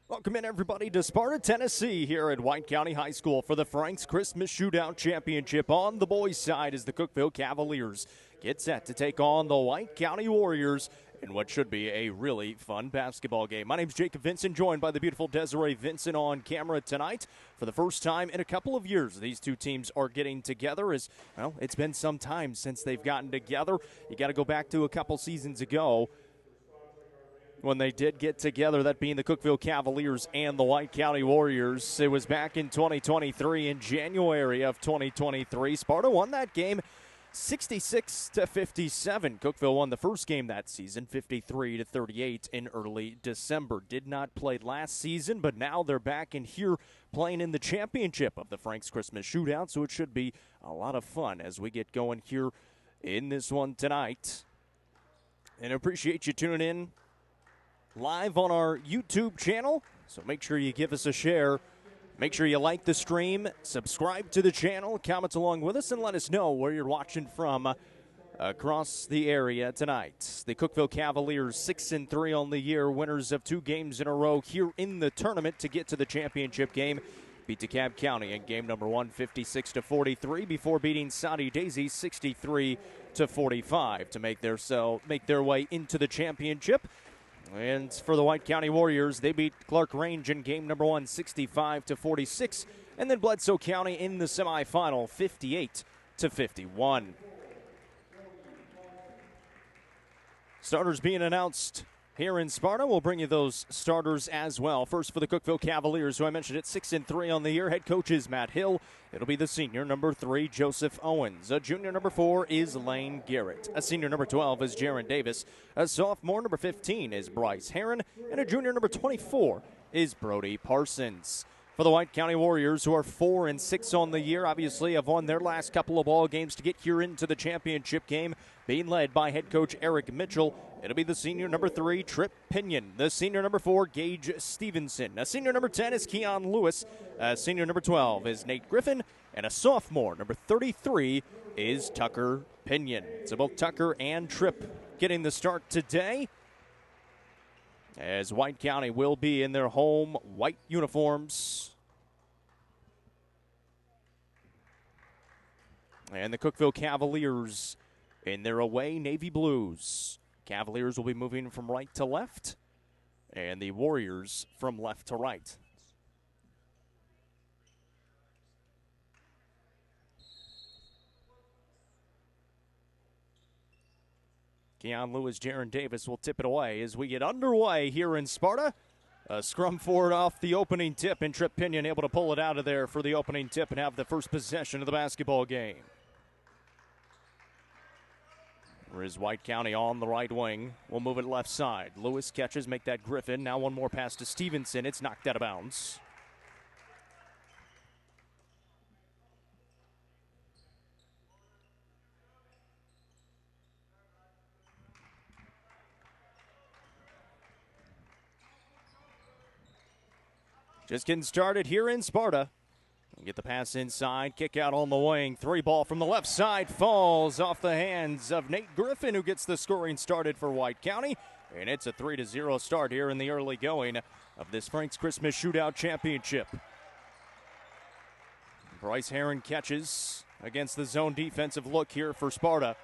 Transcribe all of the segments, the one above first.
Welcome in, everybody, to Sparta, Tennessee, here at White County High School for the Frank's Christmas Shootout Championship. On the boys' side as the Cookeville Cavaliers get set to take on the White County Warriors in what should be a really fun basketball game. My name's Jacob Vincent, joined by the beautiful Desiree Vincent on camera tonight. For the first time in a couple of years, these two teams are getting together. As well, it's been some time since they've gotten together. You got to go back to a couple seasons ago when they did get together, that being the Cookeville Cavaliers and the White County Warriors. It was back in 2023, in January of 2023. Sparta won that game 66-57. Cookeville won the first game that season, 53-38 in early December. Did not play last season, but now they're back in here playing in the championship of the Frank's Christmas Shootout, so it should be a lot of fun as we get going here in this one tonight. And I appreciate you tuning in live on our YouTube channel, so make sure you give us a share. Make sure you like the stream, subscribe to the channel, comment along with us, and let us know where you're watching from across the area tonight. The Cookeville Cavaliers 6-3 on the year, winners of 2 games in a row here in the tournament to get to the championship game. Beat DeKalb County in game number 1, 56-43, before beating Saudi Daisy 63-45 to make their way into the championship. And for the White County Warriors, they beat Clark Range in game number 1, 65-46, and then Bledsoe County in the semifinal, 58-51. Starters being announced here in Sparta. We'll bring you those starters as well. First for the Cookeville Cavaliers, who I mentioned at 6-3 on the year. Head coach is Matt Hill. It'll be the senior number 3, Joseph Owens. A junior number 4 is Lane Garrett. A senior number 12 is Jaron Davis. A sophomore number 15 is Bryce Herron. And a junior number 24 is Brody Parsons. For the White County Warriors, who are 4-6 on the year, obviously have won their last couple of ball games to get here into the championship game, being led by head coach Eric Mitchell. It'll be the senior number 3, Trip Pinion. The senior number 4, Gage Stevenson. A senior number 10 is Keon Lewis. A senior number 12 is Nate Griffin. And a sophomore, number 33, is Tucker Pinion. So both Tucker and Trip getting the start today, as White County will be in their home white uniforms. And the Cookeville Cavaliers in their away navy blues. Cavaliers will be moving from right to left, and the Warriors from left to right. Keon Lewis, Jaron Davis will tip it away as we get underway here in Sparta. A scrum forward off the opening tip, and Trip Pinion able to pull it out of there for the opening tip and have the first possession of the basketball game. Here's White County on the right wing. We'll move it left side. Lewis catches, make that Griffin. Now one more pass to Stevenson. It's knocked out of bounds. Just getting started here in Sparta. Get the pass inside, kick out on the wing. 3 ball from the left side falls off the hands of Nate Griffin, who gets the scoring started for White County. And it's a 3-0 start here in the early going of this Frank's Christmas Shootout Championship. Bryce Herron catches against the zone defensive look here for Sparta.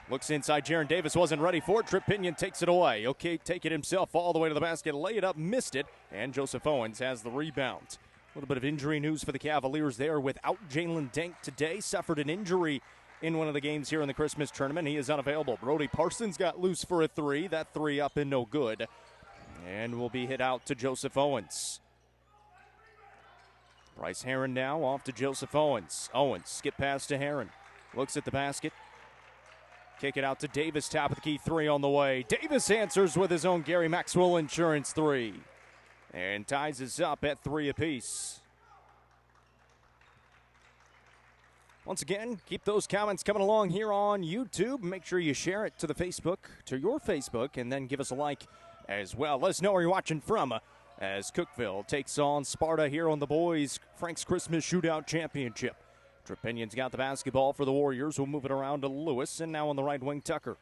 Looks inside, Jaron Davis wasn't ready for it. Trip Pinion takes it away. Okay, take it himself all the way to the basket, lay it up, missed it, and Joseph Owens has the rebound. A little bit of injury news for the Cavaliers there. Without Jalen Denk today, suffered an injury in one of the games here in the Christmas tournament. He is unavailable. Brody Parsons got loose for a 3. That 3 up and no good. And will be hit out to Joseph Owens. Bryce Herron now off to Joseph Owens. Owens, skip pass to Herron. Looks at the basket. Kick it out to Davis, top of the key 3 on the way. Davis answers with his own Gary Maxwell Insurance 3. And ties us up at 3 apiece. Once again, keep those comments coming along here on YouTube. Make sure you share it to your Facebook, and then give us a like as well. Let us know where you're watching from as Cookeville takes on Sparta here on the boys' Frank's Christmas Shootout Championship. Trip Pinion's got the basketball for the Warriors. We'll move it around to Lewis, and now on the right wing, Tucker.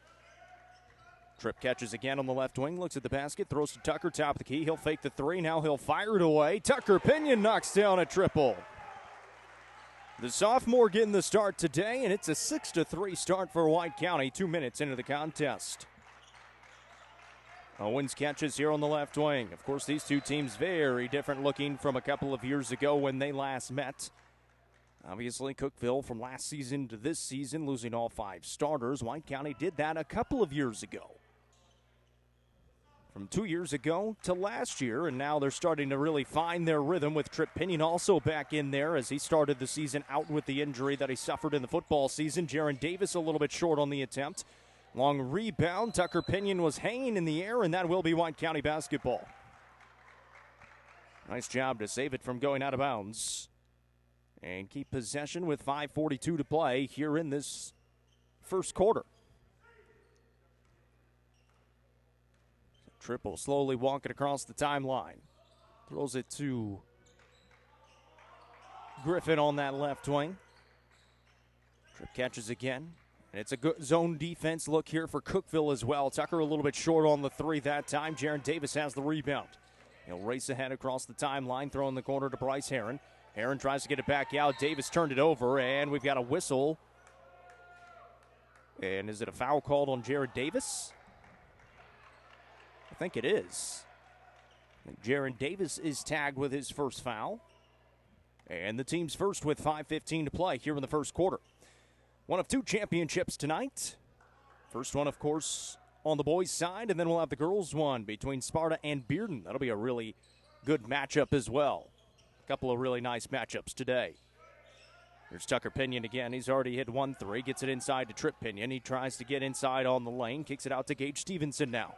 Tripp catches again on the left wing, looks at the basket, throws to Tucker, top of the key. He'll fake the three. Now he'll fire it away. Tucker Pinion knocks down a triple. The sophomore getting the start today, and it's a 6-3 start for White County 2 minutes into the contest. Owens catches here on the left wing. Of course, these two teams very different looking from a couple of years ago when they last met. Obviously, Cookeville from last season to this season, losing all 5 starters. White County did that a couple of years ago. From 2 years ago to last year, and now they're starting to really find their rhythm with Tripp Pinion also back in there as he started the season out with the injury that he suffered in the football season. Jaron Davis a little bit short on the attempt. Long rebound. Tucker Pinion was hanging in the air, and that will be White County basketball. Nice job to save it from going out of bounds and keep possession with 5:42 to play here in this first quarter. Triple slowly walking across the timeline. Throws it to Griffin on that left wing. Tripp catches again. And it's a good zone defense look here for Cookeville as well. Tucker a little bit short on the three that time. Jaron Davis has the rebound. He'll race ahead across the timeline, throw in the corner to Bryce Herron. Herron tries to get it back out. Davis turned it over, and we've got a whistle. And is it a foul called on Jaron Davis? I think it is. Jaron Davis is tagged with his first foul. And the team's first with 5:15 to play here in the first quarter. One of 2 championships tonight. First one, of course, on the boys' side, and then we'll have the girls' one between Sparta and Bearden. That'll be a really good matchup as well. A couple of really nice matchups today. Here's Tucker Pinion again. He's already hit 1 3, gets it inside to Tripp Pinion. He tries to get inside on the lane, kicks it out to Gage Stevenson now.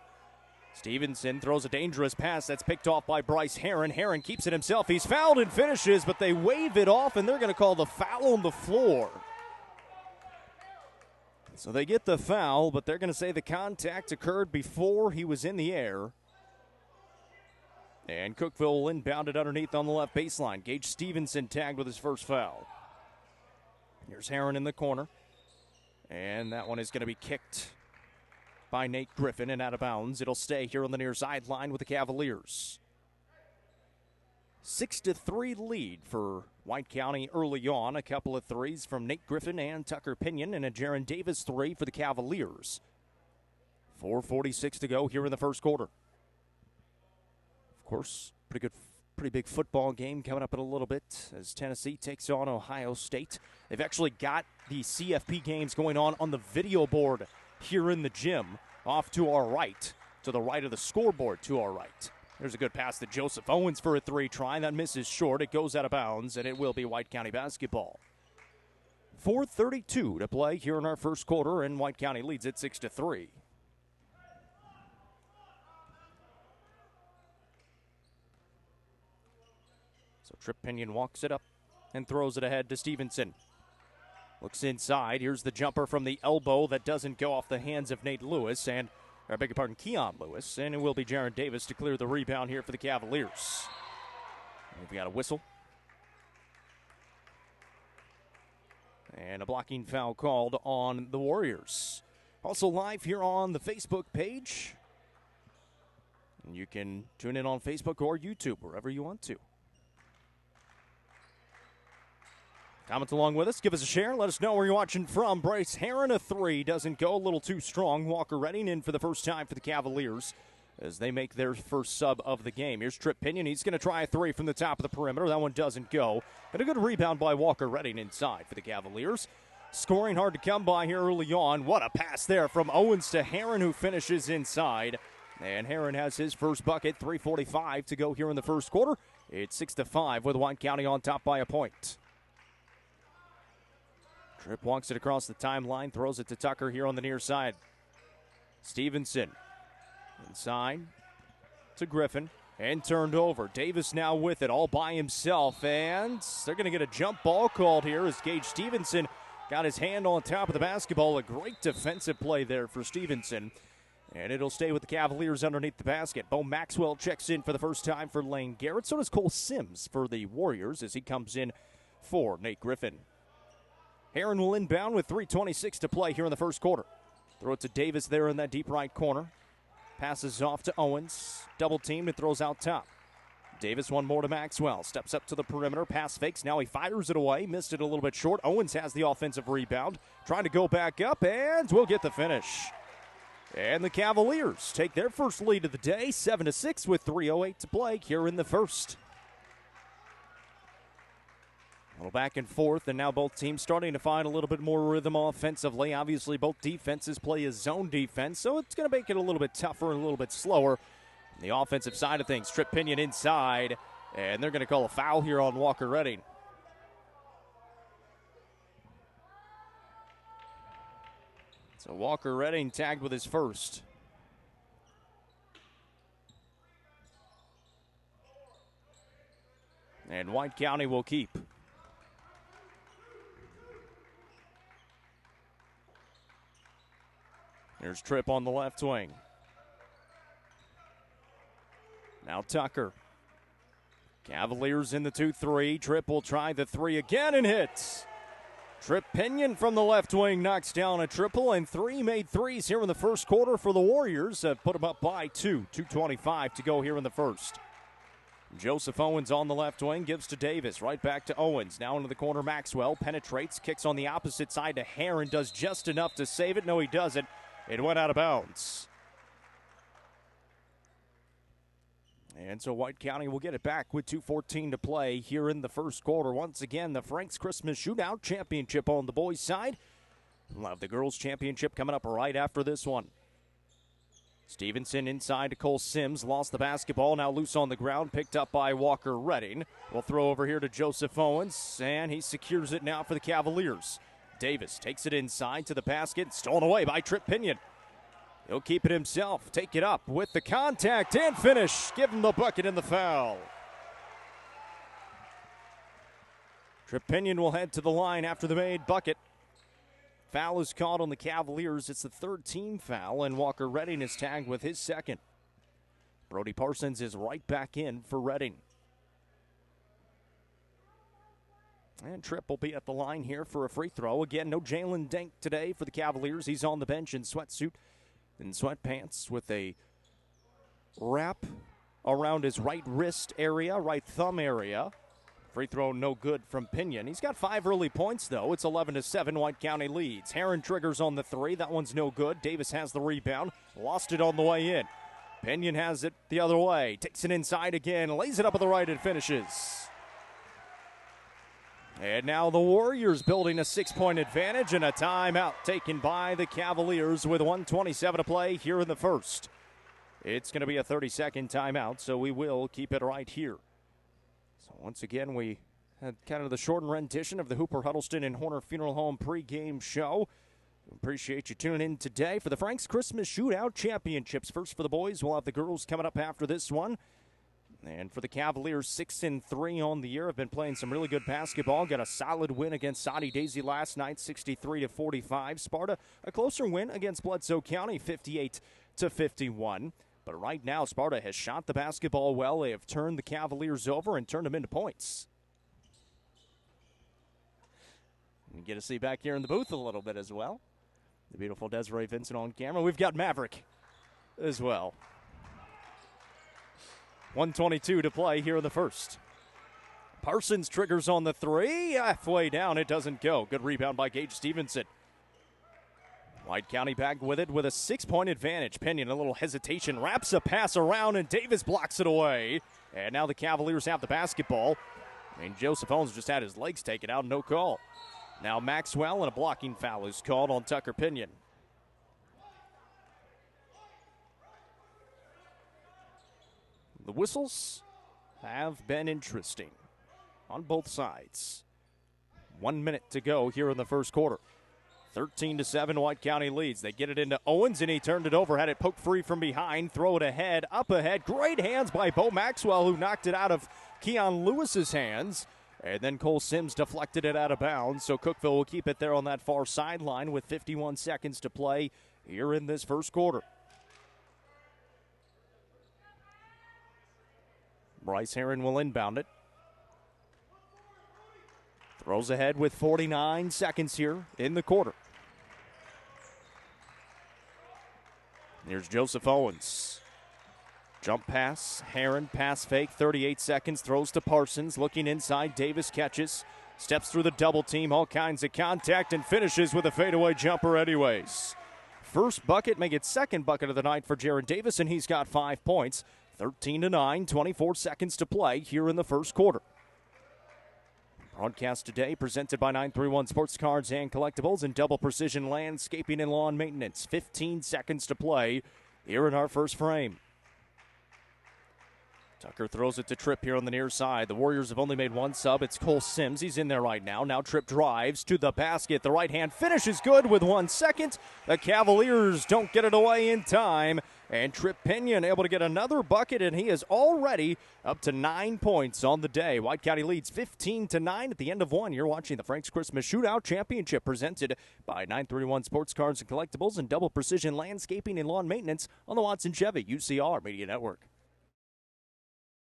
Stevenson throws a dangerous pass that's picked off by Bryce Herron. Herron keeps it himself. He's fouled and finishes, but they wave it off, and they're going to call the foul on the floor. So they get the foul, but they're going to say the contact occurred before he was in the air. And Cookeville will inbound it underneath on the left baseline. Gage Stevenson tagged with his first foul. Here's Herron in the corner. And that one is going to be kicked by Nate Griffin and out of bounds. It'll stay here on the near sideline with the Cavaliers. 6-3 lead for White County early on. A couple of threes from Nate Griffin and Tucker Pinion, and a Jaron Davis 3 for the Cavaliers. 4:46 to go here in the first quarter. Of course, pretty big football game coming up in a little bit as Tennessee takes on Ohio State. They've actually got the CFP games going on the video board here in the gym, off to our right, to the right of the scoreboard to our right. There's a good pass to Joseph Owens for a 3 try. That misses short. It goes out of bounds, and it will be White County basketball. 4:32 to play here in our first quarter, and White County leads it 6-3. So Tripp Pinion walks it up and throws it ahead to Stevenson. Looks inside. Here's the jumper from the elbow that doesn't go off the hands of Nate Lewis, Keon Lewis, and it will be Jaron Davis to clear the rebound here for the Cavaliers. We've got a whistle. And a blocking foul called on the Warriors. Also live here on the Facebook page. And you can tune in on Facebook or YouTube, wherever you want to. Comment along with us. Give us a share. Let us know where you're watching from. Bryce Herron, a 3. Doesn't go. A little too strong. Walker Redding in for the first time for the Cavaliers as they make their first sub of the game. Here's Tripp Pinion. He's going to try a 3 from the top of the perimeter. That one doesn't go. And a good rebound by Walker Redding inside for the Cavaliers. Scoring hard to come by here early on. What a pass there from Owens to Herron, who finishes inside. And Herron has his first bucket. 3:45 to go here in the first quarter. It's 6-5 with White County on top by a point. Tripp walks it across the timeline, throws it to Tucker here on the near side. Stevenson inside to Griffin and turned over. Davis now with it all by himself, and they're going to get a jump ball called here as Gage Stevenson got his hand on top of the basketball. A great defensive play there for Stevenson, and it'll stay with the Cavaliers underneath the basket. Bo Maxwell checks in for the first time for Lane Garrett. So does Cole Sims for the Warriors as he comes in for Nate Griffin. Herron will inbound with 3:26 to play here in the first quarter. Throw it to Davis there in that deep right corner. Passes off to Owens. Double teamed and throws out top. Davis one more to Maxwell. Steps up to the perimeter. Pass fakes. Now he fires it away. Missed it a little bit short. Owens has the offensive rebound. Trying to go back up and will get the finish. And the Cavaliers take their first lead of the day, 7-6 with 3:08 to play here in the first. A little back and forth, and now both teams starting to find a little bit more rhythm offensively. Obviously, both defenses play a zone defense, so it's going to make it a little bit tougher and a little bit slower. On the offensive side of things, Trip Pinion inside, and they're going to call a foul here on Walker Redding. So Walker Redding tagged with his first. And White County will keep. Here's Tripp on the left wing. Now Tucker. Cavaliers in the 2-3. Tripp will try the three again and hits. Trip Pinion from the left wing knocks down a triple, and three made threes here in the first quarter for the Warriors. Put them up by 2:25 to go here in the first. Joseph Owens on the left wing, gives to Davis, right back to Owens. Now into the corner, Maxwell penetrates, kicks on the opposite side to Heron, does just enough to save it. No, he doesn't. It went out of bounds. And so White County will get it back with 2:14 to play here in the first quarter. Once again, the Franks Christmas Shootout Championship on the boys' side. We'll have the girls' championship coming up right after this one. Stevenson inside to Cole Sims. Lost the basketball. Now loose on the ground. Picked up by Walker Redding. We'll throw over here to Joseph Owens. And he secures it now for the Cavaliers. Davis takes it inside to the basket. Stolen away by Trip Pinion. He'll keep it himself. Take it up with the contact and finish. Give him the bucket and the foul. Trip Pinion will head to the line after the made bucket. Foul is called on the Cavaliers. It's the third team foul, and Walker Redding is tagged with his second. Brody Parsons is right back in for Redding. And Tripp will be at the line here for a free throw. Again, no Jalen Denk today for the Cavaliers. He's on the bench in sweatsuit and sweatpants with a wrap around his right wrist area, right thumb area. Free throw no good from Pinion. He's got 5 early points, though. It's 11-7. White County leads. Heron triggers on the 3. That one's no good. Davis has the rebound. Lost it on the way in. Pinion has it the other way. Takes it inside again. Lays it up at the right and finishes. And now the Warriors building a 6-point advantage, and a timeout taken by the Cavaliers with 1:27 to play here in the first. It's going to be a 30-second timeout, so we will keep it right here. So once again, we had kind of the shortened rendition of the Hooper Huddleston and Horner Funeral Home pregame show. Appreciate you tuning in today for the Franks Christmas Shootout Championships. First for the boys, we'll have the girls coming up after this one. And for the Cavaliers, 6-3 on the year. Have been playing some really good basketball. Got a solid win against Soddy Daisy last night, 63-45. Sparta, a closer win against Bledsoe County, 58-51. But right now, Sparta has shot the basketball well. They have turned the Cavaliers over and turned them into points. You get to see back here in the booth a little bit as well. The beautiful Desiree Vincent on camera. We've got Maverick as well. 1:22 to play here in the first. Parsons triggers on the 3. Halfway down, it doesn't go. Good rebound by Gage Stevenson. White County back with it with a 6-point advantage. Pinion, a little hesitation, wraps a pass around, and Davis blocks it away. And now the Cavaliers have the basketball. And Joseph Owens just had his legs taken out, no call. Now Maxwell, and a blocking foul is called on Tucker Pinion. The whistles have been interesting on both sides. 1 minute to go here in the first quarter. 13-7, White County leads. They get it into Owens, and he turned it over, had it poked free from behind, throw it ahead, up ahead. Great hands by Bo Maxwell, who knocked it out of Keon Lewis's hands. And then Cole Sims deflected it out of bounds, so Cookeville will keep it there on that far sideline with 51 seconds to play here in this first quarter. Bryce Heron will inbound it. Throws ahead with 49 seconds here in the quarter. Here's Joseph Owens. Jump pass, Heron, pass fake, 38 seconds, throws to Parsons, looking inside, Davis catches, steps through the double team, all kinds of contact, and finishes with a fadeaway jumper anyways. First bucket, make it second bucket of the night for Jaron Davis, and he's got 5 points. 13-9, 24 seconds to play here in the first quarter. Broadcast today presented by 931 Sports Cards and Collectibles and Double Precision Landscaping and Lawn Maintenance. 15 seconds to play here in our first frame. Tucker throws it to Tripp here on the near side. The Warriors have only made one sub. It's Cole Sims. He's in there right now. Now Tripp drives to the basket. The right hand finish is good with 1 second. The Cavaliers don't get it away in time. And Tripp Pinion able to get another bucket, and he is already up to 9 points on the day. White County leads 15-9 at the end of one. You're watching the Frank's Christmas Shootout Championship presented by 931 Sports Cards and Collectibles and Double Precision Landscaping and Lawn Maintenance on the Watson Chevy UCR Media Network.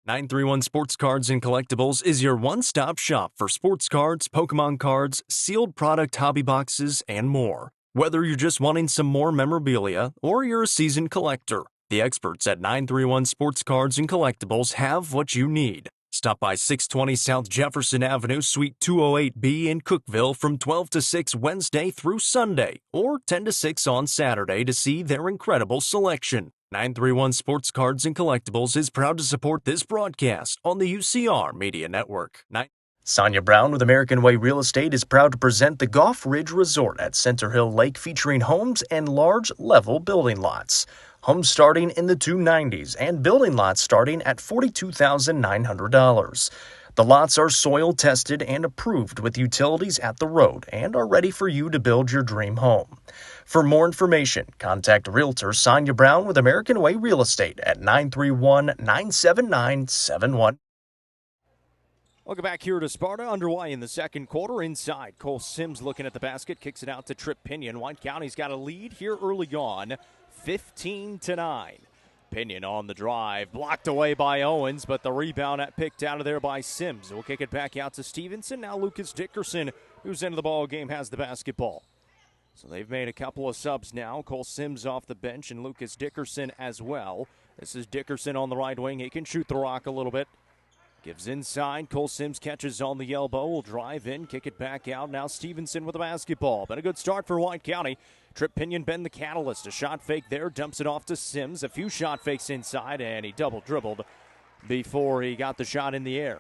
931 Sports Cards and Collectibles is your one-stop shop for sports cards, Pokemon cards, sealed product hobby boxes, and more. Whether you're just wanting some more memorabilia or you're a seasoned collector, the experts at 931 Sports Cards and Collectibles have what you need. Stop by 620 South Jefferson Avenue, Suite 208B in Cookeville from 12 to 6 Wednesday through Sunday or 10 to 6 on Saturday to see their incredible selection. 931 Sports Cards and Collectibles is proud to support this broadcast on the UCR Media Network. Sonia Brown with American Way Real Estate is proud to present the Goff Ridge Resort at Center Hill Lake, featuring homes and large level building lots. Homes starting in the 290s and building lots starting at $42,900. The lots are soil tested and approved with utilities at the road and are ready for you to build your dream home. For more information, contact Realtor Sonia Brown with American Way Real Estate at 931-979-71. Welcome back here to Sparta, underway in the second quarter. Inside, Cole Sims looking at the basket, kicks it out to Tripp Pinion. White County's got a lead here early on, 15-9. Pinion on the drive, blocked away by Owens, but the rebound picked out of there by Sims. We'll kick it back out to Stevenson. Now Lucas Dickerson, who's into the ball game, has the basketball. So they've made a couple of subs now. Cole Sims off the bench and Lucas Dickerson as well. This is Dickerson on the right wing. He can shoot the rock a little bit. Gives inside. Cole Sims catches on the elbow. Will drive in, kick it back out. Now Stevenson with the basketball. Been a good start for White County. Tripp Pinion been the catalyst. A shot fake there. Dumps it off to Sims. A few shot fakes inside, and he double dribbled before he got the shot in the air.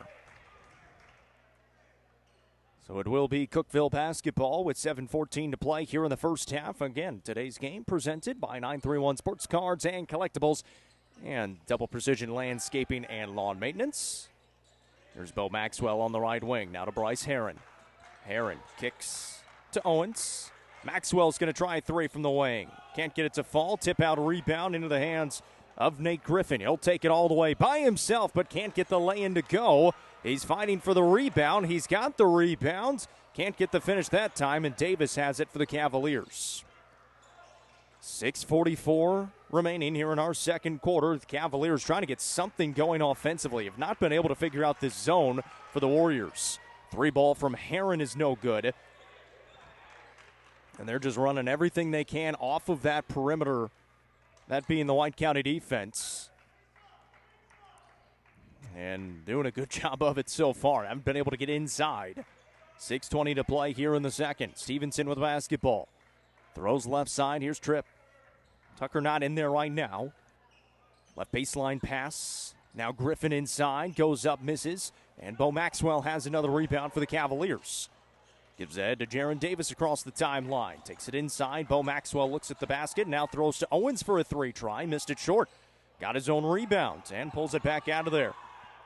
So it will be Cookeville basketball with 7:14 to play here in the first half. Again, today's game presented by 931 Sports Cards and Collectibles and Double Precision Landscaping and Lawn Maintenance. There's Bo Maxwell on the right wing. Now to Bryce Heron. Heron kicks to Owens. Maxwell's going to try a three from the wing. Can't get it to fall. Tip out, rebound into the hands of Nate Griffin. He'll take it all the way by himself, but can't get the lay-in to go. He's fighting for the rebound. He's got the rebound. Can't get the finish that time, and Davis has it for the Cavaliers. 6:44 remaining here in our second quarter. The Cavaliers trying to get something going offensively. Have not been able to figure out this zone for the Warriors. Three ball from Heron is no good. And they're just running everything they can off of that perimeter, that being the White County defense. And doing a good job of it so far. Haven't been able to get inside. 6:20 to play here in the second. Stevenson with the basketball. Throws left side. Here's Tripp. Tucker not in there right now. Left baseline pass. Now Griffin inside. Goes up, misses. And Bo Maxwell has another rebound for the Cavaliers. Gives it to Jaron Davis across the timeline. Takes it inside. Bo Maxwell looks at the basket. Now throws to Owens for a three try. Missed it short. Got his own rebound and pulls it back out of there.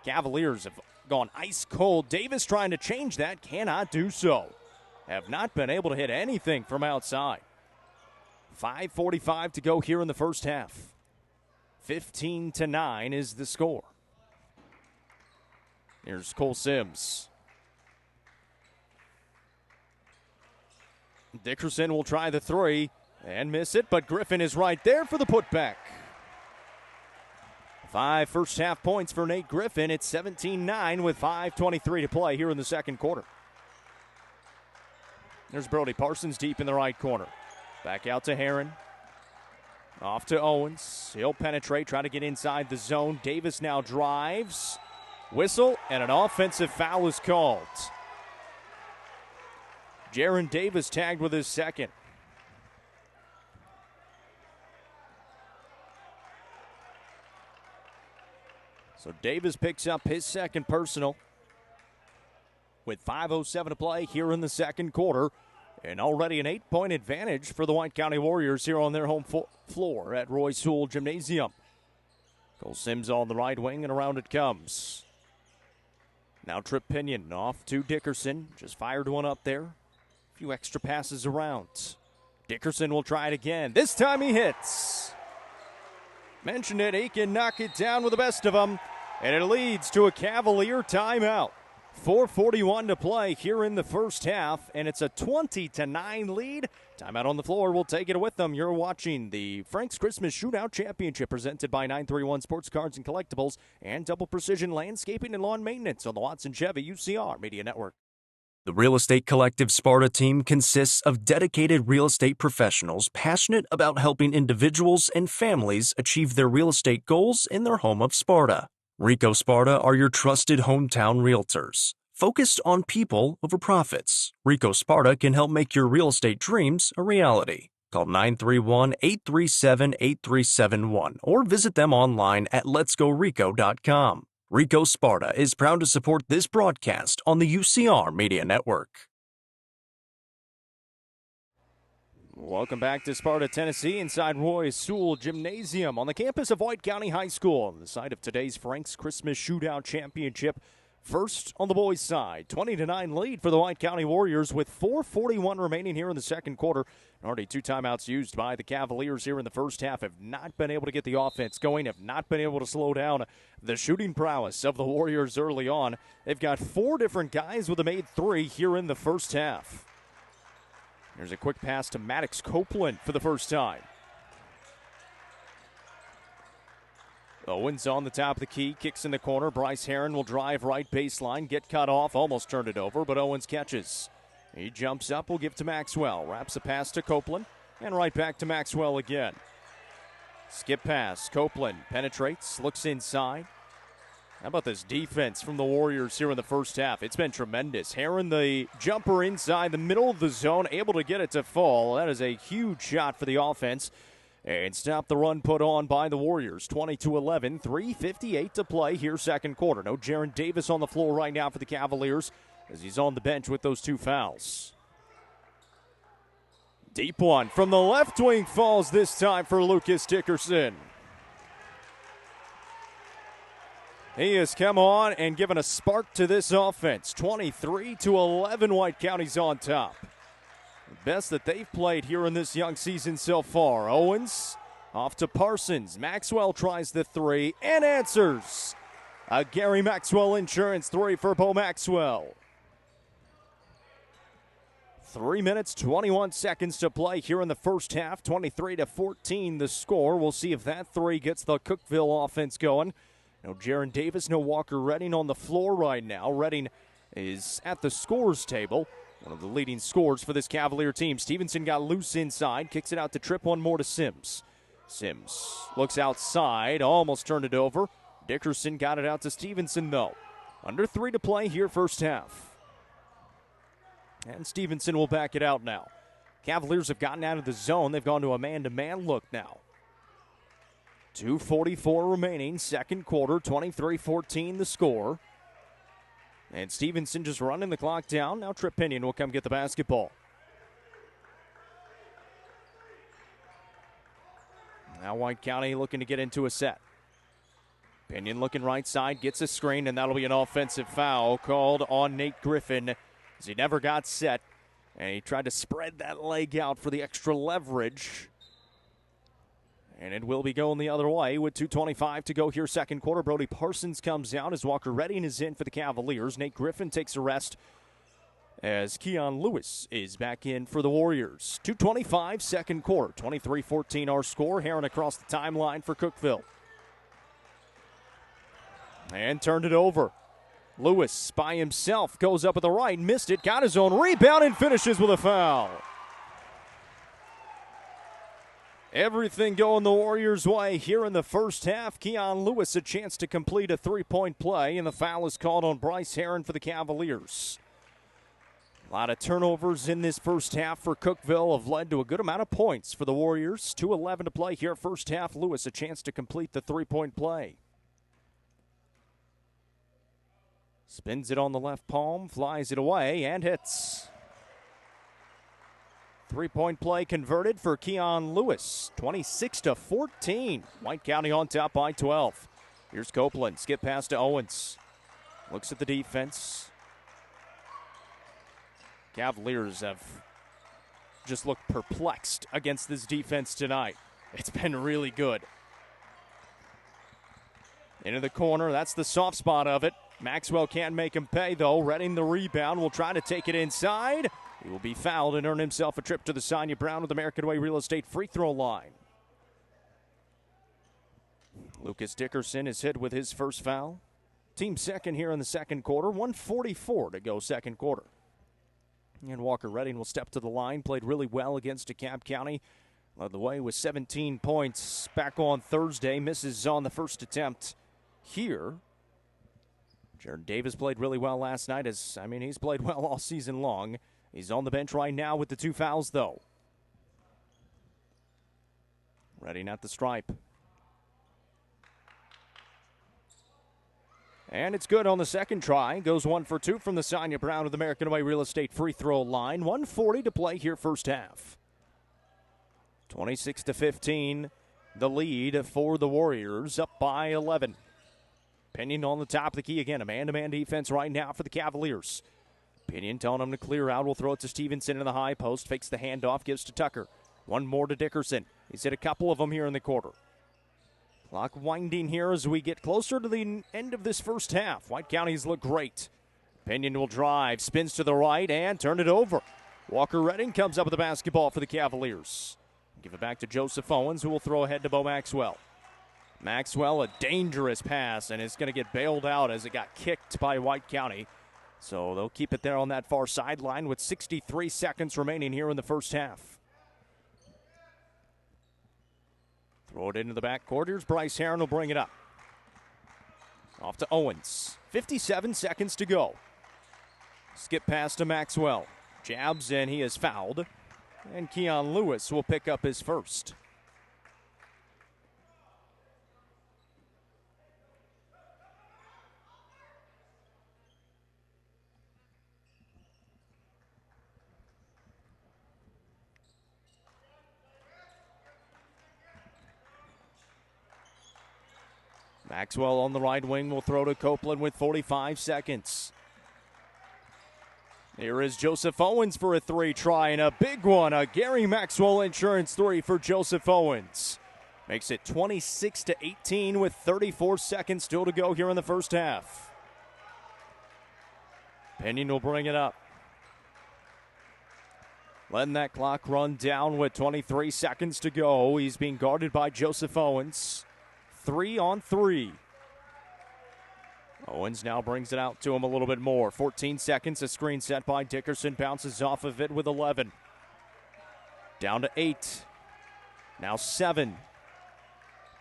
Cavaliers have gone ice cold. Davis trying to change that. Cannot do so. Have not been able to hit anything from outside. 5:45 to go here in the first half. 15-9 is the score. Here's Cole Sims. Dickerson will try the three and miss it, but Griffin is right there for the putback. 5 first half points for Nate Griffin. It's 17-9 with 5:23 to play here in the second quarter. There's Brody Parsons deep in the right corner. Back out to Heron. Off to Owens. He'll penetrate, try to get inside the zone. Davis now drives. Whistle, and an offensive foul is called. Jaron Davis tagged with his second. So Davis picks up his second personal with 5:07 to play here in the second quarter. And already an 8-point advantage for the White County Warriors here on their home floor at Roy Sewell Gymnasium. Cole Sims on the right wing, and around it comes. Now Trip Pinion off to Dickerson. Just fired one up there. A few extra passes around. Dickerson will try it again. This time he hits. Mentioned it, he can knock it down with the best of them. And it leads to a Cavalier timeout. 4:41 to play here in the first half, and it's a 20-9 lead. Timeout on the floor. We'll take it with them. You're watching the Frank's Christmas Shootout Championship presented by 931 Sports Cards and Collectibles and Double Precision Landscaping and Lawn Maintenance on the Watson Chevy UCR Media Network. The Real Estate Collective Sparta team consists of dedicated real estate professionals passionate about helping individuals and families achieve their real estate goals in their home of Sparta. Rico Sparta are your trusted hometown realtors. Focused on people over profits, Rico Sparta can help make your real estate dreams a reality. Call 931-837-8371 or visit them online at letsgorico.com. Rico Sparta is proud to support this broadcast on the UCR Media Network. Welcome back to Sparta, Tennessee, inside Roy Sewell Gymnasium on the campus of White County High School, on the site of today's Frank's Christmas Shootout Championship. First on the boys' side, 20-9 lead for the White County Warriors with 4:41 remaining here in the second quarter. Already 2 timeouts used by the Cavaliers here in the first half. Have not been able to get the offense going, have not been able to slow down the shooting prowess of the Warriors early on. They've got 4 different guys with a made 3 here in the first half. There's a quick pass to Maddox Copeland for the first time. Owens on the top of the key, kicks in the corner. Bryce Herron will drive right baseline, get cut off, almost turned it over, but Owens catches. He jumps up, will give to Maxwell. Wraps a pass to Copeland, and right back to Maxwell again. Skip pass, Copeland penetrates, looks inside. How about this defense from the Warriors here in the first half? It's been tremendous. Herron, the jumper inside the middle of the zone, able to get it to fall. That is a huge shot for the offense. And stop the run put on by the Warriors. 20-11, 3:58 to play here second quarter. No Jaron Davis on the floor right now for the Cavaliers as he's on the bench with those 2 fouls. Deep one from the left wing falls this time for Lucas Dickerson. He has come on and given a spark to this offense. 23-11, White County's on top. The best that they've played here in this young season so far. Owens off to Parsons. Maxwell tries the 3 and answers. A Gary Maxwell Insurance 3 for Bo Maxwell. 3 minutes, 21 seconds to play here in the first half. 23-14 the score. We'll see if that 3 gets the Cookeville offense going. No Jaron Davis, no Walker Redding on the floor right now. Redding is at the scores table. One of the leading scorers for this Cavalier team. Stevenson got loose inside, kicks it out to Tripp, one more to Sims. Sims looks outside, almost turned it over. Dickerson got it out to Stevenson, though. Under 3 to play here first half. And Stevenson will back it out now. Cavaliers have gotten out of the zone. They've gone to a man-to-man look now. 2:44 remaining, second quarter, 23-14 the score. And Stevenson just running the clock down. Now Trip Pinion will come get the basketball. Now White County looking to get into a set. Pinion looking right side, gets a screen, and that'll be an offensive foul called on Nate Griffin as he never got set. And he tried to spread that leg out for the extra leverage. And it will be going the other way with 2:25 to go here second quarter. Brody Parsons comes out as Walker Redding is in for the Cavaliers. Nate Griffin takes a rest as Keon Lewis is back in for the Warriors. 2:25 second quarter. 23-14 our score. Herron across the timeline for Cookeville. And turned it over. Lewis by himself goes up with the right, missed it, got his own rebound and finishes with a foul. Everything going the Warriors' way here in the first half. Keon Lewis a chance to complete a three-point play, and the foul is called on Bryce Herron for the Cavaliers. A lot of turnovers in this first half for Cookeville have led to a good amount of points for the Warriors. 2:11 to play here first half. Lewis a chance to complete the three-point play. Spins it on the left palm, flies it away, and hits. Three-point play converted for Keon Lewis, 26-14. White County on top by 12. Here's Copeland, skip pass to Owens. Looks at the defense. Cavaliers have just looked perplexed against this defense tonight. It's been really good. Into the corner, that's the soft spot of it. Maxwell can't make him pay, though. Redding the rebound, will try to take it inside. He will be fouled and earn himself a trip to the Sonia Brown with American Way Real Estate free throw line. Lucas Dickerson is hit with his first foul. Team second here in the second quarter. 1:44 to go second quarter. And Walker Redding will step to the line. Played really well against DeKalb County. Led the way with 17 points back on Thursday. Misses on the first attempt here. Jared Davis played really well last night. He's played well all season long. He's on the bench right now with the two fouls, though. Redding at the stripe. And it's good on the second try. Goes 1 for 2 from the Sonia Brown with American Way Real Estate free throw line. 1:40 to play here first half. 26-15, the lead for the Warriors, up by 11. Pinion on the top of the key again. A man-to-man defense right now for the Cavaliers. Pinion telling him to clear out. Will throw it to Stevenson in the high post. Fakes the handoff. Gives to Tucker. One more to Dickerson. He's hit a couple of them here in the quarter. Clock winding here as we get closer to the end of this first half. White County's look great. Pinion will drive. Spins to the right and turn it over. Walker Redding comes up with the basketball for the Cavaliers. Give it back to Joseph Owens, who will throw ahead to Bo Maxwell. Maxwell, a dangerous pass, and it's going to get bailed out as it got kicked by White County. So they'll keep it there on that far sideline with 63 seconds remaining here in the first half. Throw it into the backcourt. Here's Bryce Herron will bring it up. Off to Owens. 57 seconds to go. Skip pass to Maxwell. Jabs, and he is fouled. And Keon Lewis will pick up his first. Maxwell on the right wing will throw to Copeland with 45 seconds. Here is Joseph Owens for a three try, and a big one. A Gary Maxwell insurance three for Joseph Owens. Makes it 26-18 with 34 seconds still to go here in the first half. Pinion will bring it up. Letting that clock run down with 23 seconds to go. He's being guarded by Joseph Owens. 3-on-3. Owens now brings it out to him a little bit more. 14 seconds, a screen set by Dickerson. Bounces off of it with 11. Down to 8. Now 7.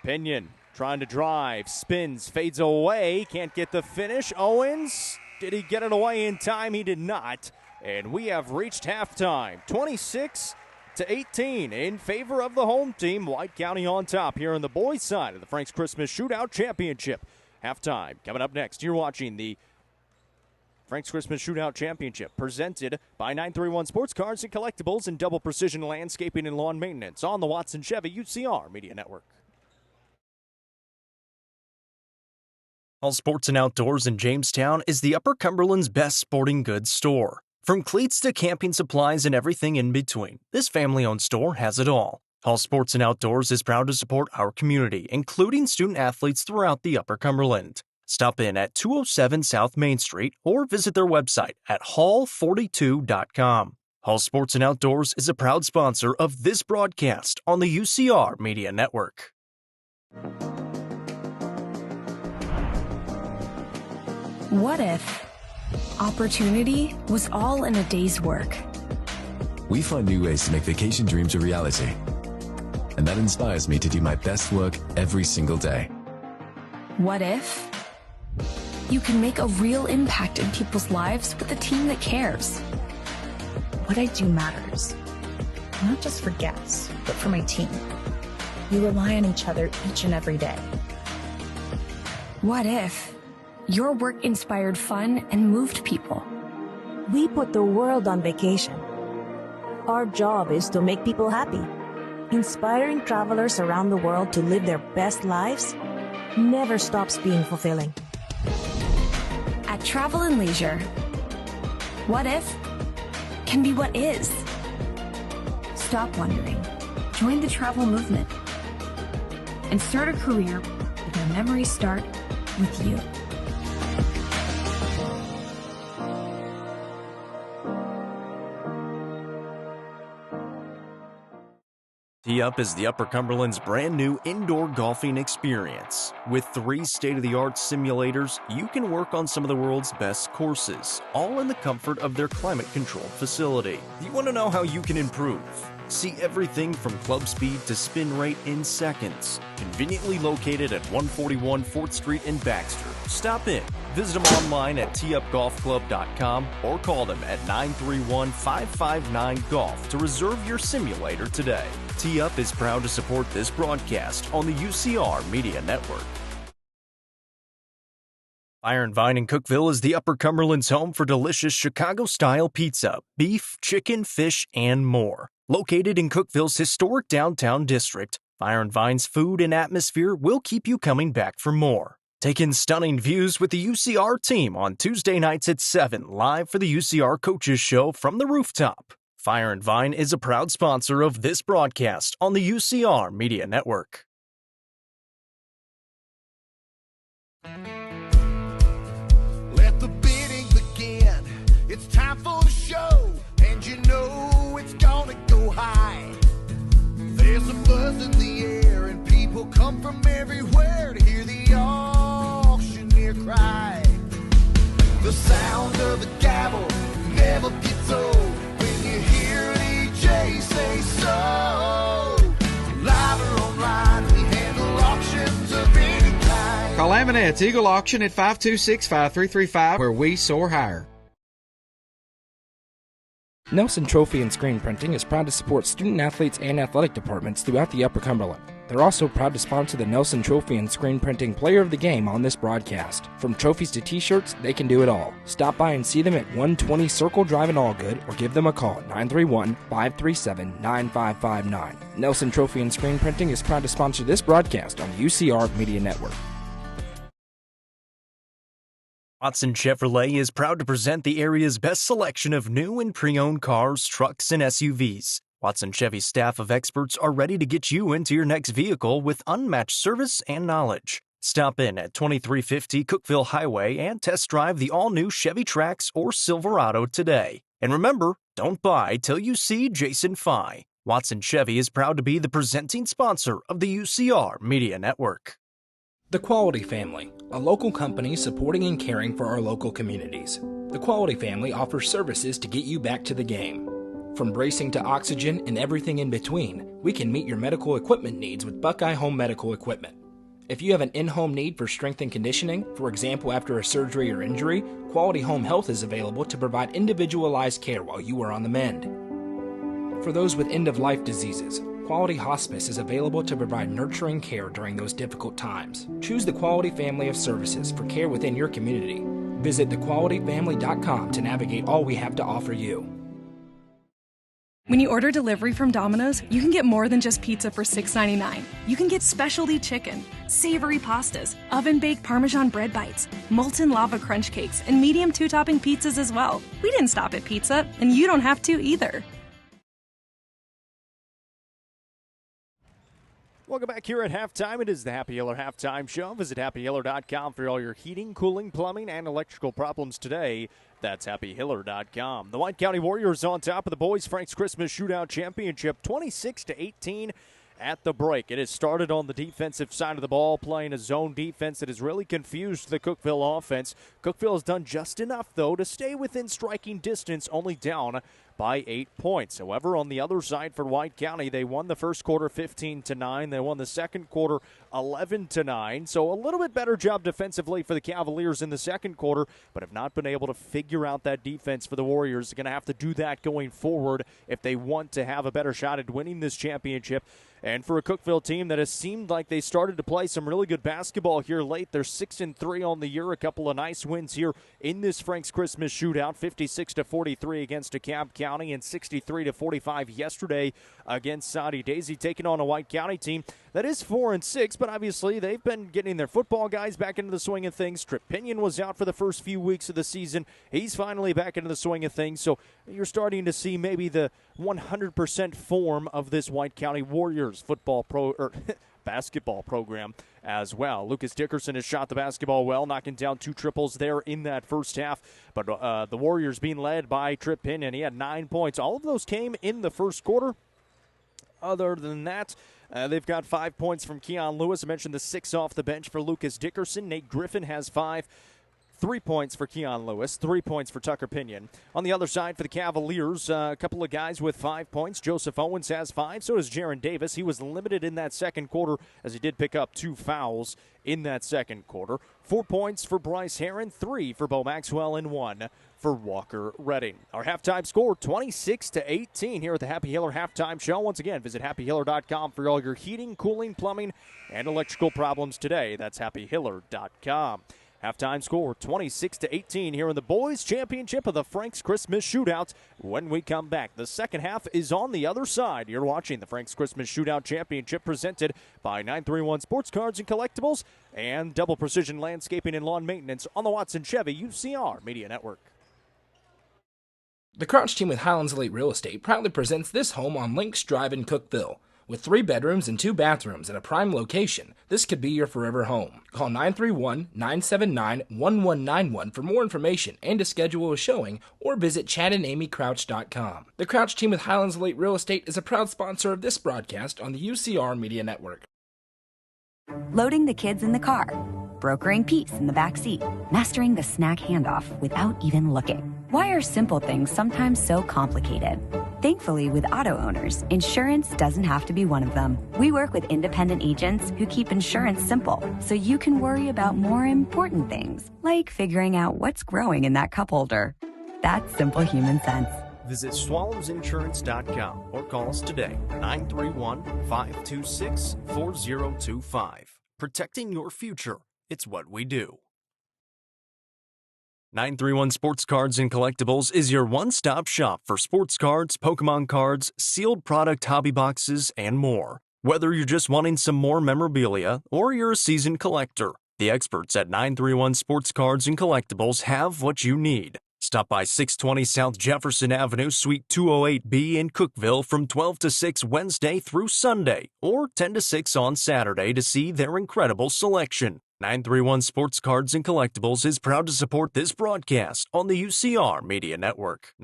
Pinion trying to drive. Spins, fades away. Can't get the finish. Owens, did he get it away in time? He did not. And we have reached halftime. 26-18 in favor of the home team. White County on top here on the boys' side of the Frank's Christmas Shootout Championship. Halftime coming up next. You're watching the Frank's Christmas Shootout Championship presented by 931 Sports Cars and Collectibles and Double Precision Landscaping and Lawn Maintenance on the Watson Chevy UCR Media Network. All Sports and Outdoors in Jamestown is the Upper Cumberland's best sporting goods store. From cleats to camping supplies and everything in between, this family-owned store has it all. All Sports and Outdoors is proud to support our community, including student athletes throughout the Upper Cumberland. Stop in at 207 South Main Street or visit their website at hall42.com. All Sports and Outdoors is a proud sponsor of this broadcast on the UCR Media Network. What if opportunity was all in a day's work? We find new ways to make vacation dreams a reality. and that inspires me to do my best work every single day. What if you can make a real impact in people's lives with a team that cares? What I do matters, not just for guests, but for my team. We rely on each other each and every day. What if your work inspired fun and moved people? We put the world on vacation. Our job is to make people happy. Inspiring travelers around the world to live their best lives never stops being fulfilling. At Travel and Leisure, what if can be what is. Stop wondering. Join the travel movement and start a career where memories start with you. Tee Up is the Upper Cumberland's brand new indoor golfing experience. With 3 state-of-the-art simulators, you can work on some of the world's best courses, all in the comfort of their climate-controlled facility. You want to know how you can improve? See everything from club speed to spin rate in seconds. Conveniently located at 141 4th Street in Baxter. Stop in. Visit them online at teeupgolfclub.com or call them at 931-559-GOLF to reserve your simulator today. Tee Up is proud to support this broadcast on the UCR Media Network. Fire and Vine in Cookeville is the Upper Cumberland's home for delicious Chicago-style pizza, beef, chicken, fish, and more. Located in Cookeville's historic downtown district, Fire and Vine's food and atmosphere will keep you coming back for more. Take in stunning views with the UCR team on Tuesday nights at 7, live for the UCR Coaches Show from the rooftop. Fire and Vine is a proud sponsor of this broadcast on the UCR Media Network. Let the bidding begin. It's time for the show, and you know it's gonna go high. There's a buzz in the air, and people come from everywhere to hear the auctioneer cry. The sound of the gavel never gets old when you hear an EJ say so. Live or online, we handle auctions of any kind. Call Amanet's Eagle Auction at 526-5335, where we soar higher. Nelson Trophy and Screen Printing is proud to support student athletes and athletic departments throughout the Upper Cumberland. They're also proud to sponsor the Nelson Trophy and Screen Printing Player of the Game on this broadcast. From trophies to t-shirts, they can do it all. Stop by and see them at 120 Circle Drive in Allgood or give them a call at 931-537-9559. Nelson Trophy and Screen Printing is proud to sponsor this broadcast on the UCR Media Network. Watson Chevrolet is proud to present the area's best selection of new and pre-owned cars, trucks, and SUVs. Watson Chevy's staff of experts are ready to get you into your next vehicle with unmatched service and knowledge. Stop in at 2350 Cookeville Highway and test drive the all-new Chevy Trax or Silverado today. And remember, don't buy till you see Jason Fye. Watson Chevy is proud to be the presenting sponsor of the UCR Media Network. The Quality Family, a local company supporting and caring for our local communities. The Quality Family offers services to get you back to the game. From bracing to oxygen and everything in between, we can meet your medical equipment needs with Buckeye Home Medical Equipment. If you have an in-home need for strength and conditioning, for example after a surgery or injury, Quality Home Health is available to provide individualized care while you are on the mend. For those with end-of-life diseases, Quality Hospice is available to provide nurturing care during those difficult times. Choose the Quality Family of Services for care within your community. Visit thequalityfamily.com to navigate all we have to offer you. When you order delivery from Domino's, you can get more than just pizza for $6.99. You can get specialty chicken, savory pastas, oven-baked Parmesan bread bites, molten lava crunch cakes, and medium 2-topping pizzas as well. We didn't stop at pizza, and you don't have to either. Welcome back here at halftime. It is the Happy Hiller Halftime Show. Visit happyhiller.com for all your heating, cooling, plumbing, and electrical problems today. That's happyhiller.com. The White County Warriors on top of the boys' Frank's Christmas Shootout Championship, 26-18 at the break. It has started on the defensive side of the ball, playing a zone defense that has really confused the Cookeville offense. Cookeville has done just enough, though, to stay within striking distance, only down by 8 points. However, on the other side for White County, they won the first quarter 15-9. They won the second quarter 11-9. So a little bit better job defensively for the Cavaliers in the second quarter, but have not been able to figure out that defense for the Warriors. They're going to have to do that going forward if they want to have a better shot at winning this championship. And for a Cookeville team that has seemed like they started to play some really good basketball here late, they're 6-3 on the year. A couple of nice wins here in this Frank's Christmas Shootout, 56-43 against DeKalb County and 63-45 yesterday against Soddy Daisy, taking on a White County team that is 4-6, but obviously they've been getting their football guys back into the swing of things. Trip Pinion was out for the first few weeks of the season. He's finally back into the swing of things, so you're starting to see maybe the 100% form of this White County Warriors basketball program as well. Lucas Dickerson has shot the basketball well, knocking down 2 triples there in that first half. But the Warriors being led by Trip Pinion, he had 9 points. All of those came in the first quarter. Other than that, they've got 5 points from Keon Lewis. I mentioned the 6 off the bench for Lucas Dickerson. Nate Griffin has 5. 3 points for Keon Lewis, 3 points for Tucker Pinion. On the other side for the Cavaliers, a couple of guys with 5 points. Joseph Owens has 5, so does Jaron Davis. He was limited in that second quarter as he did pick up 2 fouls in that second quarter. 4 points for Bryce Herron, 3 for Bo Maxwell, and 1 for Walker Redding. Our halftime score, 26-18 here at the Happy Hiller Halftime Show. Once again, visit happyhiller.com for all your heating, cooling, plumbing, and electrical problems today. That's happyhiller.com. Halftime score 26-18 here in the boys' championship of the Frank's Christmas Shootout. When we come back, the second half is on the other side. You're watching the Frank's Christmas Shootout Championship presented by 931 Sports Cards and Collectibles and Double Precision Landscaping and Lawn Maintenance on the Watson Chevy UCR Media Network. The Crouch team with Highlands Elite Real Estate proudly presents this home on Links Drive in Cookeville. With 3 bedrooms and 2 bathrooms at a prime location, this could be your forever home. Call 931-979-1191 for more information and to schedule a showing, or visit chadandamycrouch.com. The Crouch team with Highlands Elite Real Estate is a proud sponsor of this broadcast on the UCR Media Network. Loading the kids in the car, brokering peace in the back seat, mastering the snack handoff without even looking. Why are simple things sometimes so complicated? Thankfully, with auto owners, insurance doesn't have to be one of them. We work with independent agents who keep insurance simple, so you can worry about more important things, like figuring out what's growing in that cup holder. That's simple human sense. Visit swallowsinsurance.com or call us today, 931-526-4025. Protecting your future. It's what we do. 931 Sports Cards and Collectibles is your one-stop shop for sports cards, Pokemon cards, sealed product hobby boxes, and more. Whether you're just wanting some more memorabilia or you're a seasoned collector, the experts at 931 Sports Cards and Collectibles have what you need. Stop by 620 South Jefferson Avenue, Suite 208B in Cookeville from 12 to 6 Wednesday through Sunday, or 10 to 6 on Saturday to see their incredible selection. 931 Sports Cards and Collectibles is proud to support this broadcast on the UCR Media Network.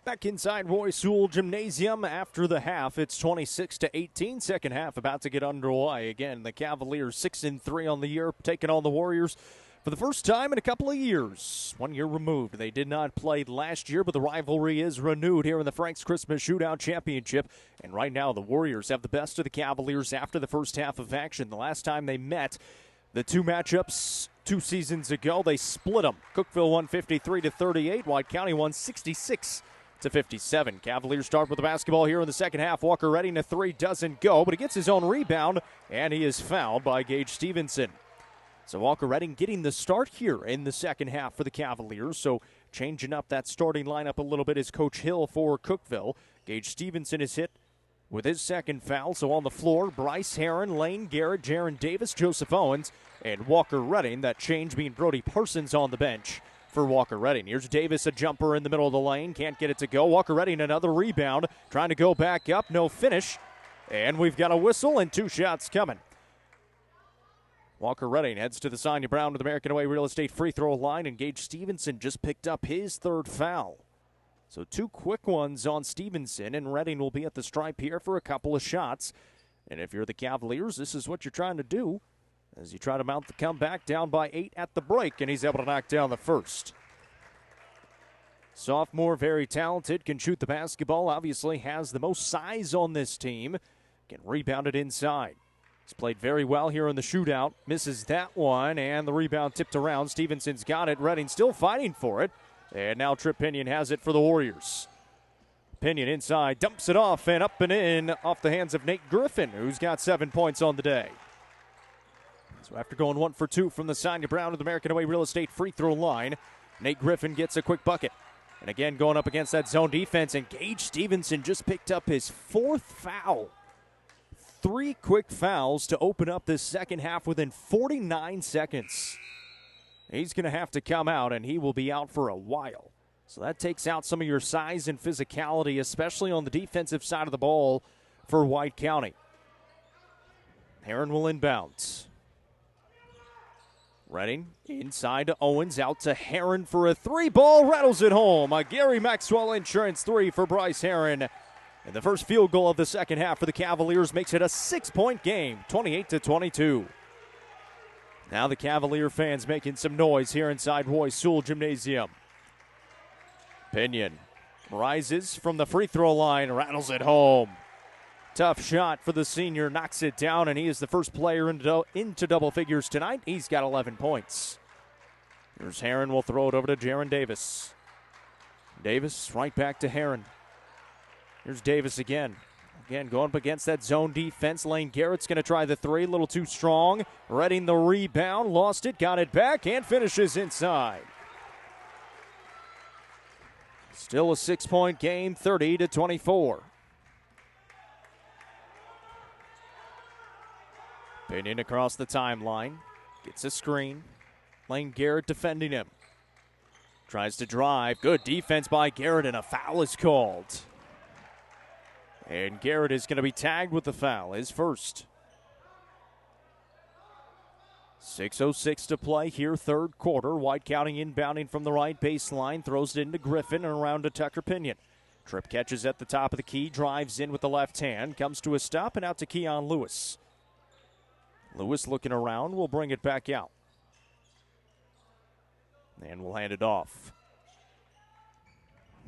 Back inside Roy Sewell Gymnasium after the half. It's 26-18. Second half about to get underway. Again, the Cavaliers 6-3 on the year, taking on the Warriors for the first time in a couple of years. 1 year removed. They did not play last year, but the rivalry is renewed here in the Frank's Christmas Shootout Championship. And right now, the Warriors have the best of the Cavaliers after the first half of action. The last time they met, the 2 matchups 2 seasons ago, they split them. Cookeville won 53-38. White County won 66-57. Cavaliers start with the basketball here in the second half. Walker Redding, a 3 doesn't go, but he gets his own rebound, and he is fouled by Gage Stevenson. So Walker Redding getting the start here in the second half for the Cavaliers. So changing up that starting lineup a little bit is Coach Hill for Cookeville. Gage Stevenson is hit with his second foul. So on the floor, Bryce Herron, Lane Garrett, Jaron Davis, Joseph Owens, and Walker Redding. That change being Brody Parsons on the bench for Walker Redding. Here's Davis, a jumper in the middle of the lane. Can't get it to go. Walker Redding, another rebound. Trying to go back up. No finish. And we've got a whistle and 2 shots coming. Walker Redding heads to the Sonia Brown with American Way Real Estate free throw line, and Gage Stevenson just picked up his 3rd foul. So 2 quick ones on Stevenson, and Redding will be at the stripe here for a couple of shots. And if you're the Cavaliers, this is what you're trying to do as you try to mount the comeback, down by 8 at the break, and he's able to knock down the first. Sophomore, very talented, can shoot the basketball, obviously has the most size on this team, can rebound it inside. He's played very well here in the shootout, misses that one, and the rebound tipped around. Stevenson's got it, Redding still fighting for it, and now Trip Pinion has it for the Warriors. Pinion inside, dumps it off and up and in off the hands of Nate Griffin, who's got 7 points on the day. So after going 1 for 2 from the Sonia Brown to the American Way Real Estate free throw line, Nate Griffin gets a quick bucket. And again, going up against that zone defense, and Gage Stevenson just picked up his 4th foul. 3 quick fouls to open up this second half within 49 seconds. He's going to have to come out, and he will be out for a while. So that takes out some of your size and physicality, especially on the defensive side of the ball for White County. Heron will inbound. Redding inside to Owens, out to Heron for a 3. Ball rattles it home. A Gary Maxwell Insurance 3 for Bryce Heron. And the first field goal of the second half for the Cavaliers makes it a 6-point game, 28-22. Now the Cavalier fans making some noise here inside Roy Sewell Gymnasium. Pinion rises from the free throw line, rattles it home. Tough shot for the senior, knocks it down, and he is the first player into double figures tonight. He's got 11 points. Here's Heron, will throw it over to Jaron Davis. Davis right back to Heron. Here's Davis again. Again, going up against that zone defense. Lane Garrett's going to try the 3, a little too strong. Redding the rebound, lost it, got it back, and finishes inside. Still a 6-point game, 30-24. Pinion across the timeline. Gets a screen. Lane Garrett defending him. Tries to drive. Good defense by Garrett, and a foul is called. And Garrett is going to be tagged with the foul, his first. 6:06 to play here, third quarter. White County inbounding from the right baseline. Throws it into Griffin and around to Tucker Pinion. Tripp catches at the top of the key. Drives in with the left hand. Comes to a stop and out to Keon Lewis. Lewis looking around, will bring it back out. And we'll hand it off.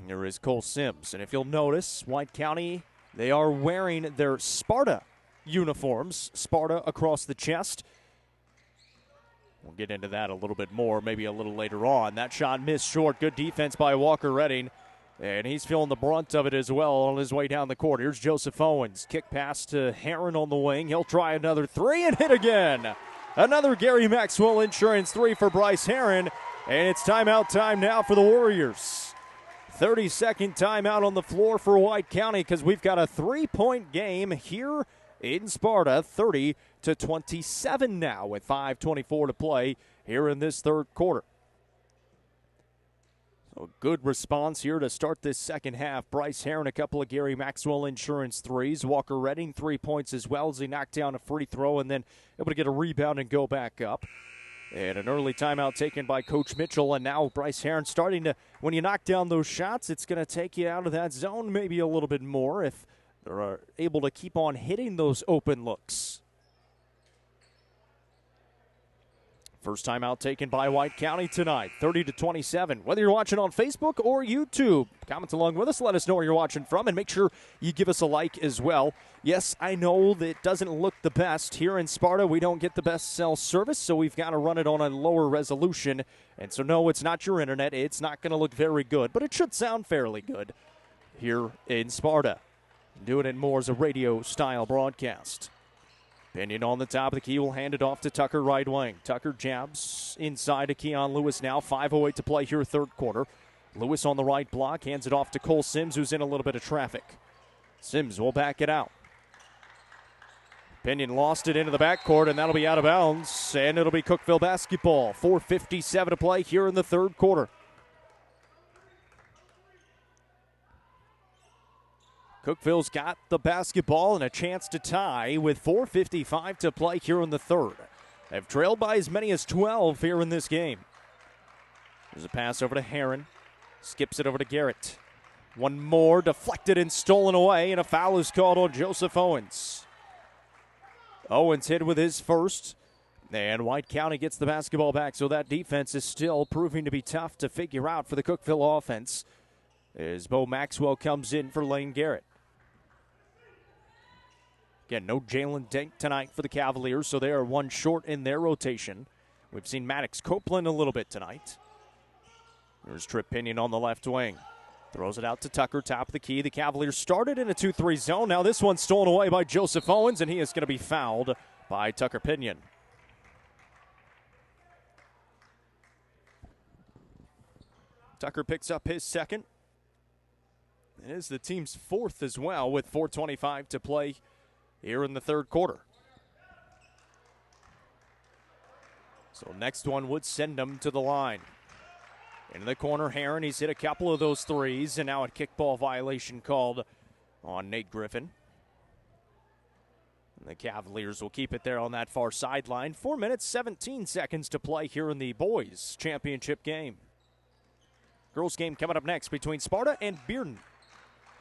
Here is Cole Sims. And if you'll notice, White County, they are wearing their Sparta uniforms. Sparta across the chest. We'll get into that a little bit more, maybe a little later on. That shot missed short. Good defense by Walker Redding. And he's feeling the brunt of it as well on his way down the court. Here's Joseph Owens. Kick pass to Heron on the wing. He'll try another 3 and hit again. Another Gary Maxwell Insurance 3 for Bryce Heron. And it's timeout time now for the Warriors. 30-second timeout on the floor for White County because we've got a 3-point game here in Sparta. 30-27 now with 5:24 to play here in this third quarter. So a good response here to start this second half. Bryce Heron, a couple of Gary Maxwell Insurance 3s. Walker Redding, 3 points as well as he knocked down a free throw and then able to get a rebound and go back up. And an early timeout taken by Coach Mitchell. And now Bryce Heron starting to, when you knock down those shots, it's going to take you out of that zone maybe a little bit more if they're able to keep on hitting those open looks. First timeout taken by White County tonight, 30-27. Whether you're watching on Facebook or YouTube, comment along with us. Let us know where you're watching from, and make sure you give us a like as well. Yes, I know that it doesn't look the best. Here in Sparta, we don't get the best cell service, so we've got to run it on a lower resolution. And so, no, it's not your internet. It's not going to look very good, but it should sound fairly good here in Sparta. Doing it more as a radio-style broadcast. Pinion on the top of the key will hand it off to Tucker right wing. Tucker jabs inside to Keon Lewis now. 5:08 to play here, third quarter. Lewis on the right block, hands it off to Cole Sims, who's in a little bit of traffic. Sims will back it out. Pinion lost it into the backcourt, and that'll be out of bounds, and it'll be Cookeville basketball. 4:57 to play here in the third quarter. Cookeville's got the basketball and a chance to tie with 4:55 to play here in the third. They've trailed by as many as 12 here in this game. There's a pass over to Heron. Skips it over to Garrett. One more, deflected and stolen away, and a foul is called on Joseph Owens. Owens hit with his first, and White County gets the basketball back, so that defense is still proving to be tough to figure out for the Cookeville offense. as Bo Maxwell comes in for Lane Garrett. Again, no Jalen Dink tonight for the Cavaliers, so they are one short in their rotation. We've seen Maddox Copeland a little bit tonight. There's Trip Pinion on the left wing. Throws it out to Tucker, top of the key. The Cavaliers started in a 2-3 zone. Now this one's stolen away by Joseph Owens, and he is going to be fouled by Tucker Pinion. Tucker picks up his second. It is the team's fourth as well, with 4:25 to play here in the third quarter. So next one would send him to the line. Into the corner, Heron. He's hit a couple of those threes, and now a kickball violation called on Nate Griffin. And the Cavaliers will keep it there on that far sideline. 4 minutes, 17 seconds to play here in the boys' championship game. Girls game coming up next between Sparta and Bearden.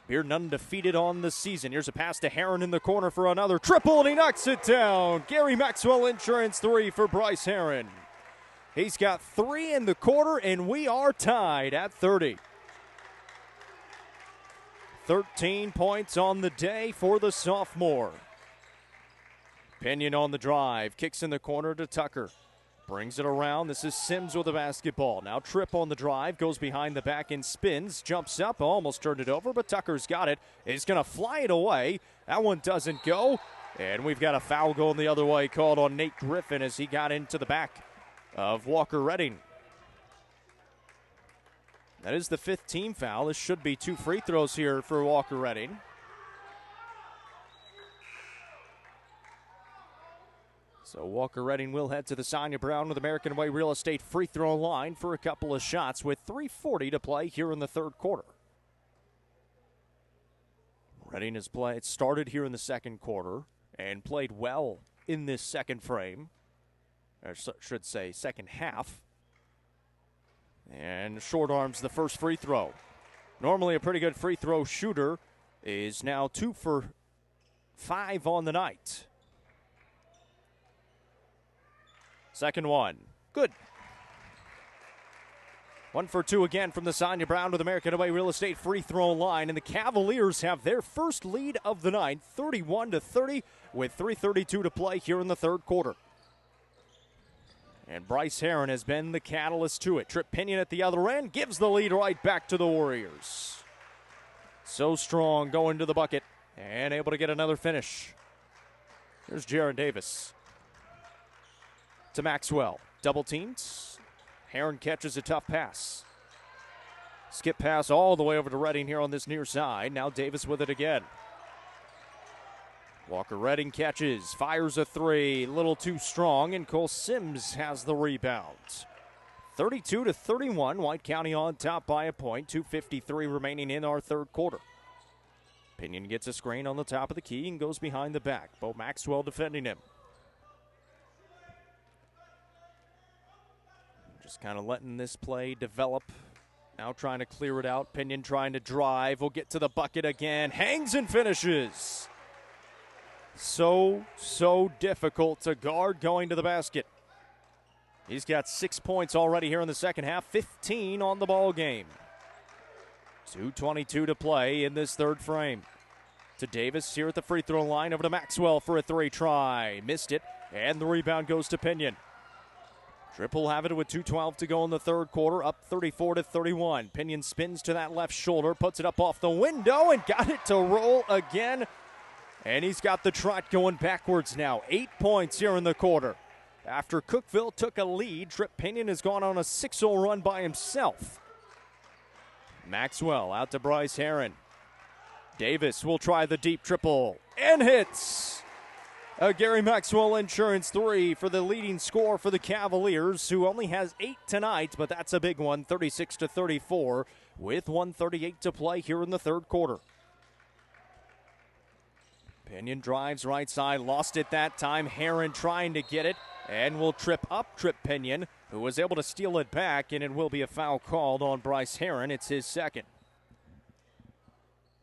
Bearden undefeated on the season. Here's a pass to Heron in the corner for another triple, and he knocks it down. Gary Maxwell Insurance 3 for Bryce Heron. He's got 3 in the quarter, and we are tied at 30. 13 points on the day for the sophomore. Pinion on the drive, kicks in the corner to Tucker. Brings it around. This is Sims with the basketball. Now Tripp on the drive, goes behind the back and spins, jumps up, almost turned it over, but Tucker's got it. He's going to fly it away. That one doesn't go, and we've got a foul going the other way called on Nate Griffin as he got into the back of Walker Redding. That is the 5th team foul. This should be 2 free throws here for Walker Redding. So Walker Redding will head to the Sonia Brown with American Way Real Estate free throw line for a couple of shots with 3:40 to play here in the third quarter. Redding has started here in the second quarter and played well in this second frame. Or should say second half. And short arms the first free throw. Normally a pretty good free throw shooter, is now 2 for 5 on the night. Second one, good. 1 for 2 again from the Sonia Brown with American Way Real Estate free throw line. And the Cavaliers have their first lead of the night, 31-30, with 3:32 to play here in the third quarter. And Bryce Heron has been the catalyst to it. Trip Pinion at the other end gives the lead right back to the Warriors. So strong going to the bucket and able to get another finish. Here's Jaron Davis to Maxwell. Double teamed. Heron catches a tough pass. Skip pass all the way over to Redding here on this near side. Now Davis with it again. Walker Redding catches, fires a 3, a little too strong, and Cole Sims has the rebound. 32-31, White County on top by a point, 2:53 remaining in our third quarter. Pinion gets a screen on the top of the key and goes behind the back. Bo Maxwell defending him. Just kind of letting this play develop. Now trying to clear it out. Pinion trying to drive. Will get to the bucket again. Hangs and finishes. So difficult to guard going to the basket. He's got 6 points already here in the second half, 15 on the ball game. 2:22 to play in this third frame. To Davis here at the free throw line, over to Maxwell for a 3 try. Missed it, and the rebound goes to Pinion. Triple have it with 2:12 to go in the third quarter, up 34-31. Pinion spins to that left shoulder, puts it up off the window, and got it to roll again. And he's got the trot going backwards now. 8 points here in the quarter. After Cookeville took a lead, Trip Pinion has gone on a 6-0 run by himself. Maxwell out to Bryce Heron. Davis will try the deep triple and hits. A Gary Maxwell Insurance 3 for the leading score for the Cavaliers, who only has 8 tonight, but that's a big one, 36-34, with 1:38 to play here in the third quarter. Pinion drives right side, lost it that time. Heron trying to get it, and will trip Pinion, who was able to steal it back, and it will be a foul called on Bryce Heron. It's his second.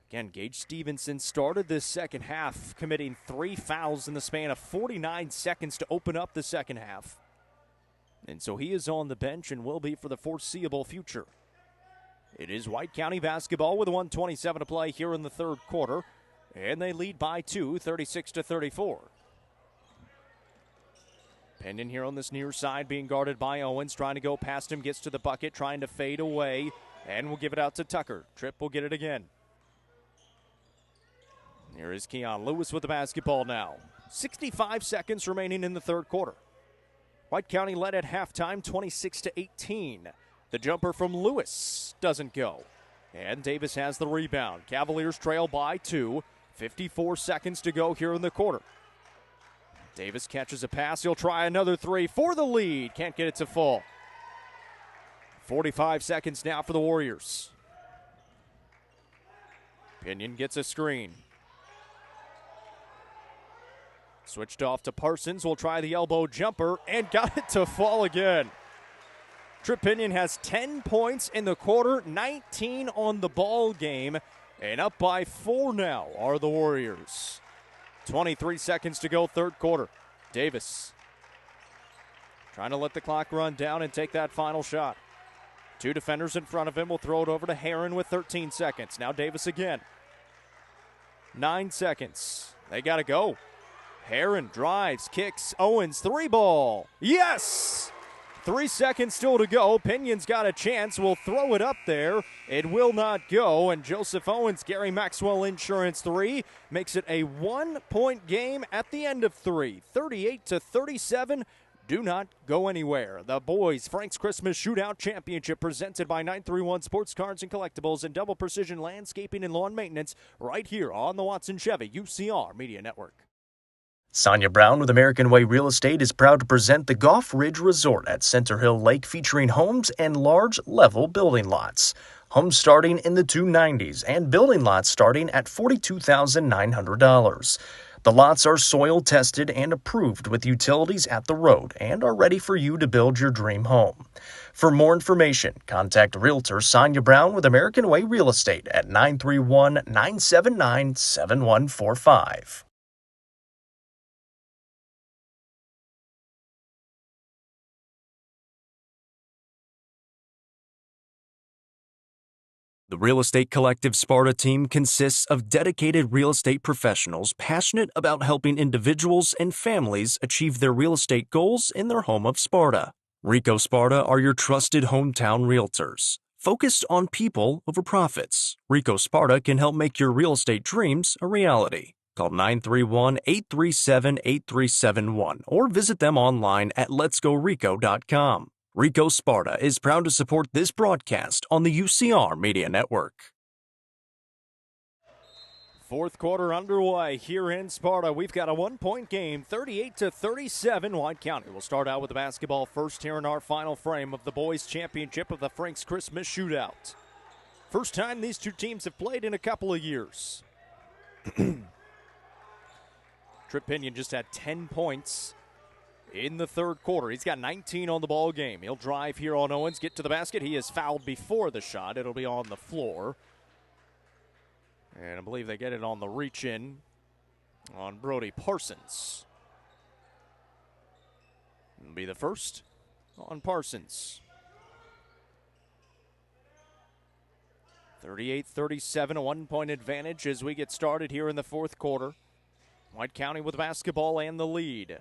Again, Gage Stevenson started this second half, committing 3 fouls in the span of 49 seconds to open up the second half. And so he is on the bench and will be for the foreseeable future. It is White County basketball with 1:27 to play here in the third quarter, and they lead by 2, 36-34. Pinion here on this near side being guarded by Owens, trying to go past him, gets to the bucket, trying to fade away, and will give it out to Tucker. Tripp will get it again. Here is Keon Lewis with the basketball now. 65 seconds remaining in the third quarter. White County led at halftime 26-18. The jumper from Lewis doesn't go. And Davis has the rebound. Cavaliers trail by 2. 54 seconds to go here in the quarter. Davis catches a pass. He'll try another 3 for the lead. Can't get it to fall. 45 seconds now for the Warriors. Pinion gets a screen. Switched off to Parsons. Will try the elbow jumper and got it to fall again. Tripp Pinion has 10 points in the quarter, 19 on the ball game, and up by 4 now are the Warriors. 23 seconds to go, third quarter. Davis trying to let the clock run down and take that final shot. 2 defenders in front of him. Will throw it over to Heron with 13 seconds. Now Davis again. 9 seconds. They got to go. Heron drives, kicks, Owens, 3 ball. Yes! 3 seconds still to go. Pinion's got a chance. Will throw it up there. It will not go. And Joseph Owens, Gary Maxwell Insurance 3, makes it a 1-point game at the end of 3. 38-37. Do not go anywhere. The boys' Frank's Christmas Shootout Championship presented by 931 Sports Cards and Collectibles and Double Precision Landscaping and Lawn Maintenance right here on the Watson Chevy UCR Media Network. Sonia Brown with American Way Real Estate is proud to present the Goff Ridge Resort at Center Hill Lake, featuring homes and large level building lots. Homes starting in the $290s and building lots starting at $42,900. The lots are soil tested and approved with utilities at the road and are ready for you to build your dream home. For more information, contact Realtor Sonia Brown with American Way Real Estate at 931-979-7145. The Real Estate Collective Sparta team consists of dedicated real estate professionals passionate about helping individuals and families achieve their real estate goals in their home of Sparta. Rico Sparta are your trusted hometown realtors. Focused on people over profits, Rico Sparta can help make your real estate dreams a reality. Call 931-837-8371 or visit them online at letsgorico.com. Rico Sparta is proud to support this broadcast on the UCR Media Network. Fourth quarter underway here in Sparta. We've got a 1-point game, 38-37. White County will start out with the basketball first here in our final frame of the boys' championship of the Frank's Christmas Shootout. First time these two teams have played in a couple of years. Tripp Pinion just had 10 points in the third quarter. He's got 19 on the ball game. He'll drive here on Owens, get to the basket. He is fouled before the shot. It'll be on the floor. And I believe they get it on the reach-in on Brody Parsons. It'll be the first on Parsons. 38-37, a 1-point advantage as we get started here in the fourth quarter. White County with basketball and the lead.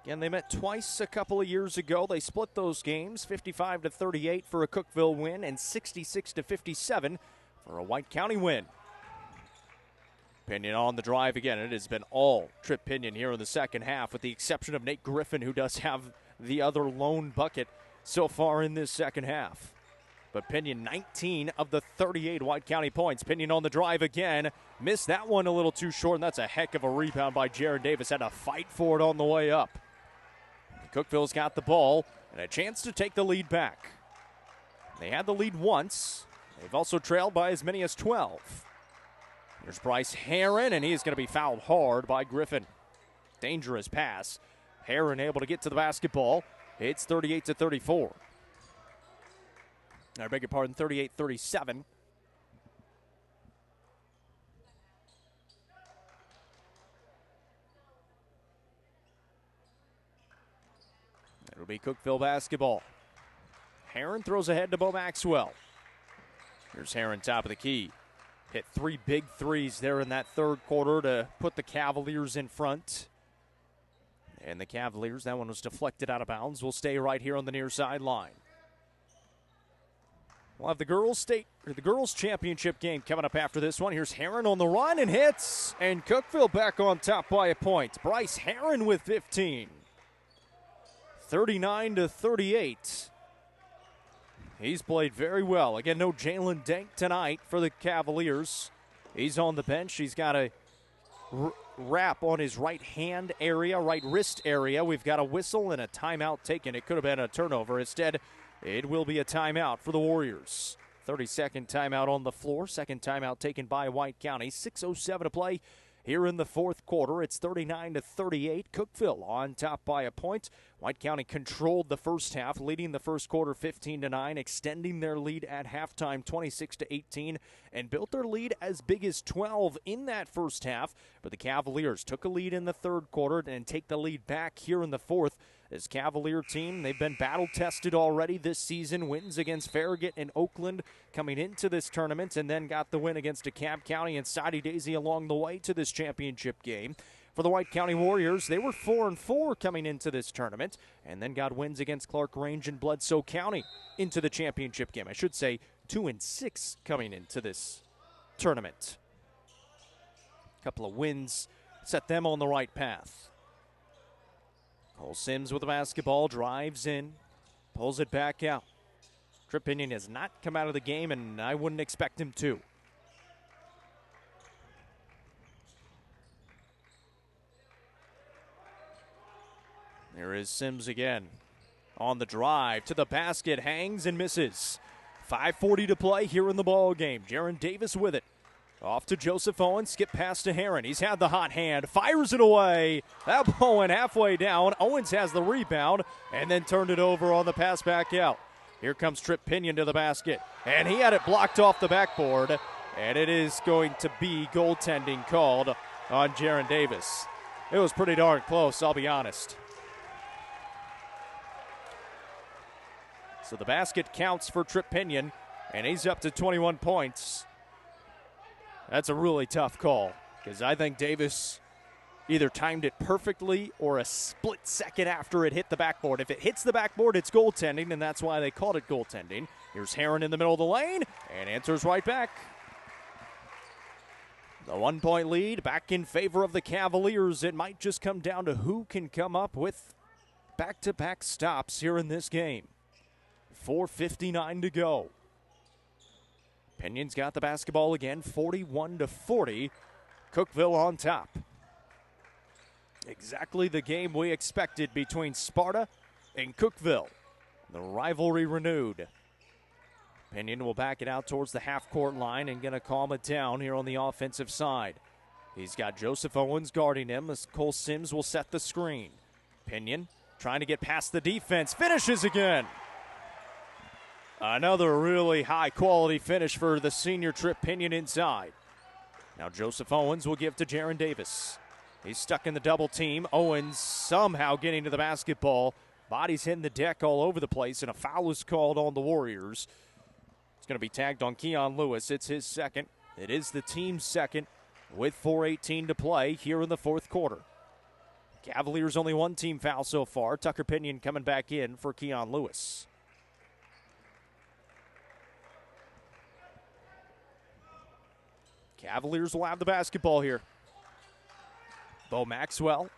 Again, they met twice a couple of years ago. They split those games, 55-38 for a Cookeville win and 66-57 for a White County win. Pinion on the drive again. It has been all Tripp Pinion here in the second half, with the exception of Nate Griffin, who does have the other lone bucket so far in this second half. But Pinion, 19 of the 38 White County points. Pinion on the drive again. Missed that one a little too short, and that's a heck of a rebound by Jaron Davis. Had to fight for it on the way up. Cookeville's got the ball and a chance to take the lead back. They had the lead once. They've also trailed by as many as 12. Here's Bryce Heron, and he's going to be fouled hard by Griffin. Dangerous pass. Heron able to get to the basketball. It's 38-34. I beg your pardon, 38-37. It'll be Cookeville basketball. Heron throws ahead to Bo Maxwell. Here's Heron, top of the key. Hit 3 big threes there in that third quarter to put the Cavaliers in front. And the Cavaliers, that one was deflected out of bounds, will stay right here on the near sideline. We'll have the girls' championship game coming up after this one. Here's Heron on the run and hits, and Cookeville back on top by a point. Bryce Heron with 15. 39-38. He's played very well. Again, no Jalen Dank tonight for the Cavaliers. He's on the bench. He's got a wrap on his right hand area, right wrist area. We've got a whistle and a timeout taken. It could have been a turnover. Instead, it will be a timeout for the Warriors. 30-second timeout on the floor. Second timeout taken by White County. 6:07 to play here in the fourth quarter. It's 39-38. Cookeville on top by a point. White County controlled the first half, leading the first quarter 15-9, extending their lead at halftime 26-18, and built their lead as big as 12 in that first half. But the Cavaliers took a lead in the third quarter and take the lead back here in the fourth. This Cavalier team, they've been battle-tested already this season. Wins against Farragut and Oakland coming into this tournament, and then got the win against DeKalb County and Soddy Daisy along the way to this championship game. For the White County Warriors, they were 4-4 coming into this tournament, and then got wins against Clark Range and Bledsoe County into the championship game. I should say 2-6 coming into this tournament. A couple of wins set them on the right path. Cole Sims with the basketball, drives in, pulls it back out. Trip Pinion has not come out of the game, and I wouldn't expect him to. There is Sims again. On the drive to the basket, hangs and misses. 5:40 to play here in the ball game. Jaron Davis with it. Off to Joseph Owens, skip pass to Heron. He's had the hot hand, fires it away. That ball went halfway down. Owens has the rebound and then turned it over on the pass back out. Here comes Trip Pinion to the basket, and he had it blocked off the backboard, and it is going to be goaltending called on Jaron Davis. It was pretty darn close, I'll be honest. So the basket counts for Trip Pinion, and he's up to 21 points. That's a really tough call, because I think Davis either timed it perfectly or a split second after it hit the backboard. If it hits the backboard, it's goaltending, and that's why they called it goaltending. Here's Heron in the middle of the lane, and answers right back. The 1-point lead back in favor of the Cavaliers. It might just come down to who can come up with back-to-back stops here in this game. 4:59 to go. Pinion's got the basketball again, 41-40. Cookeville on top. Exactly the game we expected between Sparta and Cookeville. The rivalry renewed. Pinion will back it out towards the half-court line and going to calm it down here on the offensive side. He's got Joseph Owens guarding him as Cole Sims will set the screen. Pinion trying to get past the defense, finishes again. Another really high-quality finish for the senior Trip Pinion inside. Now Joseph Owens will give to Jaron Davis. He's stuck in the double team. Owens somehow getting to the basketball. Bodies hitting the deck all over the place, and a foul is called on the Warriors. It's going to be tagged on Keon Lewis. It's his second. It is the team's second with 4:18 to play here in the fourth quarter. Cavaliers only one team foul so far. Tucker Pinion coming back in for Keon Lewis. Cavaliers will have the basketball here. Bo Maxwell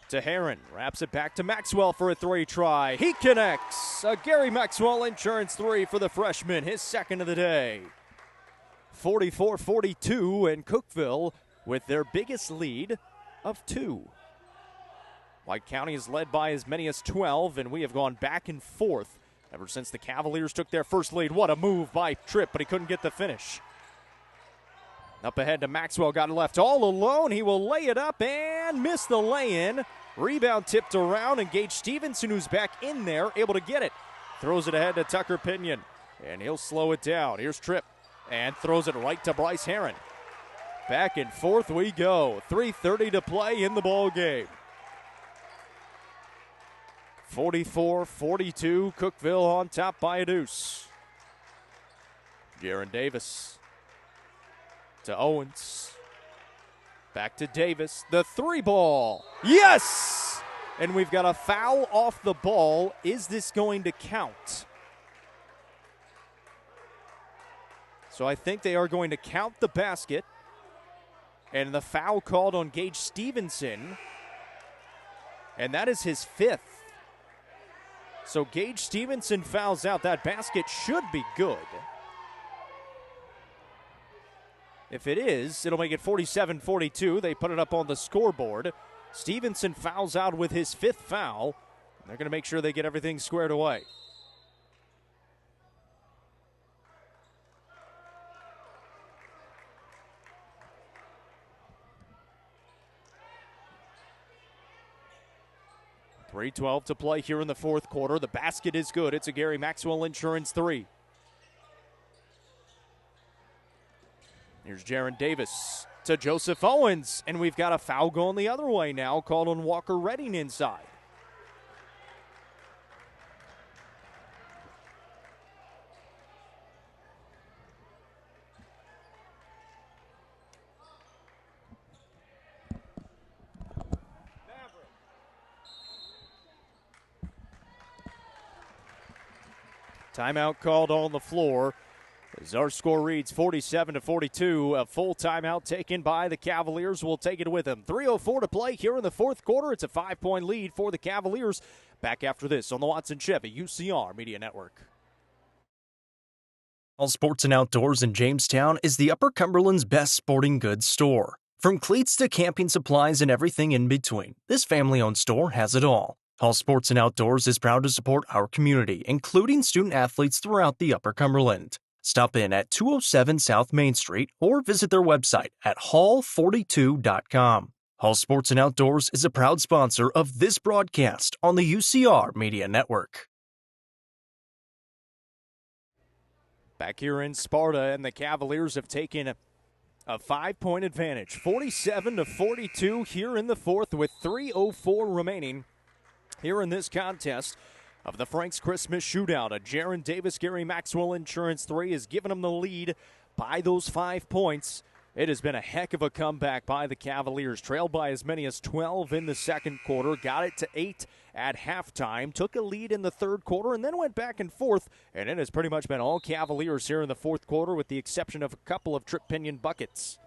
to Heron. Wraps it back to Maxwell for a three try. He connects. A Gary Maxwell insurance three for the freshman. His second of the day. 44-42, and Cookeville with their biggest lead of 2. White County is led by as many as 12, and we have gone back and forth ever since the Cavaliers took their first lead. What a move by Tripp, but he couldn't get the finish. Up ahead to Maxwell, got left all alone. He will lay it up and miss the lay-in. Rebound tipped around, and Gage Stevenson, who's back in there, able to get it. Throws it ahead to Tucker Pinion, and he'll slow it down. Here's Tripp, and throws it right to Bryce Heron. Back and forth we go. 3:30 to play in the ball game. 44-42, Cookeville on top by a deuce. Jaron Davis to Owens. Back to Davis. The 3-ball. Yes! And we've got a foul off the ball. Is this going to count? So I think they are going to count the basket. And the foul called on Gage Stevenson. And that is his 5th. So Gage Stevenson fouls out. That basket should be good. If it is, it'll make it 47-42. They put it up on the scoreboard. Stevenson fouls out with his 5th foul. They're going to make sure they get everything squared away. .312 to play here in the 4th quarter. The basket is good. It's a Gary Maxwell Insurance 3. Here's Jaron Davis to Joseph Owens, and we've got a foul going the other way now, called on Walker Redding inside. Timeout called on the floor. As our score reads 47-42, a full timeout taken by the Cavaliers. Will take it with them. 3:04 to play here in the 4th quarter. It's a 5-point lead for the Cavaliers. Back after this on the Watson Chevy UCR Media Network. All Sports and Outdoors in Jamestown is the Upper Cumberland's best sporting goods store. From cleats to camping supplies and everything in between, this family-owned store has it all. All Sports and Outdoors is proud to support our community, including student athletes throughout the Upper Cumberland. Stop in at 207 South Main Street or visit their website at hall42.com. Hall Sports and Outdoors is a proud sponsor of this broadcast on the UCR Media Network. Back here in Sparta, and the Cavaliers have taken a 5-point advantage. 47-42 here in the 4th with 3:04 remaining here in this contest of the Frank's Christmas Shootout. A Jaron Davis, Gary Maxwell Insurance 3 has given them the lead by those 5 points. It has been a heck of a comeback by the Cavaliers. Trailed by as many as 12 in the 2nd quarter. Got it to 8 at halftime. Took a lead in the 3rd quarter and then went back and forth. And it has pretty much been all Cavaliers here in the 4th quarter with the exception of a couple of Trip Pinion buckets.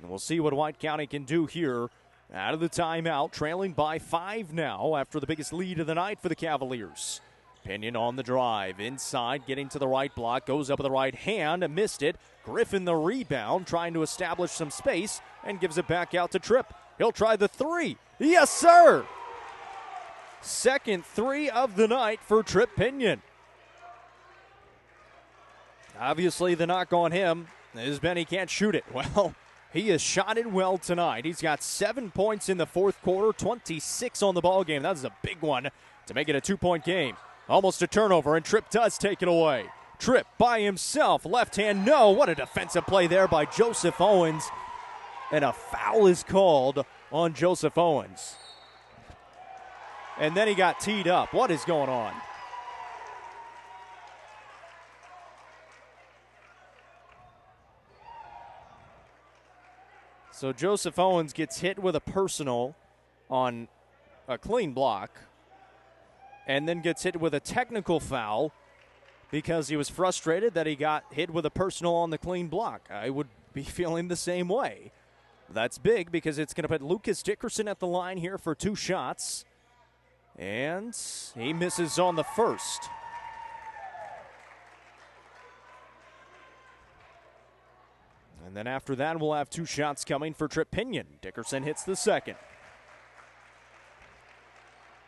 And we'll see what White County can do here. Out of the timeout, trailing by 5 now after the biggest lead of the night for the Cavaliers. Pinion on the drive, inside, getting to the right block, goes up with the right hand, missed it. Griffin the rebound, trying to establish some space, and gives it back out to Tripp. He'll try the 3. Yes, sir! Second 3 of the night for Tripp Pinion. Obviously, the knock on him has been he can't shoot it. Well, he has shot it well tonight. He's got 7 points in the 4th quarter, 26 on the ball game. That is a big one to make it a 2-point game. Almost a turnover, and Tripp does take it away. Tripp by himself, left hand, no. What a defensive play there by Joseph Owens. And a foul is called on Joseph Owens. And then he got teed up. What is going on? So Joseph Owens gets hit with a personal on a clean block and then gets hit with a technical foul because he was frustrated that he got hit with a personal on the clean block. I would be feeling the same way. That's big because it's going to put Lucas Dickerson at the line here for 2 shots. And he misses on the first. And then after that, we'll have 2 shots coming for Tripp Pinion. Dickerson hits the second.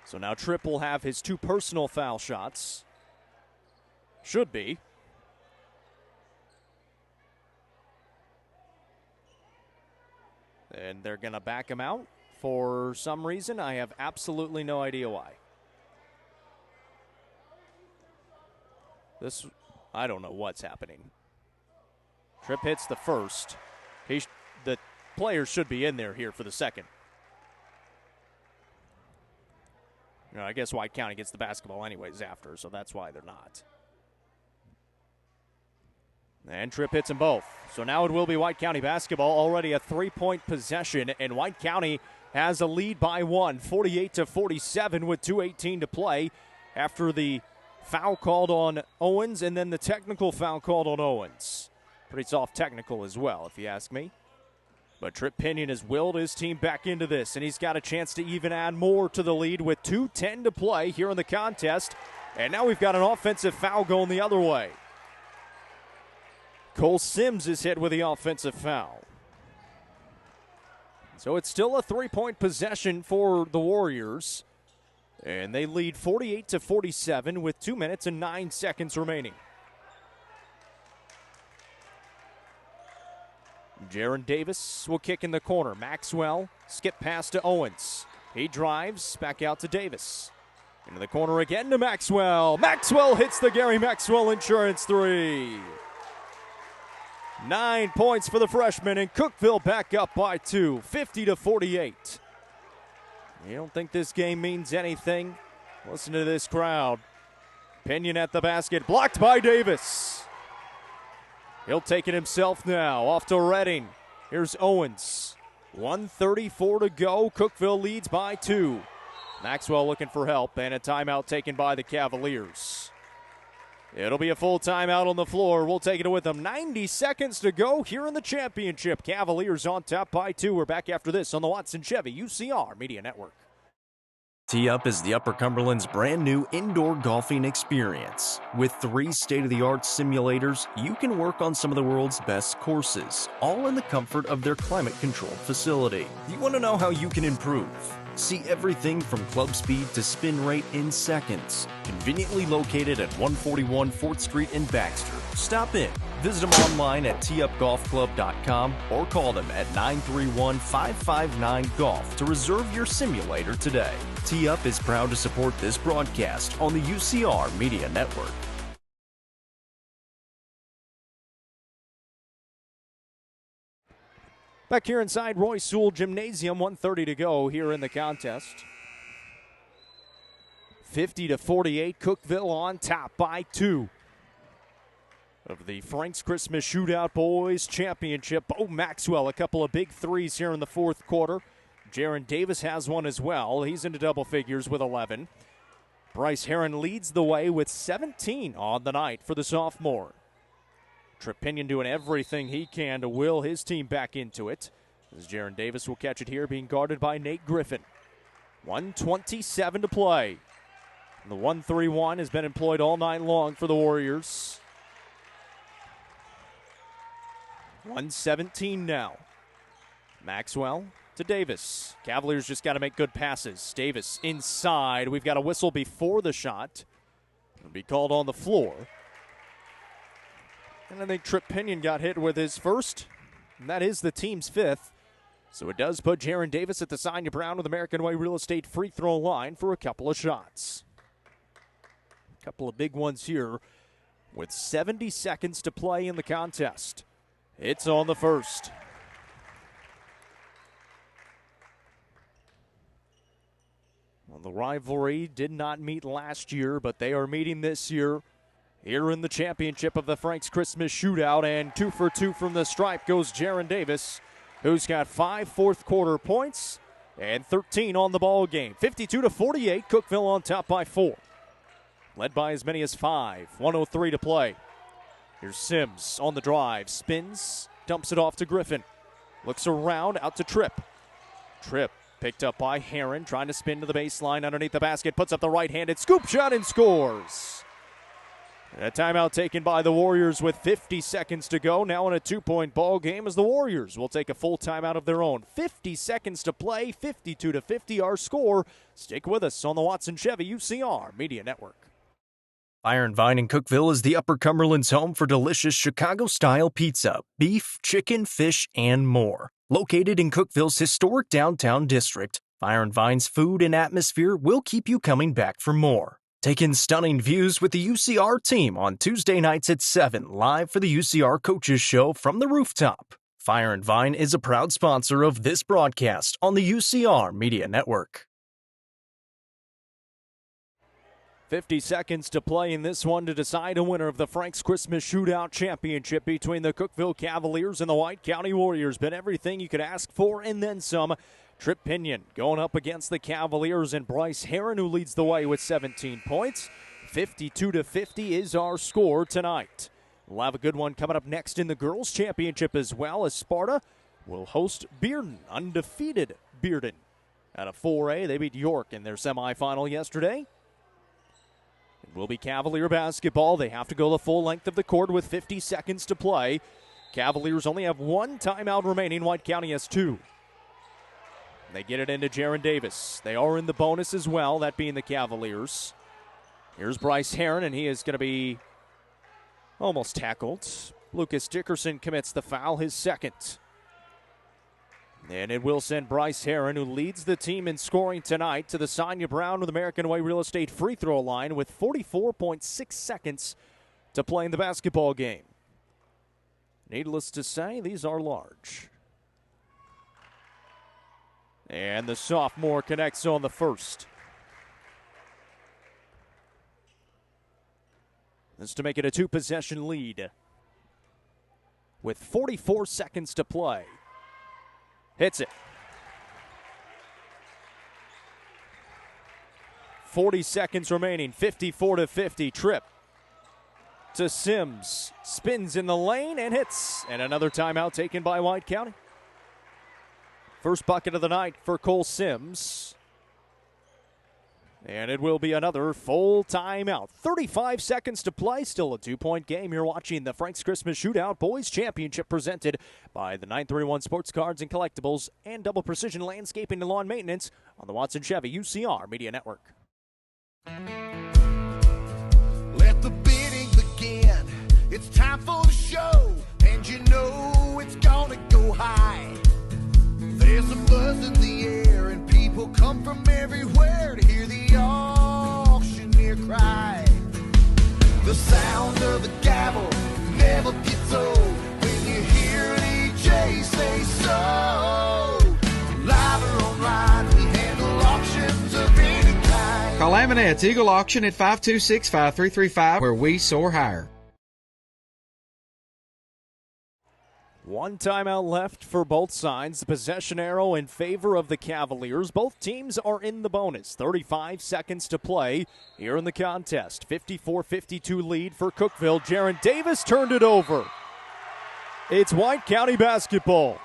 So now Tripp will have his 2 personal foul shots. Should be. And they're going to back him out for some reason. I have absolutely no idea why. I don't know what's happening. Tripp hits the first. The players should be in there here for the second. I guess White County gets the basketball anyways after, so that's why they're not. And Tripp hits them both. So now it will be White County basketball, already a 3-point possession, and White County has a lead by 1, 48-47 with 2:18 to play after the foul called on Owens and then the technical foul called on Owens. Pretty soft technical as well, if you ask me. But Tripp Pinion has willed his team back into this, and he's got a chance to even add more to the lead with 2:10 to play here in the contest. And now we've got an offensive foul going the other way. Cole Sims is hit with the offensive foul. So it's still a 3-point possession for the Warriors. And they lead 48-47 with 2 minutes and 9 seconds remaining. Jaron Davis will kick in the corner. Maxwell skip pass to Owens. He drives back out to Davis. Into the corner again to Maxwell. Maxwell hits the Gary Maxwell Insurance 3. 9 points for the freshman, and Cookeville back up by 2, 50-48. You don't think this game means anything? Listen to this crowd. Pinion at the basket, blocked by Davis. He'll take it himself now, off to Redding. Here's Owens. 1:34 to go. Cookeville leads by 2. Maxwell looking for help, and a timeout taken by the Cavaliers. It'll be a full timeout on the floor. We'll take it with them. 90 seconds to go here in the championship. Cavaliers on top by 2. We're back after this on the Watson Chevy UCR Media Network. Tee Up is the Upper Cumberland's brand new indoor golfing experience. With 3 state-of-the-art simulators, you can work on some of the world's best courses, all in the comfort of their climate-controlled facility. You want to know how you can improve? See everything from club speed to spin rate in seconds. Conveniently located at 141 4th Street in Baxter. Stop in. Visit them online at teeupgolfclub.com or call them at 931-559-GOLF to reserve your simulator today. Tee Up is proud to support this broadcast on the UCR Media Network. Back here inside Roy Sewell Gymnasium, 1:30 to go here in the contest. 50-48, Cookeville on top by 2 of the Frank's Christmas Shootout Boys Championship. Bo Maxwell, a couple of big threes here in the fourth quarter. Jaron Davis has one as well. He's into double figures with 11. Bryce Herron leads the way with 17 on the night for the sophomore. Tripp Pinion doing everything he can to will his team back into it. As Jaron Davis will catch it here, being guarded by Nate Griffin. 1:27 to play. And the 1-3-1 has been employed all night long for the Warriors. 1:17 now. Maxwell to Davis. Cavaliers just got to make good passes. Davis inside. We've got a whistle before the shot. It'll be called on the floor. And I think Tripp Pinion got hit with his first, and that is the team's 5th. So it does put Jaron Davis at the Sonia Brown with American Way Real Estate free throw line for a couple of shots. A couple of big ones here with 70 seconds to play in the contest. It's on the first. Well, the rivalry did not meet last year, but they are meeting this year. Here in the championship of the Frank's Christmas Shootout, and 2 for 2 from the stripe goes Jaron Davis, who's got 5 fourth-quarter points and 13 on the ball game. 52-48, Cookeville on top by 4. Led by as many as 5. 1:03 to play. Here's Sims on the drive, spins, dumps it off to Griffin. Looks around, out to Tripp. Tripp picked up by Herron, trying to spin to the baseline underneath the basket, puts up the right-handed scoop shot and scores. A timeout taken by the Warriors with 50 seconds to go. Now in a 2-point ball game as the Warriors will take a full timeout of their own. 50 seconds to play, 52-50 our score. Stick with us on the Watson Chevy UCR Media Network. Fire and Vine in Cookeville is the Upper Cumberland's home for delicious Chicago-style pizza, beef, chicken, fish, and more. Located in Cookeville's historic downtown district, Fire and Vine's food and atmosphere will keep you coming back for more. Take in stunning views with the UCR team on Tuesday nights at 7, live for the UCR Coaches Show from the rooftop. Fire and Vine is a proud sponsor of this broadcast on the UCR Media Network. 50 seconds to play in this one to decide a winner of the Frank's Christmas Shootout Championship between the Cookeville Cavaliers and the White County Warriors. Been everything you could ask for and then some. Trip Pinion going up against the Cavaliers and Bryce Heron, who leads the way with 17 points. 52-50 is our score tonight. We'll have a good one coming up next in the Girls Championship as well, as Sparta will host Bearden, undefeated Bearden. Out of 4A, they beat York in their semifinal yesterday. It will be Cavalier basketball. They have to go the full length of the court with 50 seconds to play. Cavaliers only have one timeout remaining. White County has two. They get it into Jaron Davis. They are in the bonus as well, that being the Cavaliers. Here's Bryce Heron, and he is going to be almost tackled. Lucas Dickerson commits the foul, his second. And it will send Bryce Heron, who leads the team in scoring tonight, to the Sonia Brown with American Way Real Estate free throw line with 44.6 seconds to play in the basketball game. Needless to say, these are large. And the sophomore connects on the first. This to make it a two-possession lead. With 44 seconds to play. Hits it. 40 seconds remaining, 54-50. Trip to Sims. Spins in the lane and hits. And another timeout taken by White County. First bucket of the night for Cole Sims. And it will be another full timeout. 35 seconds to play. Still a 2-point game. You're watching the Frank's Christmas Shootout Boys Championship presented by the 931 Sports Cards and Collectibles and Double Precision Landscaping and Lawn Maintenance on the Watson Chevy UCR Media Network. Let the bidding begin. It's time for the show. And you know it's gonna go high. There's a buzz in the air and people come from everywhere to hear the auctioneer cry. The sound of the gavel never gets old when you hear an EJ say so. Live or online, we handle auctions of any kind. Call Aminette's Eagle Auction at 526-5335, where we soar higher. One timeout left for both sides. The possession arrow in favor of the Cavaliers. Both teams are in the bonus. 35 seconds to play here in the contest. 54-52 lead for Cookeville. Jaron Davis turned it over. It's White County basketball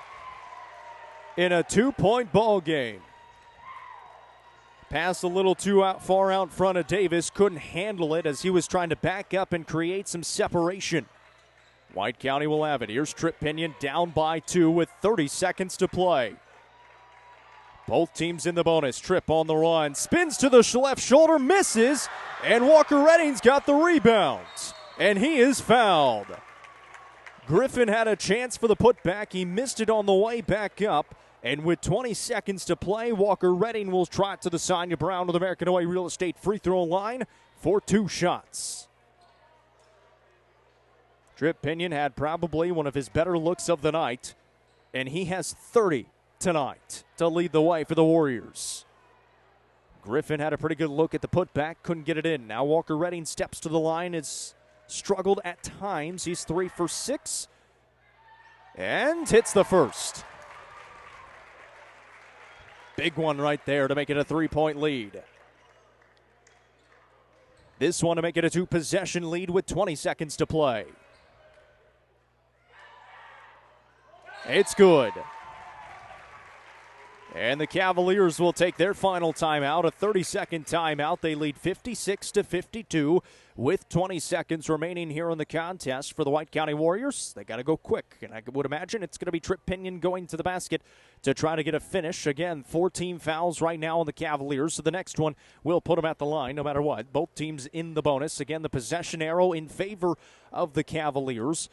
in a 2-point ball game. Pass a little too far out front of Davis. Couldn't handle it as he was trying to back up and create some separation. White County will have it. Here's Trip Pinion down by 2 with 30 seconds to play. Both teams in the bonus. Trip on the run. Spins to the left shoulder. Misses. And Walker Redding's got the rebound. And he is fouled. Griffin had a chance for the putback. He missed it on the way back up. And with 20 seconds to play, Walker Redding will trot to the Sonia Brown with American Way Real Estate free throw line for 2 shots. Trip Pinion had probably one of his better looks of the night, and he has 30 tonight to lead the way for the Warriors. Griffin had a pretty good look at the putback, couldn't get it in. Now Walker Redding steps to the line, has struggled at times. He's 3 for 6 and hits the first. Big one right there to make it a 3-point lead. This one to make it a 2-possession lead with 20 seconds to play. It's good. And the Cavaliers will take their final timeout, a 30-second timeout. They lead 56-52 with 20 seconds remaining here in the contest for the White County Warriors. They got to go quick, and I would imagine it's going to be Trip Pinion going to the basket to try to get a finish. Again, 4 team fouls right now on the Cavaliers, so the next one will put them at the line no matter what. Both teams in the bonus. Again, the possession arrow in favor of the Cavaliers.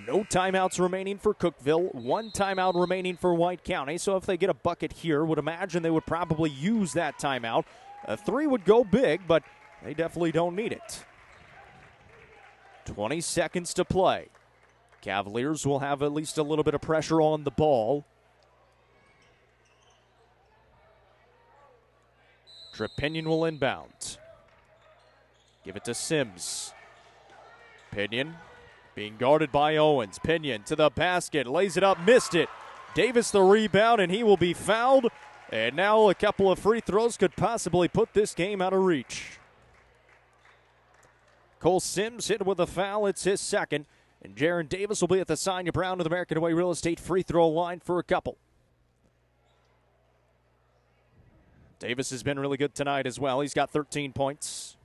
No timeouts remaining for Cookeville. 1 timeout remaining for White County. So if they get a bucket here, would imagine they would probably use that timeout. A 3 would go big, but they definitely don't need it. 20 seconds to play. Cavaliers will have at least a little bit of pressure on the ball. Trip Pinion will inbound. Give it to Sims. Pinion being guarded by Owens. Pinion to the basket, lays it up, missed it. Davis the rebound, and he will be fouled. And now a couple of free throws could possibly put this game out of reach. Cole Sims hit with a foul. It's his second. And Jaron Davis will be at the Sonia Brown of the American Way Real Estate free throw line for a couple. Davis has been really good tonight as well. He's got 13 points.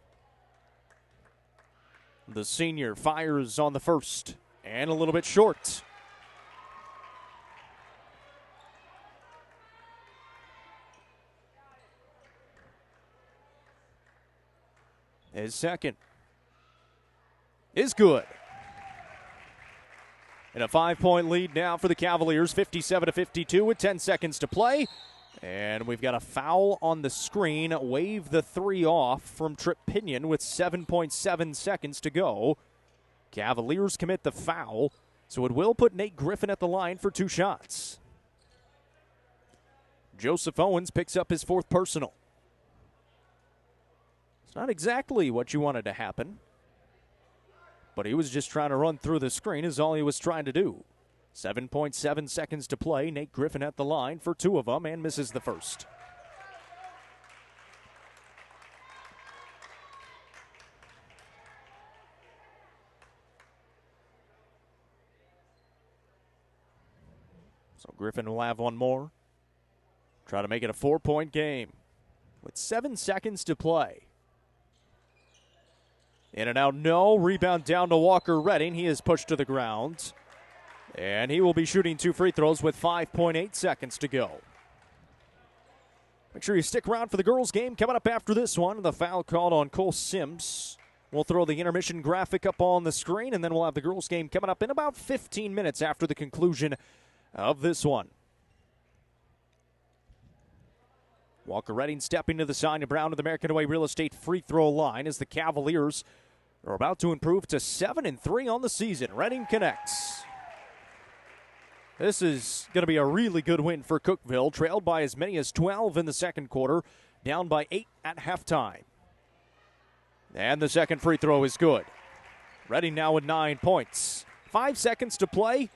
The senior fires on the first and a little bit short. His second is good. And a 5-point lead now for the Cavaliers, 57-52 with 10 seconds to play. And we've got a foul on the screen. Wave the three off from Trip Pinion with 7.7 seconds to go. Cavaliers commit the foul, so it will put Nate Griffin at the line for 2 shots. Joseph Owens picks up his 4th personal. It's not exactly what you wanted to happen, but he was just trying to run through the screen is all he was trying to do. 7.7 seconds to play. Nate Griffin at the line for 2 of them and misses the first. So Griffin will have one more. Try to make it a 4-point game with 7 seconds to play. In and out, no. Rebound down to Walker Redding. He is pushed to the ground. And he will be shooting 2 free throws with 5.8 seconds to go. Make sure you stick around for the girls' game coming up after this one. The foul called on Cole Sims. We'll throw the intermission graphic up on the screen, and then we'll have the girls' game coming up in about 15 minutes after the conclusion of this one. Walker Redding stepping to the Sonia Brown of the American Way Real Estate free throw line as the Cavaliers are about to improve to 7-3 on the season. Redding connects. This is going to be a really good win for Cookeville, trailed by as many as 12 in the second quarter, down by 8 at halftime. And the second free throw is good. Redding now with 9 points. 5 seconds to play,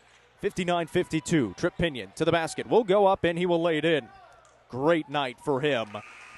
59-52. Trip Pinion to the basket. Will go up and he will lay it in. Great night for him,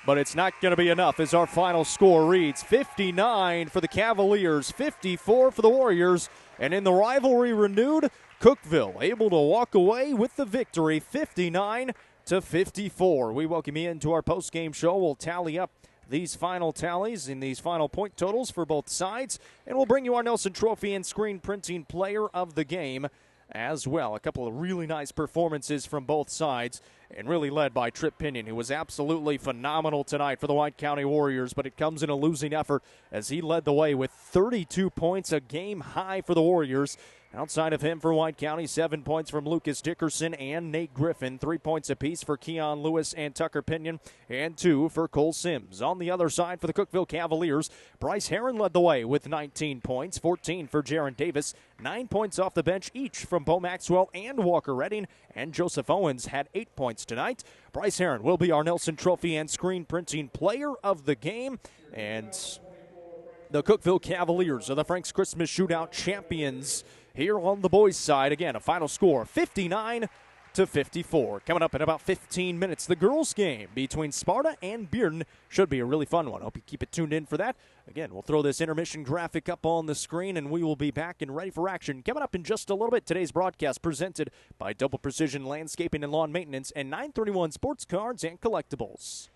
but it's not going to be enough as our final score reads 59 for the Cavaliers, 54 for the Warriors, and in the rivalry renewed, Cookeville able to walk away with the victory, 59-54. We welcome you into our post-game show. We'll tally up these final tallies and these final point totals for both sides, and we'll bring you our Nelson Trophy and Screen Printing Player of the Game as well. A couple of really nice performances from both sides, and really led by Trip Pinion, who was absolutely phenomenal tonight for the White County Warriors, but it comes in a losing effort as he led the way with 32 points, a game high for the Warriors. Outside of him for White County, 7 points from Lucas Dickerson and Nate Griffin, 3 points apiece for Keon Lewis and Tucker Pinion, and 2 for Cole Sims. On the other side for the Cookeville Cavaliers, Bryce Herron led the way with 19 points, 14 for Jaron Davis, 9 points off the bench each from Bo Maxwell and Walker Redding, and Joseph Owens had 8 points tonight. Bryce Herron will be our Nelson Trophy and Screen Printing Player of the Game, and the Cookeville Cavaliers are the Frank's Christmas Shootout champions here on the boys' side. Again, a final score, 59-54. Coming up in about 15 minutes, the girls' game between Sparta and Bearden should be a really fun one. Hope you keep it tuned in for that. Again, we'll throw this intermission graphic up on the screen, and we will be back and ready for action. Coming up in just a little bit, today's broadcast presented by Double Precision Landscaping and Lawn Maintenance and 931 Sports Cards and Collectibles.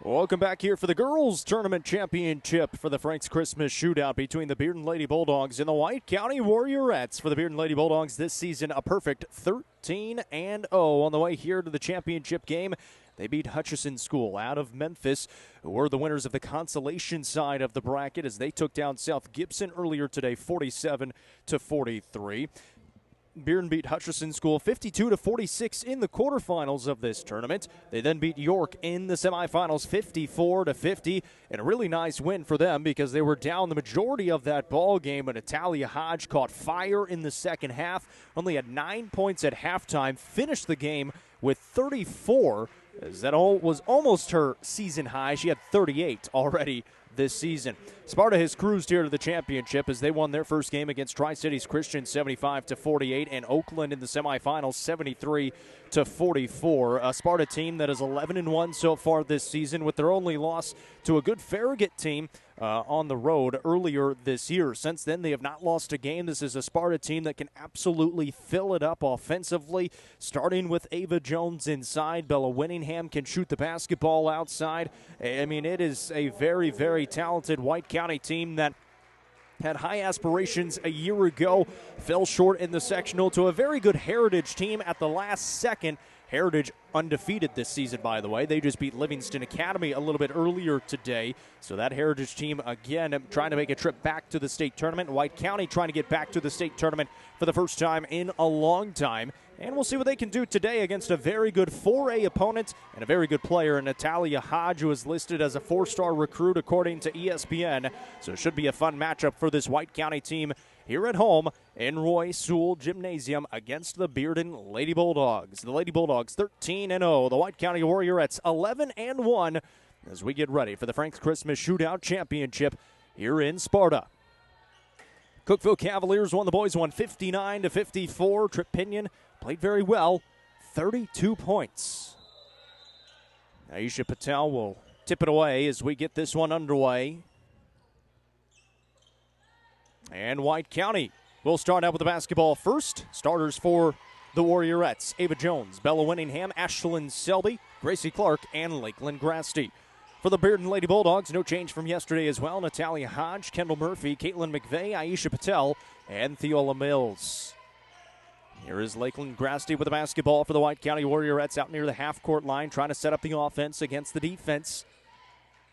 Welcome back here for the girls' tournament championship for the Frank's Christmas Shootout between the Bearden Lady Bulldogs and the White County Warriorettes. For the Bearden Lady Bulldogs this season, a perfect 13-0 on the way here to the championship game. They beat Hutchison School out of Memphis, who were the winners of the consolation side of the bracket as they took down South Gibson earlier today, 47-43. Bearden beat Hutchison School 52-46 in the quarterfinals of this tournament. They then beat York in the semifinals 54-50, and a really nice win for them because they were down the majority of that ball game, but Natalia Hodge caught fire in the second half, only had 9 points at halftime, finished the game with 34, as that was almost her season high. She had 38 already this season. Sparta has cruised here to the championship as they won their first game against Tri-Cities Christian 75-48 and Oakland in the semifinals 73-44. A Sparta team that is 11-1 so far this season with their only loss to a good Farragut team on the road earlier this year. Since then, they have not lost a game. This is a Sparta team that can absolutely fill it up offensively, starting with Ava Jones inside. Bella Winningham can shoot the basketball outside. I mean, it is a very, very talented White County team that had high aspirations a year ago, fell short in the sectional to a very good Heritage team at the last second. Heritage undefeated this season, by the way. They just beat Livingston Academy a little bit earlier today. So that Heritage team, again, trying to make a trip back to the state tournament. White County trying to get back to the state tournament for the first time in a long time. And we'll see what they can do today against a very good 4A opponent and a very good player, Natalia Hodge, who is listed as a 4-star recruit according to ESPN. So it should be a fun matchup for this White County team here at home in Roy Sewell Gymnasium against the Bearden Lady Bulldogs. The Lady Bulldogs 13-0, the White County Warriorettes 11-1 as we get ready for the Frank's Christmas Shootout Championship here in Sparta. Cookeville Cavaliers won. The boys won 59-54. Trip Pinion played very well, 32 points. Aisha Patel will tip it away as we get this one underway. And White County will start out with the basketball first. Starters for the Warriorettes: Ava Jones, Bella Winningham, Ashlyn Selby, Gracie Clark, and Lakeland Grasty. For the Bearden Lady Bulldogs, no change from yesterday as well. Natalia Hodge, Kendall Murphy, Caitlin McVeigh, Aisha Patel, and Theola Mills. Here is Lakeland Grasty with the basketball for the White County Warriorettes out near the half-court line, trying to set up the offense against the defense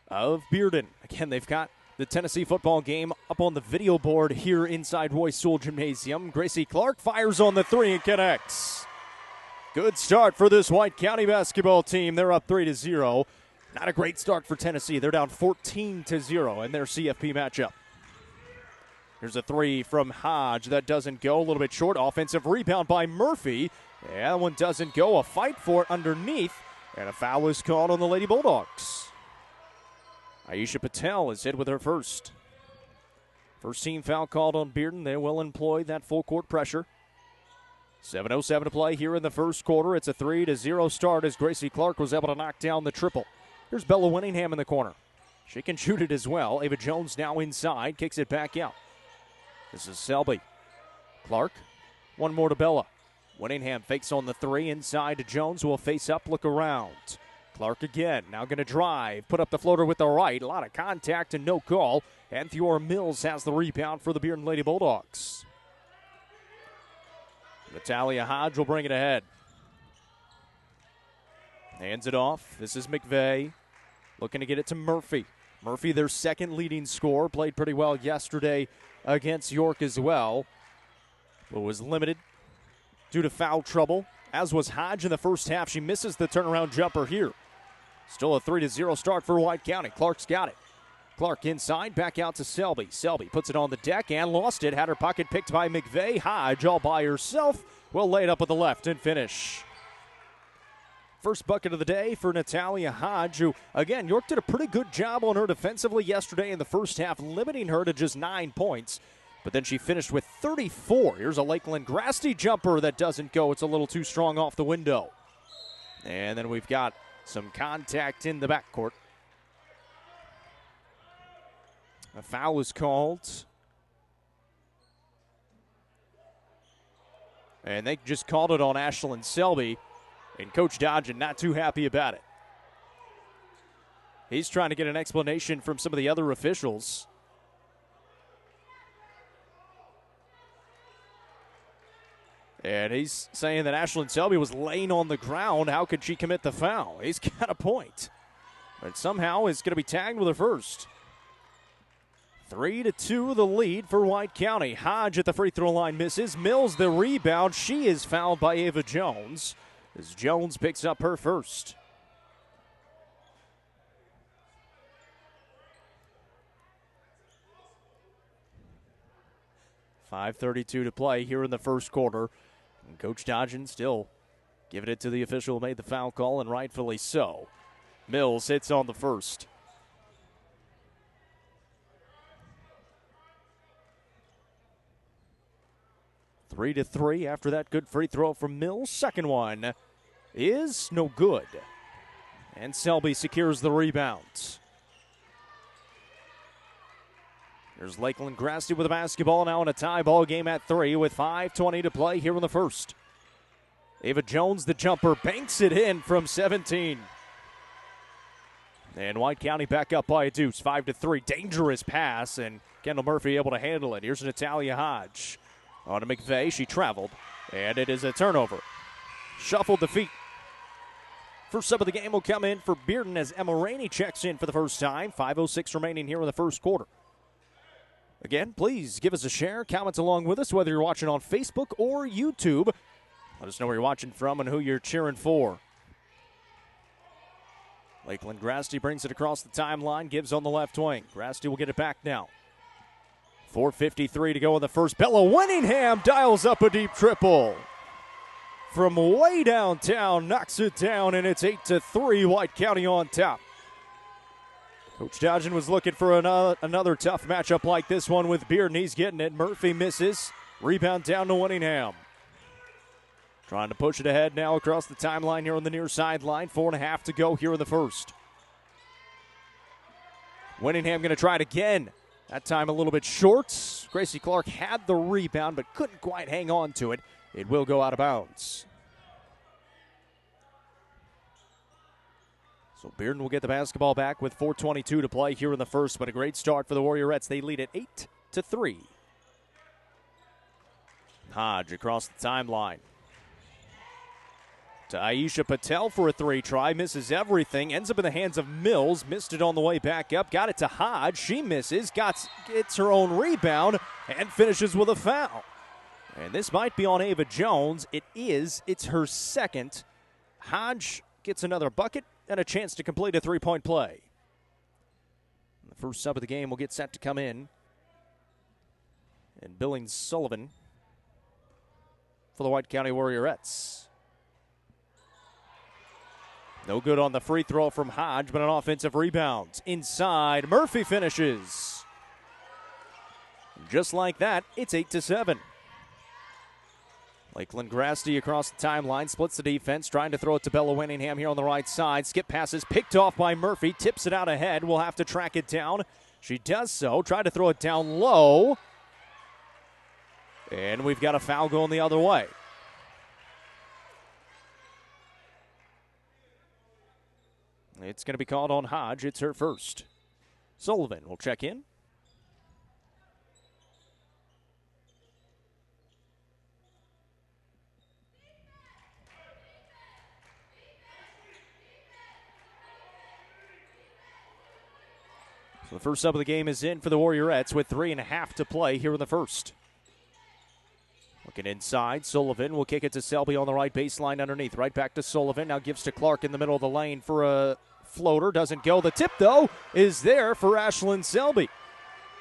of Bearden. Again, they've got the Tennessee football game up on the video board here inside Roy Sewell Gymnasium. Gracie Clark fires on the three and connects. Good start for this White County basketball team. They're up 3-0. Not a great start for Tennessee. They're down 14-0 in their CFP matchup. Here's a three from Hodge. That doesn't go. A little bit short. Offensive rebound by Murphy. Yeah, that one doesn't go. A fight for it underneath. And a foul is called on the Lady Bulldogs. Aisha Patel is hit with her first. First team foul called on Bearden. They will employ that full court pressure. 7:07 to play here in the first quarter. It's a 3-0 start as Gracie Clark was able to knock down the triple. Here's Bella Winningham in the corner. She can shoot it as well. Ava Jones now inside, kicks it back out. This is Selby. Clark, one more to Bella. Winningham fakes on the three inside to Jones, who will face up, look around. Clark again, now going to drive, put up the floater with the right. A lot of contact and no call. And Theora Mills has the rebound for the Bearden Lady Bulldogs. Natalia Hodge will bring it ahead. Hands it off. This is McVeigh. Looking to get it to Murphy. Murphy, their second leading scorer, played pretty well yesterday against York as well, but was limited due to foul trouble, as was Hodge in the first half. She misses the turnaround jumper here. Still a 3-0 start for White County. Clark's got it. Clark inside, back out to Selby. Selby puts it on the deck and lost it. Had her pocket picked by McVeigh. Hodge all by herself will lay it up with the left and finish. First bucket of the day for Natalia Hodge, who, again, York did a pretty good job on her defensively yesterday in the first half, limiting her to just 9 points. But then she finished with 34. Here's a Lakeland Grasty jumper that doesn't go. It's a little too strong off the window. And then we've got some contact in the backcourt. A foul is called. And they just called it on Ashlyn Selby. And Coach Dodgen not too happy about it. He's trying to get an explanation from some of the other officials. And he's saying that Ashlyn Selby was laying on the ground. How could she commit the foul? He's got a point. But somehow is going to be tagged with her first. 3-2 the lead for White County. Hodge at the free throw line misses. Mills the rebound. She is fouled by Ava Jones as Jones picks up her first. .5:32 to play here in the first quarter. And Coach Dodgen still giving it to the official who made the foul call, and rightfully so. Mills hits on the first. Three to three after that good free throw from Mills. Second one is no good. And Selby secures the rebound. There's Lakeland Grassley with the basketball now in a tie ball game at 3 with 5:20 to play here in the first. Ava Jones, the jumper, banks it in from 17. And White County back up by a deuce, 5-3. Dangerous pass, and Kendall Murphy able to handle it. Here's Natalia Hodge. On to McVeigh, she traveled, and it is a turnover. Shuffled the feet. First sub of the game will come in for Bearden as Emma Rainey checks in for the first time. 5:06 remaining here in the first quarter. Again, please give us a share, comments along with us, whether you're watching on Facebook or YouTube. Let us know where you're watching from and who you're cheering for. Lakeland Grassley brings it across the timeline, gives on the left wing. Grassley will get it back now. 4:53 to go in the first. Bella Winningham dials up a deep triple. From way downtown, knocks it down, and it's 8-3, White County on top. Coach Dodgen was looking for another tough matchup like this one with Bearden. He's getting it. Murphy misses. Rebound down to Winningham. Trying to push it ahead now across the timeline here on the near sideline. 4.5 to go here in the first. Winningham going to try it again. That time a little bit short. Gracie Clark had the rebound but couldn't quite hang on to it. It will go out of bounds. So Bearden will get the basketball back with 4:22 to play here in the first, but a great start for the Warriorettes. They lead at 8-3. Hodge across the timeline. To Aisha Patel for a three try. Misses everything. Ends up in the hands of Mills. Missed it on the way back up. Got it to Hodge. She misses. Gets her own rebound and finishes with a foul. And this might be on Ava Jones. It is. It's her second. Hodge gets another bucket and a chance to complete a three-point play. The first sub of the game will get set to come in. And Billings Sullivan for the White County Warriorettes. No good on the free throw from Hodge, but an offensive rebound. Inside, Murphy finishes. Just like that, it's 8-7. Lakeland Grassley across the timeline, splits the defense, trying to throw it to Bella Winningham here on the right side. Skip passes, picked off by Murphy, tips it out ahead. We'll have to track it down. She does so, try to throw it down low. And we've got a foul going the other way. It's going to be called on Hodge. It's her first. Sullivan will check in. So the first sub of the game is in for the Warriorettes with 3.5 to play here in the first. Looking inside, Sullivan will kick it to Selby on the right baseline underneath. Right back to Sullivan. Now gives to Clark in the middle of the lane for a floater. Doesn't go. The tip, though, is there for Ashlyn Selby.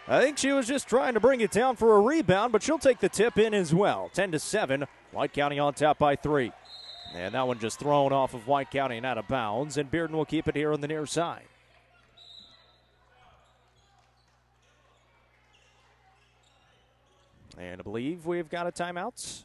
I think she was just trying to bring it down for a rebound, but she'll take the tip in as well. 10-7. White County on top by 3. And that one just thrown off of White County and out of bounds. And Bearden will keep it here on the near side. And I believe we've got a timeout.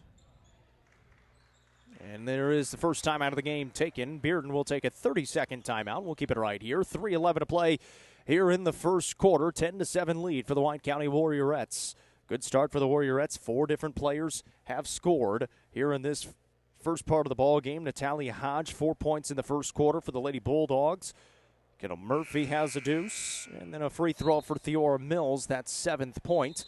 And there is the first timeout of the game taken. Bearden will take a 30-second timeout. We'll keep it right here. 3:11 to play here in the first quarter. 10-7 lead for the White County Warriorettes. Good start for the Warriorettes. 4 different players have scored here in this first part of the ball game. Natalia Hodge, 4 points in the first quarter for the Lady Bulldogs. Murphy has a deuce, and then a free throw for Theora Mills, that's 7th point.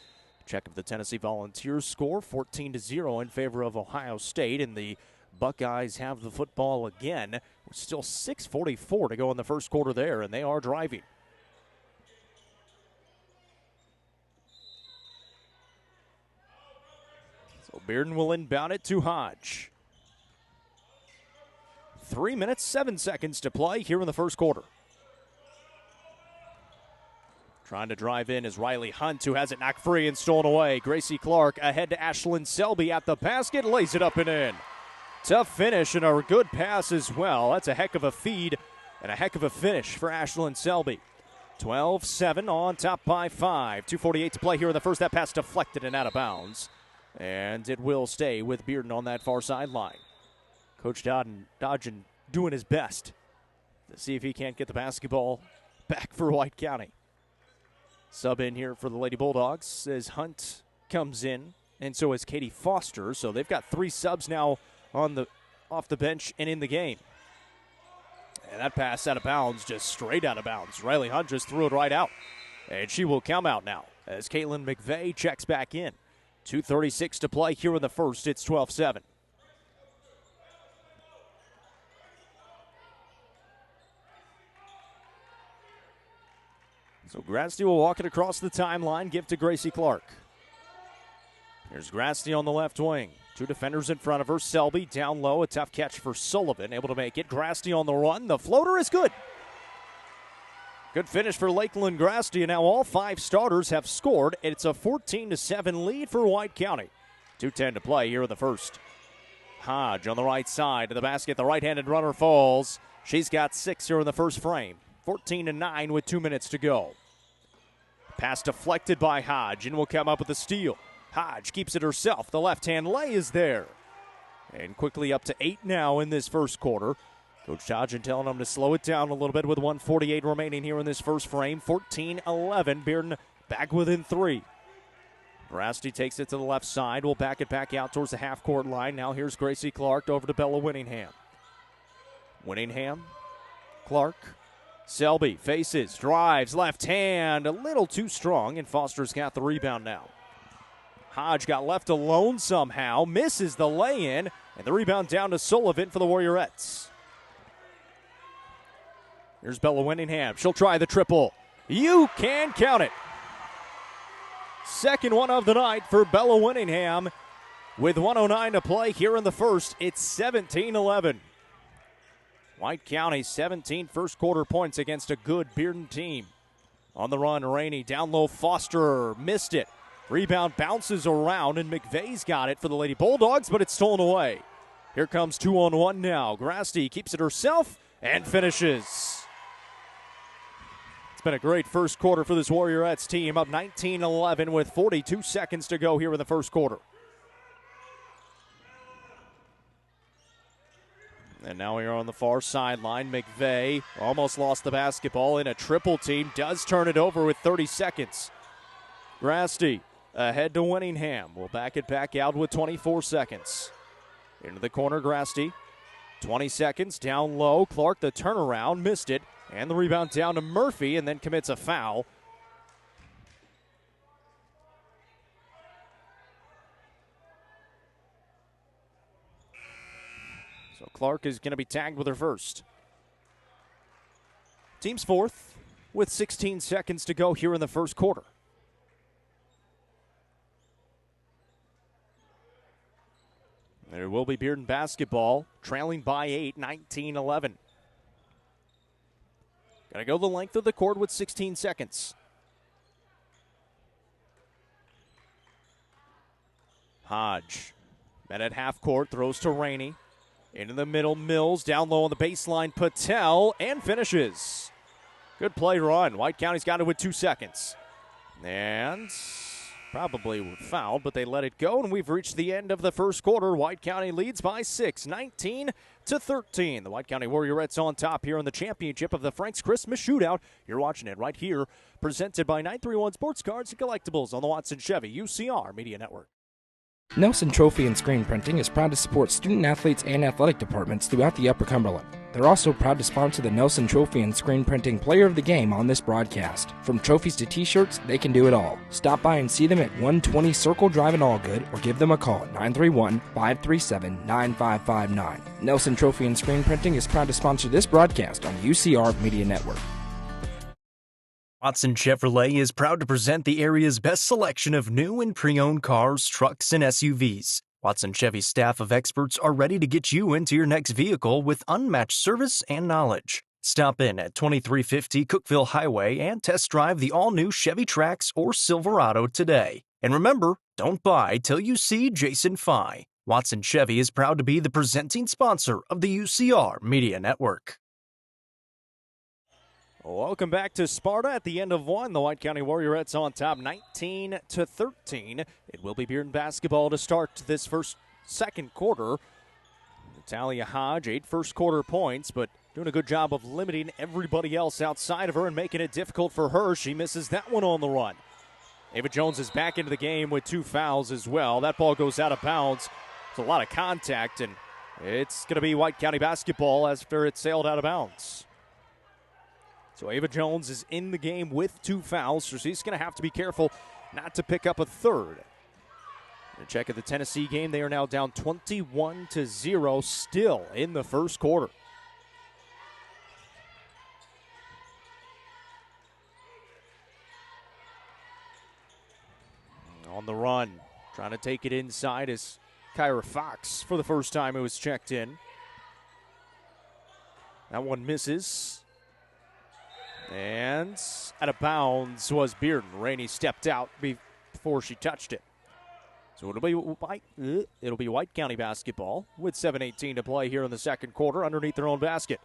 Check of the Tennessee Volunteers score, 14-0 in favor of Ohio State, and the Buckeyes have the football again. With still 6:44 to go in the first quarter there, and they are driving. So Bearden will inbound it to Hodge. 3 minutes, 7 seconds to play here in the first quarter. Trying to drive in is Riley Hunt, who has it knocked free and stolen away. Gracie Clark ahead to Ashlyn Selby at the basket, lays it up and in. Tough finish and a good pass as well. That's a heck of a feed and a heck of a finish for Ashlyn Selby. 12-7 on top by 5. 2:48 to play here in the first. That pass deflected and out of bounds. And it will stay with Bearden on that far sideline. Coach Dodgen doing his best to see if he can't get the basketball back for White County. Sub in here for the Lady Bulldogs as Hunt comes in, and so is Katie Foster. So they've got 3 subs now off the bench and in the game. And that pass out of bounds, just straight out of bounds. Riley Hunt just threw it right out. And she will come out now as Caitlin McVeigh checks back in. 2:36 to play here in the first. It's 12-7. So Grasty will walk it across the timeline, give to Gracie Clark. Here's Grasty on the left wing. 2 defenders in front of her. Selby down low, a tough catch for Sullivan, able to make it. Grasty on the run. The floater is good. Good finish for Lakeland Grasty, and now all 5 starters have scored. It's a 14-7 lead for White County. 2:10 to play here in the first. Hodge on the right side of the basket. The right-handed runner falls. She's got 6 here in the first frame. 14-9 with 2 minutes to go. Pass deflected by Hodge and will come up with a steal. Hodge keeps it herself. The left-hand lay is there. And quickly up to 8 now in this first quarter. Coach Dodgen telling them to slow it down a little bit with 1:48 remaining here in this first frame. 14-11. Bearden back within 3. Grasty takes it to the left side. Will back it back out towards the half-court line. Now here's Gracie Clark over to Bella Winningham. Winningham, Clark, Selby faces, drives, left hand, a little too strong, and Foster's got the rebound now. Hodge got left alone somehow, misses the lay-in, and the rebound down to Sullivan for the Warriorettes. Here's Bella Winningham. She'll try the triple. You can count it. Second one of the night for Bella Winningham. With 1:09 to play here in the first, it's 17-11. White County 17 first quarter points against a good Bearden team. On the run, Rainey down low. Foster missed it. Rebound bounces around, and McVeigh's got it for the Lady Bulldogs, but it's stolen away. Here comes 2-on-1 now. Grasty keeps it herself and finishes. It's been a great first quarter for this Warriorettes team, up 19-11 with 42 seconds to go here in the first quarter. And now we are on the far sideline. McVeigh almost lost the basketball in a triple team. Does turn it over with 30 seconds. Grasty ahead to Winningham. Will back it back out with 24 seconds. Into the corner, Grasty. 20 seconds, down low. Clark, the turnaround, missed it. And the rebound down to Murphy, and then commits a foul. So Clark is going to be tagged with her first. Team's fourth with 16 seconds to go here in the first quarter. There will be Bearden basketball, trailing by 8, 19-11. Going to go the length of the court with 16 seconds. Hodge, met at half court, throws to Rainey. Into the middle, Mills, down low on the baseline, Patel, and finishes. Good play run. White County's got it with 2 seconds. And probably fouled, but they let it go, and we've reached the end of the first quarter. White County leads by 6, 19-13. The White County Warriorettes on top here in the championship of the Frank's Christmas Shootout. You're watching it right here, presented by 931 Sports Cards and Collectibles on the Watson Chevy UCR Media Network. Nelson Trophy and Screen Printing is proud to support student athletes and athletic departments throughout the Upper Cumberland. They're also proud to sponsor the Nelson Trophy and Screen Printing Player of the Game on this broadcast. From trophies to t-shirts, they can do it all. Stop by and see them at 120 Circle Drive in Allgood or give them a call at 931-537-9559. Nelson Trophy and Screen Printing is proud to sponsor this broadcast on UCR Media Network. Watson Chevrolet is proud to present the area's best selection of new and pre-owned cars, trucks, and SUVs. Watson Chevy's staff of experts are ready to get you into your next vehicle with unmatched service and knowledge. Stop in at 2350 Cookeville Highway and test drive the all-new Chevy Trax or Silverado today. And remember, don't buy till you see Jason Fye. Watson Chevy is proud to be the presenting sponsor of the UCR Media Network. Welcome back to Sparta at the end of one. The White County Warriorettes on top 19-13. It will be Bearden basketball to start this second quarter. Natalia Hodge, 8 first quarter points, but doing a good job of limiting everybody else outside of her and making it difficult for her. She misses that one on the run. Ava Jones is back into the game with 2 fouls as well. That ball goes out of bounds. There's a lot of contact, and it's going to be White County basketball after it sailed out of bounds. So Ava Jones is in the game with 2 fouls, so she's going to have to be careful not to pick up a third. A check at the Tennessee game. They are now down 21-0 still in the first quarter. On the run, trying to take it inside is Kyra Fox for the first time who was checked in. That one misses. And out of bounds was Bearden. Rainey stepped out before she touched it. So it'll be White County basketball with 7:18 to play here in the second quarter underneath their own basket.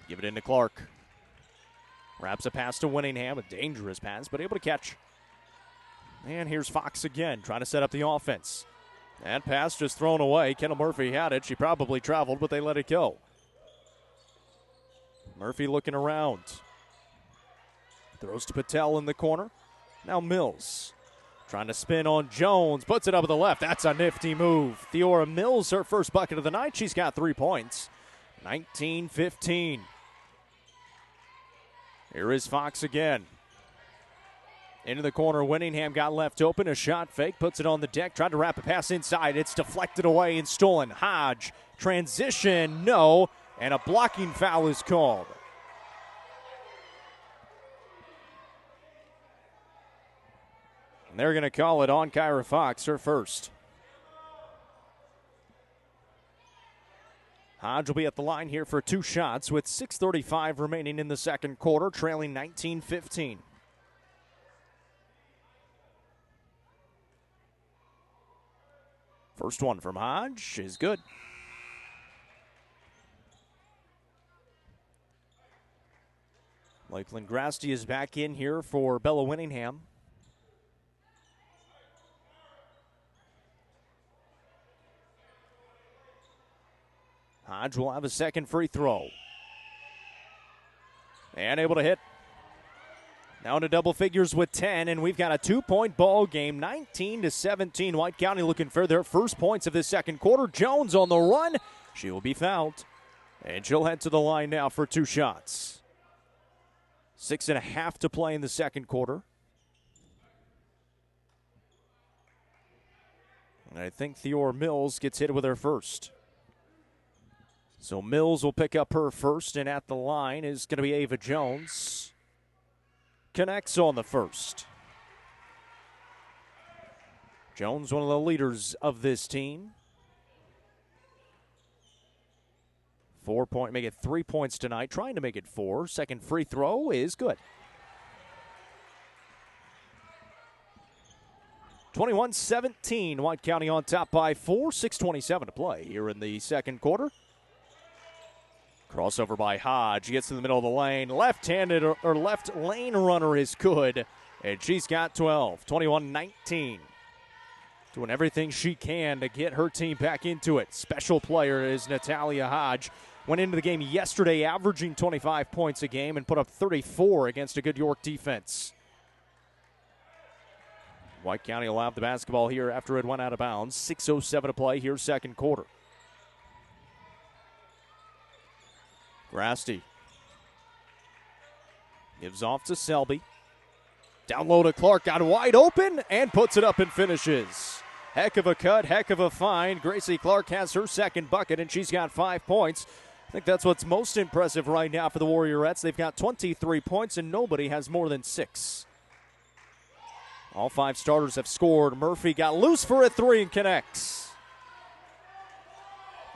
Give it into Clark. Wraps a pass to Winningham, a dangerous pass, but able to catch. And here's Fox again, trying to set up the offense. That pass just thrown away. Kendall Murphy had it. She probably traveled, but they let it go. Murphy looking around. Throws to Patel in the corner. Now Mills trying to spin on Jones. Puts it up with the left. That's a nifty move. Theora Mills, her first bucket of the night. She's got 3 points. 19-15. Here is Fox again. Into the corner. Winningham got left open. A shot fake. Puts it on the deck. Tried to wrap a pass inside. It's deflected away and stolen. Hodge. Transition. No. And a blocking foul is called. And they're going to call it on Kyra Fox, her first. Hodge will be at the line here for 2 shots with 6:35 remaining in the second quarter, trailing 19-15. First one from Hodge is good. Lakeland Grasty is back in here for Bella Winningham. Hodge will have a second free throw. And able to hit. Now into double figures with 10, and we've got a 2-point ball game, 19-17. White County looking for their first points of this second quarter. Jones on the run. She will be fouled. And she'll head to the line now for 2 shots. 6.5 to play in the second quarter. And I think Theora Mills gets hit with her first. So Mills will pick up her first, and at the line is going to be Ava Jones. Connects on the first. Jones, one of the leaders of this team. make it 3 points tonight, trying to make it 4. Second free throw is good. 21-17, White County on top by 4, 6:27 to play here in the second quarter. Crossover by Hodge, gets to the middle of the lane. Left-handed or left lane runner is good, and she's got 12, 21-19. Doing everything she can to get her team back into it. Special player is Natalia Hodge. Went into the game yesterday averaging 25 points a game and put up 34 against a good York defense. White County will have the basketball here after it went out of bounds. 6:07 to play here, second quarter. Grasty gives off to Selby. Down low to Clark, got wide open and puts it up and finishes. Heck of a cut, heck of a find. Gracie Clark has her second bucket, and she's got 5 points. I think that's what's most impressive right now for the Warriorettes. They've got 23 points, and nobody has more than 6. All 5 starters have scored. Murphy got loose for a 3 and connects.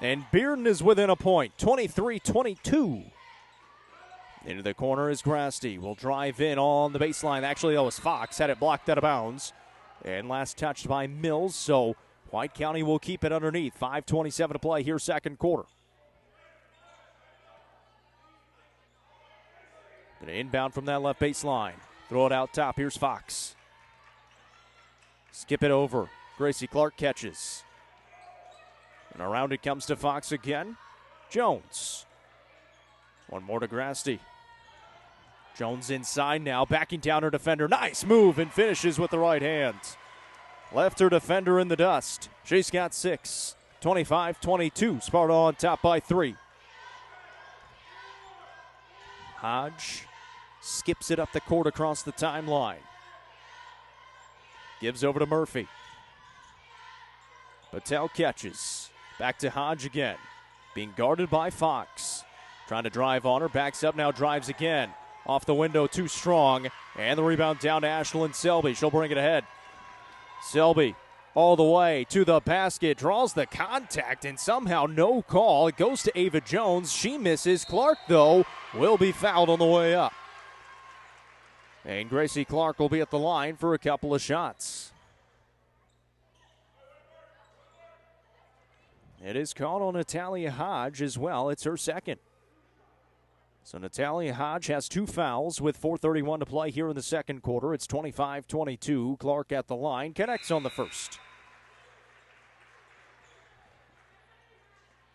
And Bearden is within a point, 23-22. Into the corner is Grasty. Will drive in on the baseline. Actually, that was Fox. Had it blocked out of bounds. And last touched by Mills. So White County will keep it underneath. 5:27 to play here, second quarter. Going to inbound from that left baseline. Throw it out top. Here's Fox. Skip it over. Gracie Clark catches. And around it comes to Fox again. Jones. One more to Grasty. Jones inside now, backing down her defender. Nice move and finishes with the right hand. Left her defender in the dust. She's got 6. 25-22. Sparta on top by 3. Hodge skips it up the court across the timeline. Gives over to Murphy. Patel catches. Back to Hodge again. Being guarded by Fox. Trying to drive on her. Backs up now, drives again. Off the window, too strong. And the rebound down to Ashlyn Selby. She'll bring it ahead. Selby all the way to the basket. Draws the contact and somehow no call. It goes to Ava Jones. She misses. Clark, though, will be fouled on the way up. And Gracie Clark will be at the line for a couple of shots. It is called on Natalia Hodge as well. It's her second. So Natalia Hodge has 2 fouls with 4:31 to play here in the second quarter. It's 25-22. Clark at the line. Connects on the first.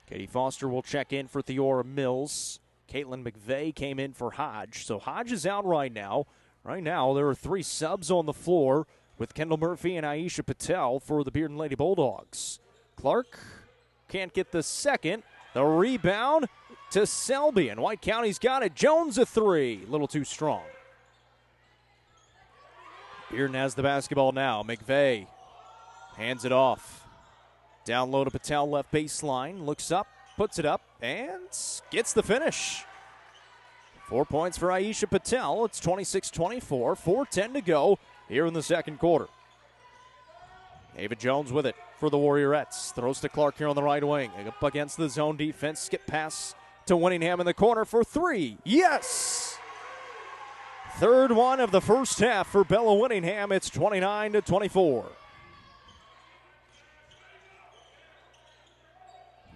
Katie Foster will check in for Theora Mills. Caitlin McVeigh came in for Hodge. So Hodge is out right now. Right now, there are 3 subs on the floor with Kendall Murphy and Aisha Patel for the Bearden Lady Bulldogs. Clark can't get the second. The rebound to Selby, and White County's got it. Jones a 3. A little too strong. Bearden has the basketball now. McVeigh hands it off. Down low to Patel, left baseline. Looks up, puts it up, and gets the finish. 4 points for Aisha Patel. It's 26-24. 4:10 to go here in the second quarter. Ava Jones with it for the Warriorettes. Throws to Clark here on the right wing. Up against the zone defense. Skip pass to Winningham in the corner for 3. Yes! Third one of the first half for Bella Winningham. It's 29-24.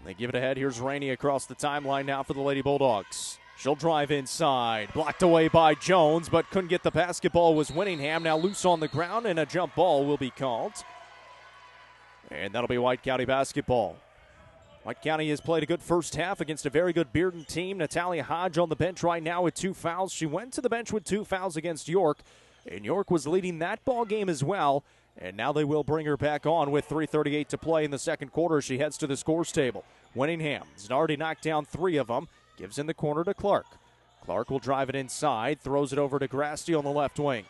They give it ahead. Here's Rainey across the timeline now for the Lady Bulldogs. She'll drive inside. Blocked away by Jones, but couldn't get the basketball. Was Winningham now loose on the ground, and a jump ball will be called. And that'll be White County basketball. White County has played a good first half against a very good Bearden team. Natalia Hodge on the bench right now with 2 fouls. She went to the bench with 2 fouls against York, and York was leading that ball game as well. And now they will bring her back on with 3:38 to play in the second quarter. She heads to the scores table. Winningham has already knocked down 3 of them. Gives in the corner to Clark. Clark will drive it inside. Throws it over to Grasty on the left wing.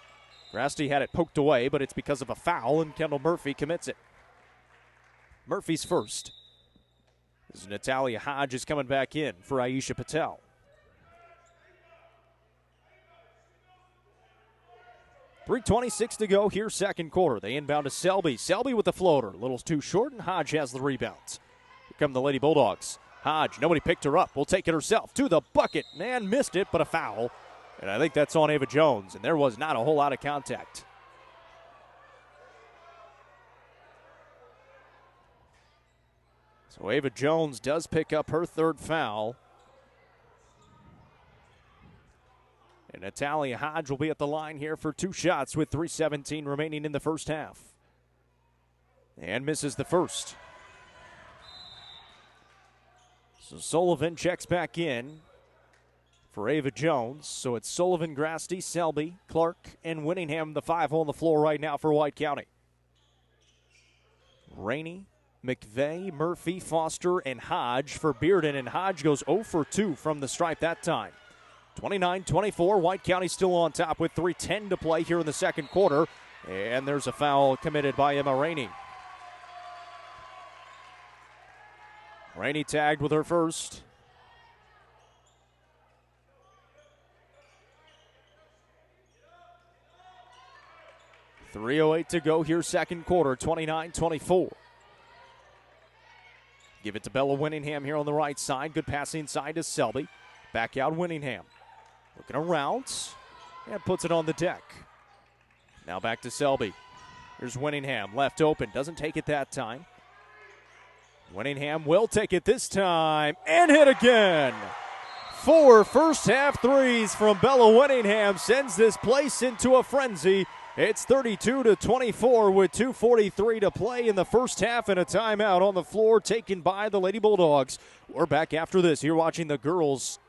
Grasty had it poked away, but it's because of a foul, and Kendall Murphy commits it. Murphy's first. As Natalia Hodge is coming back in for Aisha Patel. .326 to go here, second quarter. They inbound to Selby. Selby with the floater. A little too short, and Hodge has the rebound. Here come the Lady Bulldogs. Hodge, nobody picked her up. Will take it herself to the bucket. Man, missed it, but a foul. And I think that's on Ava Jones, and there was not a whole lot of contact. So Ava Jones does pick up her 3rd foul. And Natalia Hodge will be at the line here for 2 shots with 3:17 remaining in the first half. And misses the first. So Sullivan checks back in for Ava Jones. So it's Sullivan, Grasty, Selby, Clark, and Winningham, the 5 on the floor right now for White County. Rainey, McVeigh, Murphy, Foster, and Hodge for Bearden, and Hodge goes 0 for 2 from the stripe that time. 29-24, White County still on top with 3:10 to play here in the second quarter, and there's a foul committed by Emma Rainey. Rainey tagged with her first. .308 to go here, second quarter, 29-24. Give it to Bella Winningham here on the right side. Good pass inside to Selby. Back out Winningham. Looking around and puts it on the deck. Now back to Selby. Here's Winningham, left open. Doesn't take it that time. Winningham will take it this time and hit again. 4 first-half threes from Bella Winningham sends this place into a frenzy. It's 32-24 with 2:43 to play in the first half and a timeout on the floor taken by the Lady Bulldogs. We're back after this. You're watching the girls'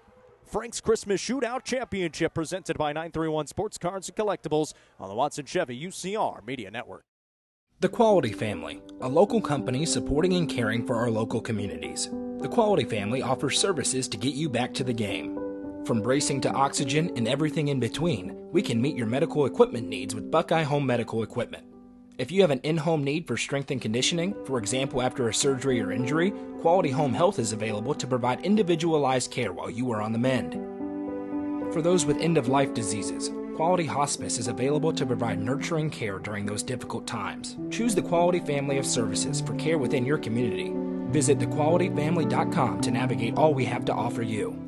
Frank's Christmas Shootout Championship presented by 931 Sports Cards and Collectibles on the Watson Chevy UCR Media Network. The Quality Family, a local company supporting and caring for our local communities. The Quality Family offers services to get you back to the game. From bracing to oxygen and everything in between, we can meet your medical equipment needs with Buckeye Home Medical Equipment. If you have an in-home need for strength and conditioning, for example after a surgery or injury, Quality Home Health is available to provide individualized care while you are on the mend. For those with end-of-life diseases, Quality Hospice is available to provide nurturing care during those difficult times. Choose the Quality family of services for care within your community. Visit thequalityfamily.com to navigate all we have to offer you.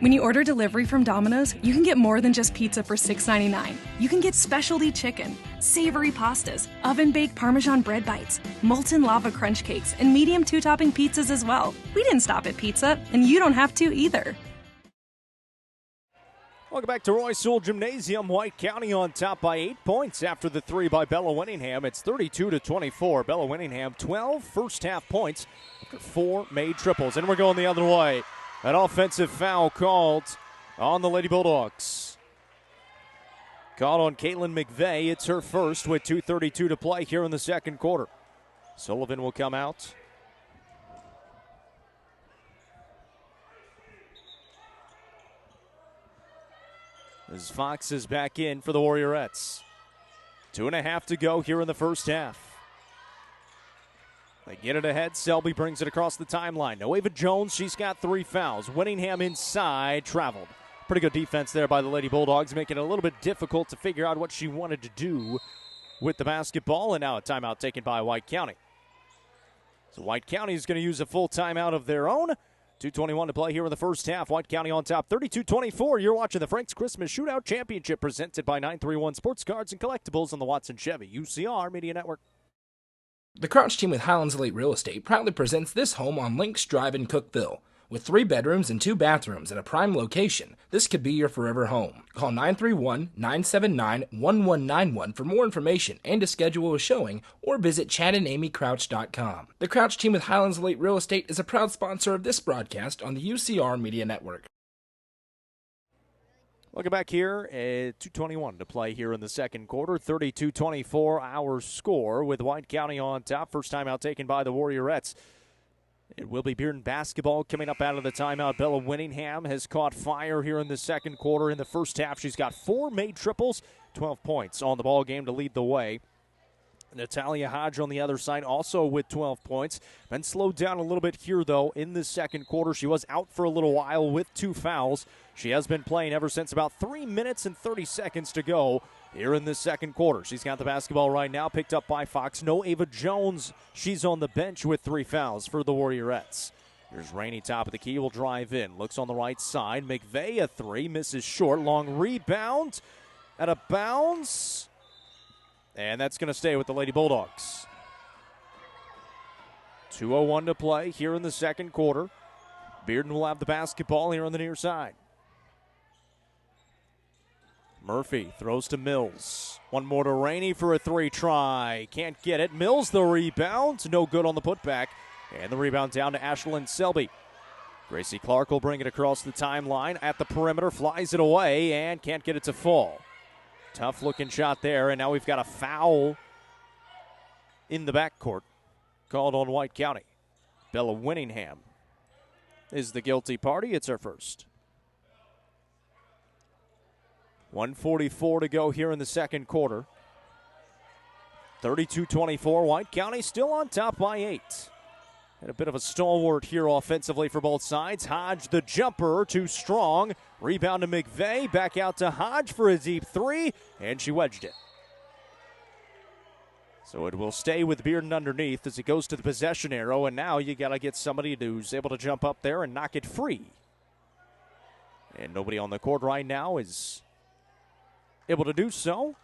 When you order delivery from Domino's, you can get more than just pizza for $6.99. You can get specialty chicken, savory pastas, oven-baked Parmesan bread bites, molten lava crunch cakes, and medium 2-topping pizzas as well. We didn't stop at pizza, and you don't have to either. Welcome back to Roy Sewell Gymnasium. White County on top by 8 points after the 3 by Bella Winningham. It's 32-24. Bella Winningham, 12 first-half points after 4 made triples. And we're going the other way. An offensive foul called on the Lady Bulldogs. Called on Caitlin McVeigh. It's her first with 2:32 to play here in the second quarter. Sullivan will come out. As Fox is back in for the Warriorettes. 2.5 to go here in the first half. They get it ahead. Selby brings it across the timeline. Noeva Jones, she's got 3 fouls. Winningham inside, traveled. Pretty good defense there by the Lady Bulldogs, making it a little bit difficult to figure out what she wanted to do with the basketball. And now a timeout taken by White County. So White County is going to use a full timeout of their own. 2:21 to play here in the first half. White County on top, 32-24. You're watching the Frank's Christmas Shootout Championship presented by 931 Sports Cards and Collectibles on the Watson Chevy UCR Media Network. The Crouch team with Highlands Elite Real Estate proudly presents this home on Lynx Drive in Cookeville. With 3 bedrooms and 2 bathrooms at a prime location, this could be your forever home. Call 931-979-1191 for more information and to schedule a showing, or visit chadandamycrouch.com. The Crouch team with Highlands Elite Real Estate is a proud sponsor of this broadcast on the UCR Media Network. Welcome back here at 2:21 to play here in the second quarter. 32-24 our score with White County on top. First timeout taken by the Warriorettes. It will be Bearden basketball coming up out of the timeout. Bella Winningham has caught fire here in the second quarter. In the first half, she's got 4 made triples, 12 points on the ball game to lead the way. Natalia Hodge on the other side also with 12 points. Been slowed down a little bit here, though, in the second quarter. She was out for a little while with 2 fouls. She has been playing ever since about 3 minutes and 30 seconds to go here in the second quarter. She's got the basketball right now, picked up by Fox. No Ava Jones. She's on the bench with 3 fouls for the Warriorettes. Here's Rainey, top of the key, will drive in. Looks on the right side. McVeigh a 3, misses short. Long rebound. At a bounce. And that's going to stay with the Lady Bulldogs. 2:01 to play here in the second quarter. Bearden will have the basketball here on the near side. Murphy throws to Mills. One more to Rainey for a 3 try. Can't get it. Mills the rebound. No good on the putback. And the rebound down to Ashlyn Selby. Gracie Clark will bring it across the timeline at the perimeter. Flies it away and can't get it to fall. Tough looking shot there, and now we've got a foul in the backcourt called on White County. Bella Winningham is the guilty party. It's her first. 1:44 to go here in the second quarter. 32-24. White County still on top by 8. And a bit of a stalwart here offensively for both sides. Hodge, the jumper, too strong. Rebound to McVeigh. Back out to Hodge for a deep three, and she wedged it. So it will stay with Bearden underneath as it goes to the possession arrow, and now you got to get somebody who's able to jump up there and knock it free. And nobody on the court right now is able to do so.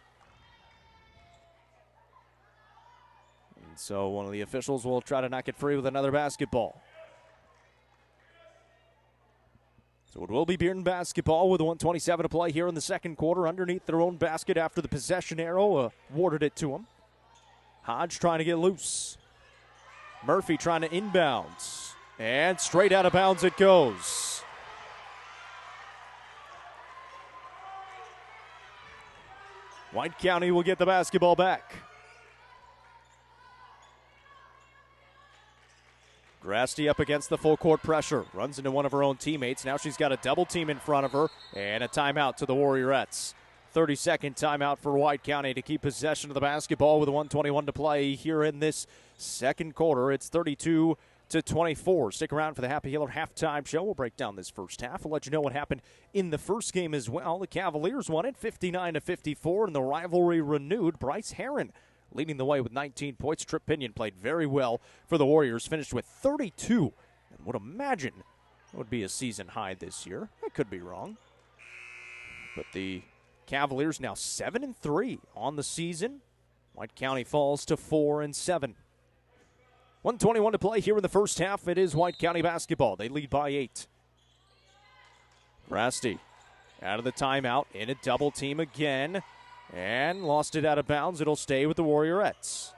And so one of the officials will try to knock it free with another basketball. So it will be Bearden basketball with 1:27 to play here in the second quarter underneath their own basket after the possession arrow awarded it to them. Hodge trying to get loose. Murphy trying to inbound. And straight out of bounds it goes. White County will get the basketball back. Grasty up against the full court pressure. Runs into one of her own teammates. Now she's got a double team in front of her. And a timeout to the Warriorettes. 30-second timeout for White County to keep possession of the basketball with 1:21 to play here in this second quarter. It's 32-24. Stick around for the Happy Healer halftime show. We'll break down this first half. We'll let you know what happened in the first game as well. The Cavaliers won it 59-54, and the rivalry renewed. Bryce Herron leading the way with 19 points. Trip Pinion played very well for the Warriors, finished with 32. And would imagine it would be a season high this year. I could be wrong. But the Cavaliers now 7-3 on the season. White County falls to 4-7. 1:21 to play here in the first half. It is White County basketball. They lead by 8. Grasty out of the timeout in a double team again. And lost it out of bounds. It'll stay with the Warriorettes.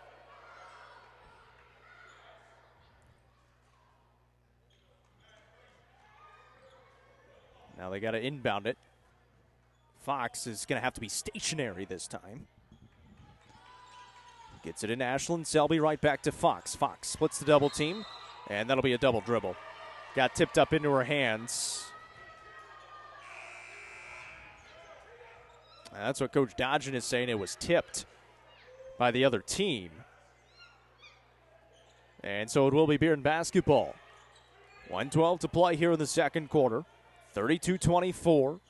Now they got to inbound it. Fox is going to have to be stationary this time. Gets it in Ashlyn Selby, right back to Fox. Fox splits the double team, and that'll be a double dribble. Got tipped up into her hands. That's what Coach Dodgen is saying. It was tipped by the other team. And so it will be Bearden basketball. 1:12 to play here in the second quarter. 32-24.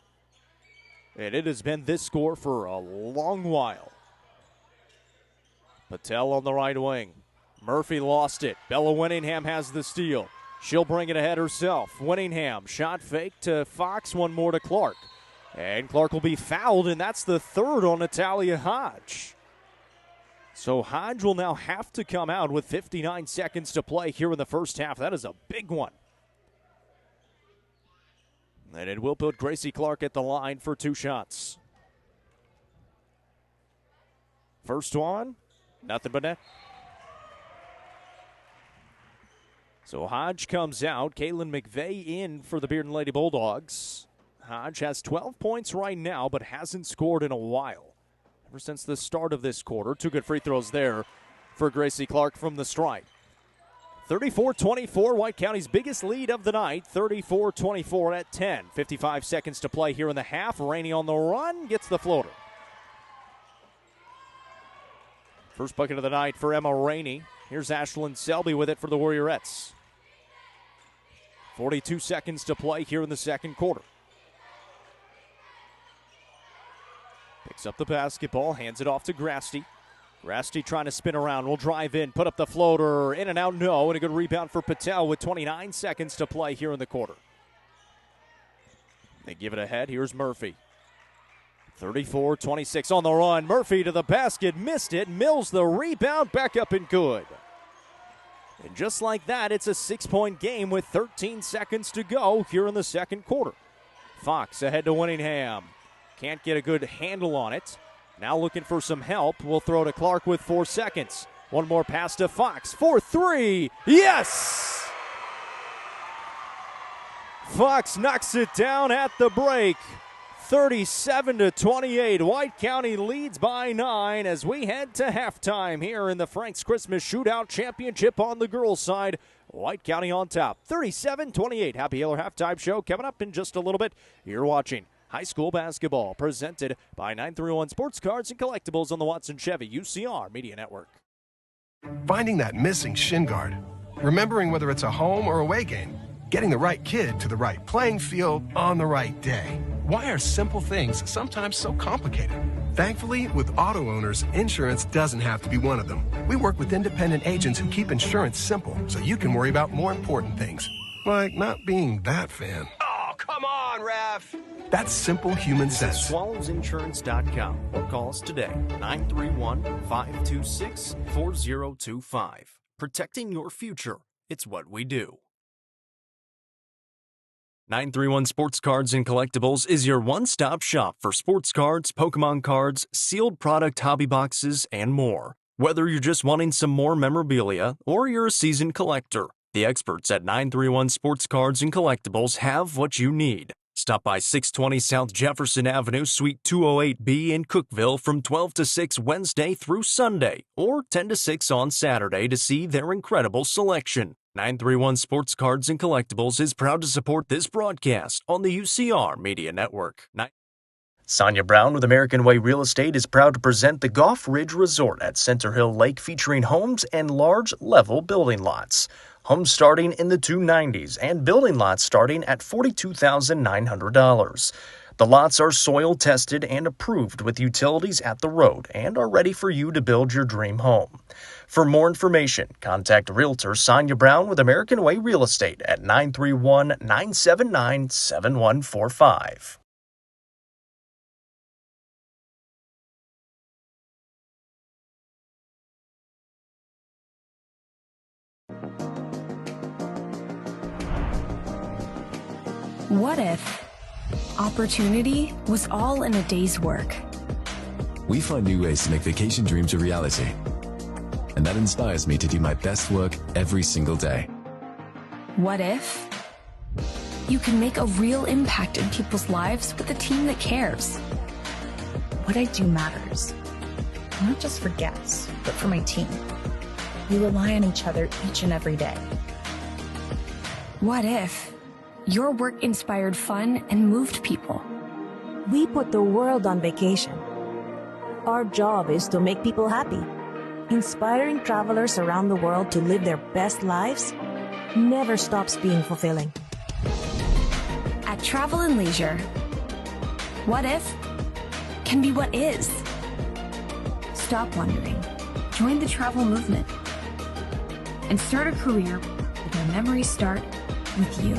And it has been this score for a long while. Patel on the right wing. Murphy lost it. Bella Winningham has the steal. She'll bring it ahead herself. Winningham, shot fake to Fox, one more to Clark. And Clark will be fouled, and that's the third on Natalia Hodge. So Hodge will now have to come out with 59 seconds to play here in the first half. That is a big one. And it will put Gracie Clark at the line for 2 shots. First one, nothing but net. So Hodge comes out. Kaylin McVeigh in for the Bearden Lady Bulldogs. Hodge has 12 points right now, but hasn't scored in a while. Ever since the start of this quarter. 2 good free throws there for Gracie Clark from the stripe. 34-24, White County's biggest lead of the night. 34-24 at 10. 55 seconds to play here in the half. Rainey on the run, gets the floater. First bucket of the night for Emma Rainey. Here's Ashlyn Selby with it for the Warriorettes. 42 seconds to play here in the second quarter. Picks up the basketball, hands it off to Grasty. Grasty trying to spin around, will drive in, put up the floater, in and out, no, and a good rebound for Patel with 29 seconds to play here in the quarter. They give it ahead, here's Murphy. 34-26 on the run, Murphy to the basket, missed it, Mills the rebound, back up and good. And just like that, it's a 6-point game with 13 seconds to go here in the second quarter. Fox ahead to Winningham. Can't get a good handle on it. Now looking for some help. We'll throw to Clark with 4 seconds. One more pass to Fox. 4-3. Yes! Fox knocks it down at the break. 37-28. White County leads by 9 as we head to halftime here in the Frank's Christmas Shootout Championship on the girls' side. White County on top, 37-28. Happy Hiller halftime show coming up in just a little bit. You're watching high school basketball presented by 931 Sports Cards and Collectibles on the Watson Chevy UCR Media Network. Finding that missing shin guard, remembering whether it's a home or away game, getting the right kid to the right playing field on the right day. Why are simple things sometimes so complicated? Thankfully, with auto owners, insurance doesn't have to be one of them. We work with independent agents who keep insurance simple so you can worry about more important things, like not being that fan. Oh, come on, ref! That's simple human sense. SwallowsInsurance.com or call us today, 931-526-4025. Protecting your future. It's what we do. 931 Sports Cards and Collectibles is your one-stop shop for sports cards, Pokemon cards, sealed product hobby boxes, and more. Whether you're just wanting some more memorabilia or you're a seasoned collector, the experts at 931 Sports Cards and Collectibles have what you need. Stop by 620 South Jefferson Avenue, Suite 208B in Cookeville from 12 to 6 Wednesday through Sunday, or 10 to 6 on Saturday to see their incredible selection. 931 Sports Cards and Collectibles is proud to support this broadcast on the UCR Media Network. Sonia Brown with American Way Real Estate is proud to present the Goff Ridge Resort at Center Hill Lake, featuring homes and large level building lots. Homes starting in the 290s and building lots starting at $42,900. The lots are soil tested and approved with utilities at the road and are ready for you to build your dream home. For more information, contact Realtor Sonia Brown with American Way Real Estate at 931-979-7145. What if opportunity was all in a day's work? We find new ways to make vacation dreams a reality. And that inspires me to do my best work every single day. What if you can make a real impact in people's lives with a team that cares? What I do matters, not just for guests, but for my team. We rely on each other each and every day. What if your work inspired fun and moved people? We put the world on vacation. Our job is to make people happy. Inspiring travelers around the world to live their best lives never stops being fulfilling. At Travel and Leisure, what if can be what is. Stop wondering. Join the travel movement and start a career where memories start with you.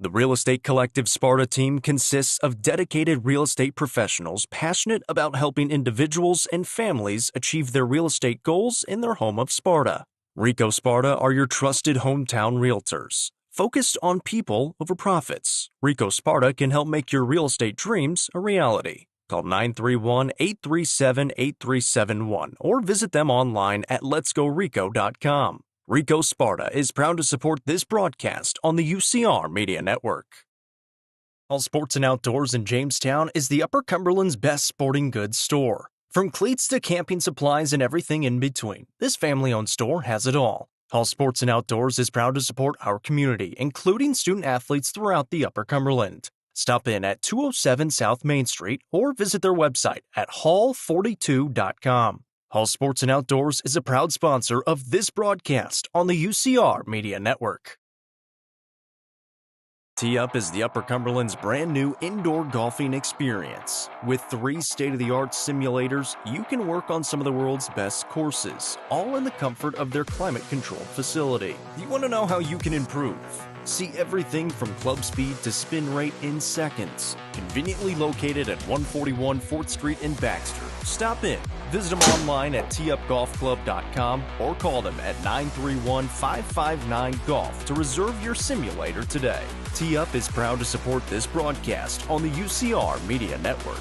The Real Estate Collective Sparta team consists of dedicated real estate professionals passionate about helping individuals and families achieve their real estate goals in their home of Sparta. Rico Sparta are your trusted hometown realtors. Focused on people over profits, Rico Sparta can help make your real estate dreams a reality. Call 931-837-8371 or visit them online at letsgorico.com. Rico Sparta is proud to support this broadcast on the UCR Media Network. All Sports and Outdoors in Jamestown is the Upper Cumberland's best sporting goods store. From cleats to camping supplies and everything in between, this family-owned store has it all. All Sports and Outdoors is proud to support our community, including student athletes throughout the Upper Cumberland. Stop in at 207 South Main Street or visit their website at hall42.com. Hall Sports and Outdoors is a proud sponsor of this broadcast on the UCR Media Network. Tee Up is the Upper Cumberland's brand new indoor golfing experience. With 3 state-of-the-art simulators, you can work on some of the world's best courses, all in the comfort of their climate-controlled facility. You want to know how you can improve? See everything from club speed to spin rate in seconds. Conveniently located at 141 4th Street in Baxter. Stop in. Visit them online at teupgolfclub.com or call them at 931-559-GOLF to reserve your simulator today. Tee Up is proud to support this broadcast on the UCR Media Network.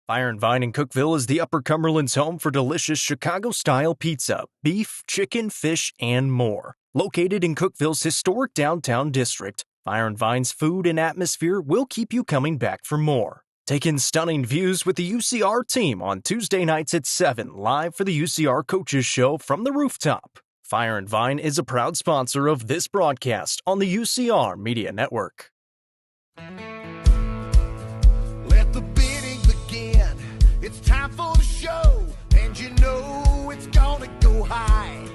Fire and Vine in Cookeville is the Upper Cumberland's home for delicious Chicago-style pizza, beef, chicken, fish, and more. Located in Cookeville's historic downtown district, Fire and Vine's food and atmosphere will keep you coming back for more. Take in stunning views with the UCR team on Tuesday nights at 7, live for the UCR Coaches Show from the rooftop. Fire and Vine is a proud sponsor of this broadcast on the UCR Media Network. Let the bidding begin. It's time for the show, and you know it's gonna go high.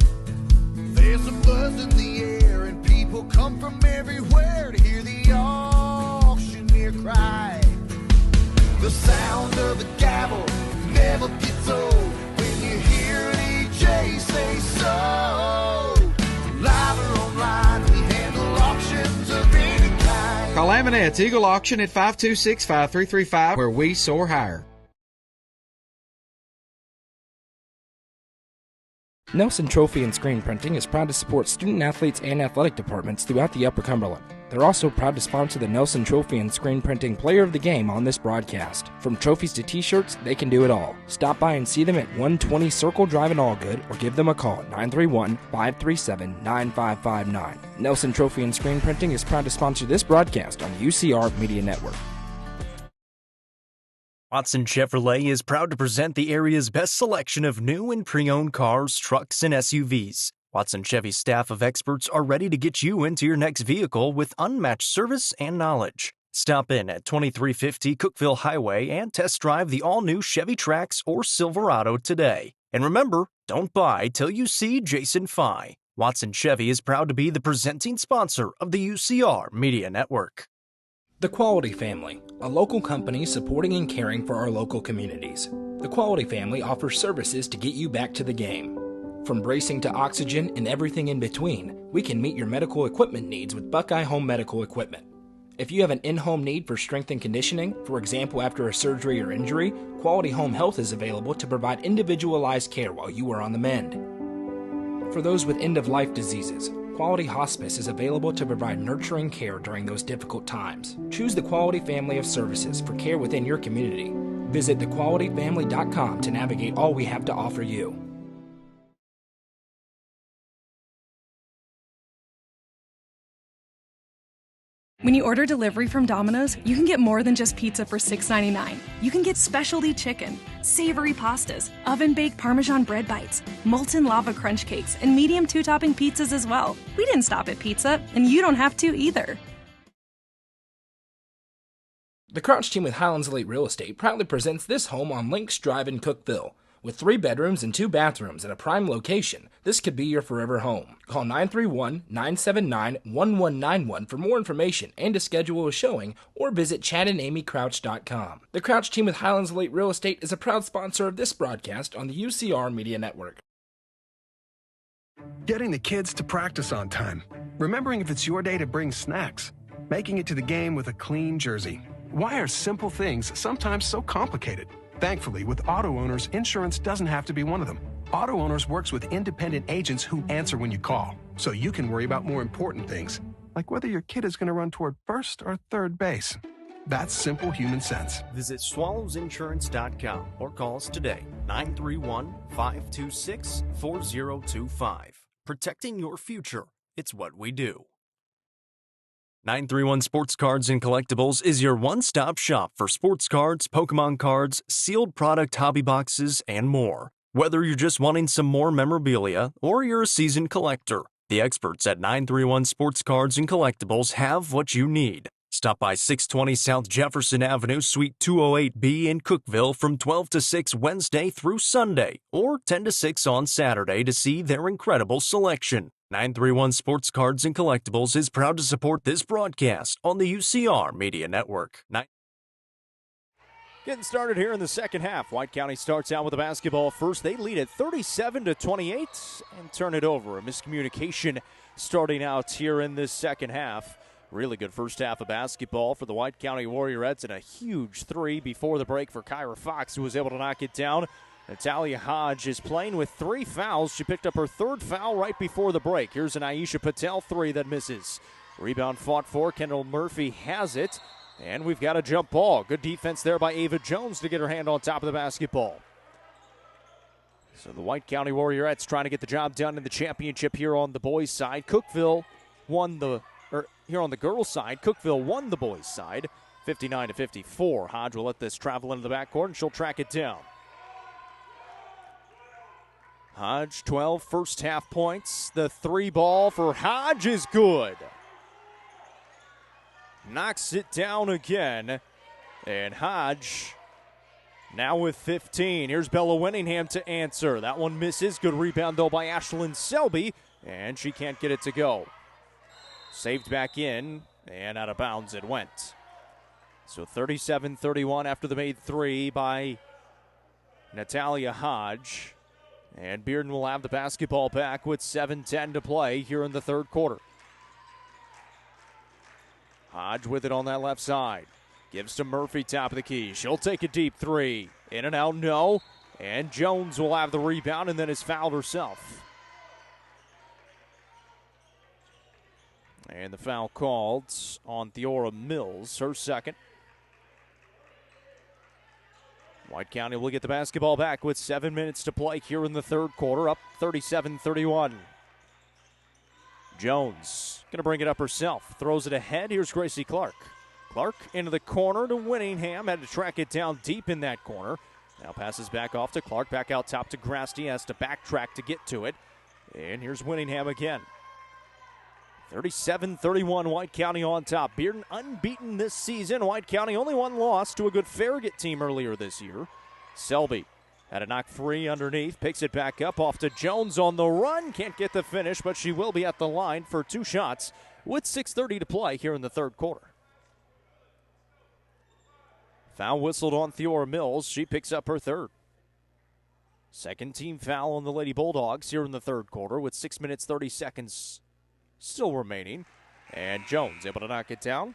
There's a buzz in the air, and people come from everywhere to hear the auctioneer cry. The sound of the gavel never gets old when you hear an EJ say so. Live or online, we handle auctions of any kind. Call Aminette's Eagle Auction at 526-5335, where we soar higher. Nelson Trophy and Screen Printing is proud to support student athletes and athletic departments throughout the Upper Cumberland. They're also proud to sponsor the Nelson Trophy and Screen Printing Player of the Game on this broadcast. From trophies to t-shirts, they can do it all. Stop by and see them at 120 Circle Drive in Allgood or give them a call at 931-537-9559. Nelson Trophy and Screen Printing is proud to sponsor this broadcast on the UCR Media Network. Watson Chevrolet is proud to present the area's best selection of new and pre-owned cars, trucks, and SUVs. Watson Chevy's staff of experts are ready to get you into your next vehicle with unmatched service and knowledge. Stop in at 2350 Cookeville Highway and test drive the all-new Chevy Trax or Silverado today. And remember, don't buy till you see Jason Fye. Watson Chevy is proud to be the presenting sponsor of the UCR Media Network. The Quality Family, a local company supporting and caring for our local communities. The Quality Family offers services to get you back to the game. From bracing to oxygen and everything in between, we can meet your medical equipment needs with Buckeye Home Medical Equipment. If you have an in-home need for strength and conditioning, for example after a surgery or injury, Quality Home Health is available to provide individualized care while you are on the mend. For those with end-of-life diseases, Quality Hospice is available to provide nurturing care during those difficult times. Choose the Quality Family of services for care within your community. Visit thequalityfamily.com to navigate all we have to offer you. When you order delivery from Domino's, you can get more than just pizza for $6.99. You can get specialty chicken, savory pastas, oven-baked Parmesan bread bites, molten lava crunch cakes, and medium 2-topping pizzas as well. We didn't stop at pizza, and you don't have to either. The Crouch team with Highlands Elite Real Estate proudly presents this home on Links Drive in Cookeville. With 3 bedrooms and 2 bathrooms in a prime location, this could be your forever home. Call 931-979-1191 for more information and to schedule a showing, or visit chadandamycrouch.com. The Crouch team with Highlands Elite Real Estate is a proud sponsor of this broadcast on the UCR Media Network. Getting the kids to practice on time. Remembering if it's your day to bring snacks. Making it to the game with a clean jersey. Why are simple things sometimes so complicated? Thankfully, with Auto Owners, insurance doesn't have to be one of them. Auto Owners works with independent agents who answer when you call, so you can worry about more important things, like whether your kid is going to run toward first or third base. That's simple human sense. Visit swallowsinsurance.com or call us today, 931-526-4025. Protecting your future. It's what we do. 931 Sports Cards and Collectibles is your one-stop shop for sports cards, Pokemon cards, sealed product hobby boxes, and more. Whether you're just wanting some more memorabilia or you're a seasoned collector, the experts at 931 Sports Cards and Collectibles have what you need. Stop by 620 South Jefferson Avenue, Suite 208B in Cookeville from 12 to 6 Wednesday through Sunday, or 10 to 6 on Saturday to see their incredible selection. 931 Sports Cards and Collectibles is proud to support this broadcast on the UCR Media Network. Getting started here in the second half. White County starts out with the basketball first. They lead at 37-28 and turn it over. A miscommunication starting out here in this second half. Really good first half of basketball for the White County Warriorettes, and a huge 3 before the break for Kyra Fox, who was able to knock it down. Natalia Hodge is playing with 3 fouls. She picked up her 3rd foul right before the break. Here's an Aisha Patel 3 that misses. Rebound fought for. Kendall Murphy has it. And we've got a jump ball. Good defense there by Ava Jones to get her hand on top of the basketball. So the White County Warriorettes trying to get the job done in the championship here on the boys' side. Here on the girls' side, Cookeville won the boys' side, 59-54. Hodge will let this travel into the backcourt, and she'll track it down. Hodge, 12 first half points. The three ball for Hodge is good. Knocks it down again, and Hodge now with 15. Here's Bella Winningham to answer. That one misses. Good rebound, though, by Ashlyn Selby, and she can't get it to go. Saved back in, and out of bounds it went. So 37-31 after the made three by Natalia Hodge. And Bearden will have the basketball back with 7:10 to play here in the third quarter. Hodge with it on that left side. Gives to Murphy, top of the key. She'll take a deep three. In and out, no. And Jones will have the rebound and then is fouled herself. And the foul called on Theora Mills, her second. White County will get the basketball back with 7 minutes to play here in the third quarter, up 37-31. Jones going to bring it up herself. Throws it ahead. Here's Gracie Clark. Clark into the corner to Winningham. Had to track it down deep in that corner. Now passes back off to Clark. Back out top to Grasty. Has to backtrack to get to it. And here's Winningham again. 37-31, White County on top. Bearden unbeaten this season. White County only one loss to a good Farragut team earlier this year. Selby had a knock free underneath. Picks it back up off to Jones on the run. Can't get the finish, but she will be at the line for two shots with 6:30 to play here in the third quarter. Foul whistled on Theora Mills. She picks up her third. Second team foul on the Lady Bulldogs here in the third quarter with 6 minutes, 30 seconds still remaining. And Jones able to knock it down.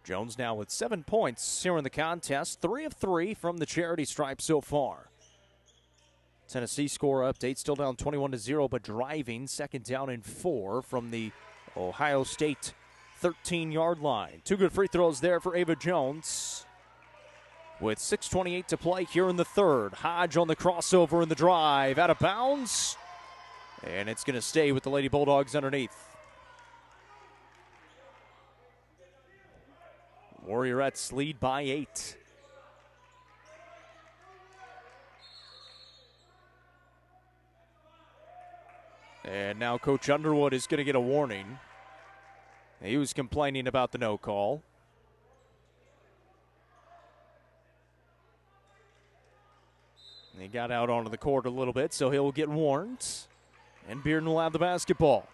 Jones now with 7 points here in the contest. 3 of 3 from the charity stripe so far. Tennessee score update, still down 21-0, but driving. Second down and 4 from the Ohio State 13-yard line. Two good free throws there for Ava Jones. With 6:28 to play here in the third. Hodge on the crossover in the drive. Out of bounds. And it's going to stay with the Lady Bulldogs underneath. Warriorettes lead by 8. And now Coach Underwood is going to get a warning. He was complaining about the no call. And he got out onto the court a little bit, so he'll get warned. And Bearden will have the basketball.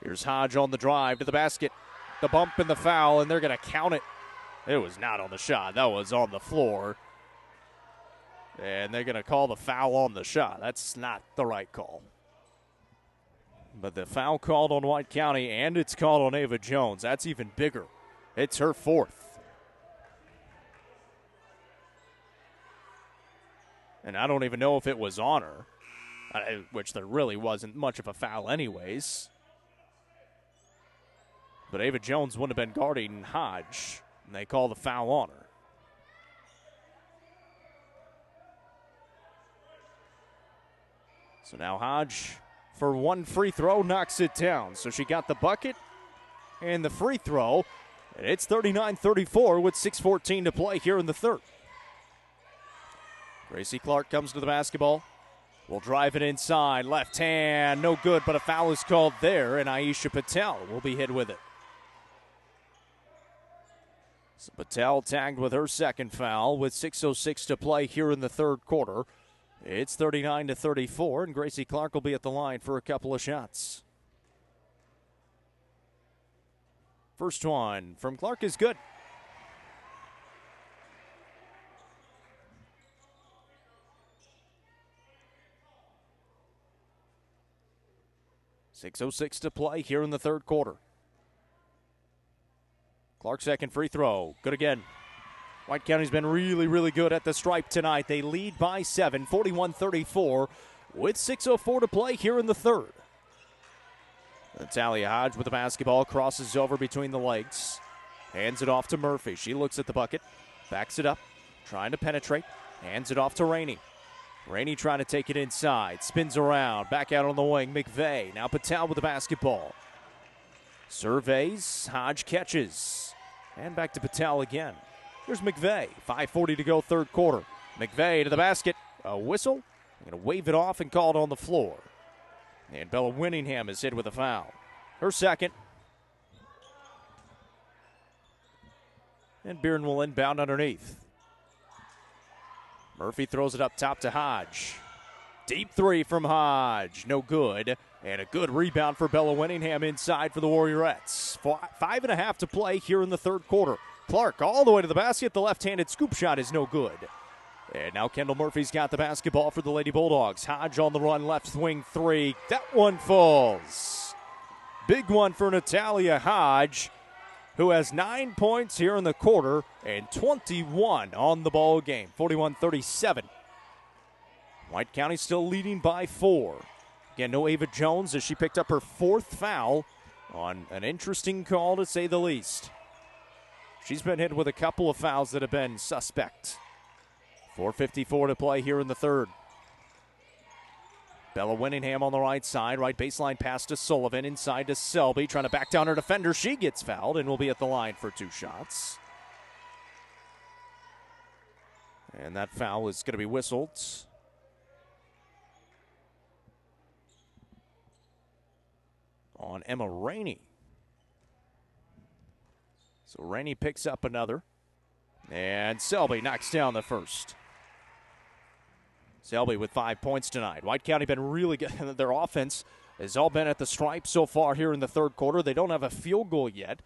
Here's Hodge on the drive to the basket. The bump and the foul, and they're going to count it. It was not on the shot. That was on the floor. And they're going to call the foul on the shot. That's not the right call. But the foul called on White County, and it's called on Ava Jones. That's even bigger. It's her fourth. And I don't even know if it was on her, which there really wasn't much of a foul anyways. But Ava Jones wouldn't have been guarding Hodge, and they call the foul on her. So now Hodge, for one free throw, knocks it down. So she got the bucket and the free throw. And it's 39-34 with 6:14 to play here in the third. Gracie Clark comes to the basketball. Will drive it inside. Left hand, no good, but a foul is called there, and Aisha Patel will be hit with it. So Patel tagged with her second foul with 6:06 to play here in the third quarter. It's 39-34, and Gracie Clark will be at the line for a couple of shots. First one from Clark is good. .606 to play here in the third quarter. Clark's second free throw. Good again. White County's been really, really good at the stripe tonight. They lead by 7, 41-34, with 6:04 to play here in the third. Natalia Hodge with the basketball, crosses over between the legs, hands it off to Murphy. She looks at the bucket, backs it up, trying to penetrate, hands it off to Rainey. Rainey trying to take it inside, spins around, back out on the wing, McVeigh. Now Patel with the basketball. Surveys, Hodge catches, and back to Patel again. Here's McVeigh, 5:40 to go, third quarter. McVeigh to the basket, a whistle, going to wave it off and call it on the floor. And Bella Winningham is hit with a foul. Her second. And Bearden will inbound underneath. Murphy throws it up top to Hodge. Deep three from Hodge, no good. And a good rebound for Bella Winningham inside for the Warriorettes. 5.5 to play here in the third quarter. Clark all the way to the basket. The left-handed scoop shot is no good. And now Kendall Murphy's got the basketball for the Lady Bulldogs. Hodge on the run, left wing three. That one falls. Big one for Natalia Hodge, who has 9 points here in the quarter and 21 on the ball game. 41-37. White County still leading by 4. Again, no Ava Jones as she picked up her 4th foul on an interesting call, to say the least. She's been hit with a couple of fouls that have been suspect. 4:54 to play here in the third. Bella Winningham on the right side. Right baseline pass to Sullivan. Inside to Selby. Trying to back down her defender. She gets fouled and will be at the line for 2 shots. And that foul is going to be whistled. On Emma Rainey. So Rainey picks up another. And Selby knocks down the first. Selby with 5 points tonight. White County been really good. Their offense has all been at the stripe so far here in the third quarter. They don't have a field goal yet.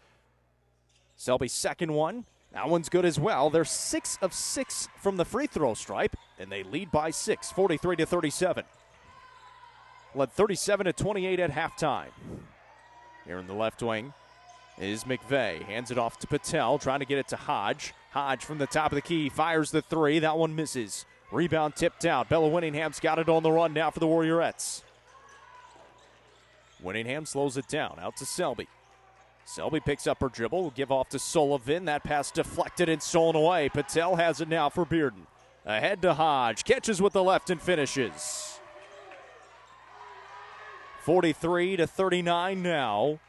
Selby's second one. That one's good as well. They're 6 of 6 from the free throw stripe, and they lead by 6, 43-37. Led 37-28 at halftime. Here in the left wing is McVeigh. Hands it off to Patel, trying to get it to Hodge. Hodge from the top of the key fires the three. That one misses. Rebound tipped out. Bella Winningham's got it on the run now for the Warriorettes. Winningham slows it down. Out to Selby. Selby picks up her dribble. Will give off to Sullivan. That pass deflected and stolen away. Patel has it now for Bearden. Ahead to Hodge. Catches with the left and finishes. 43-39 now.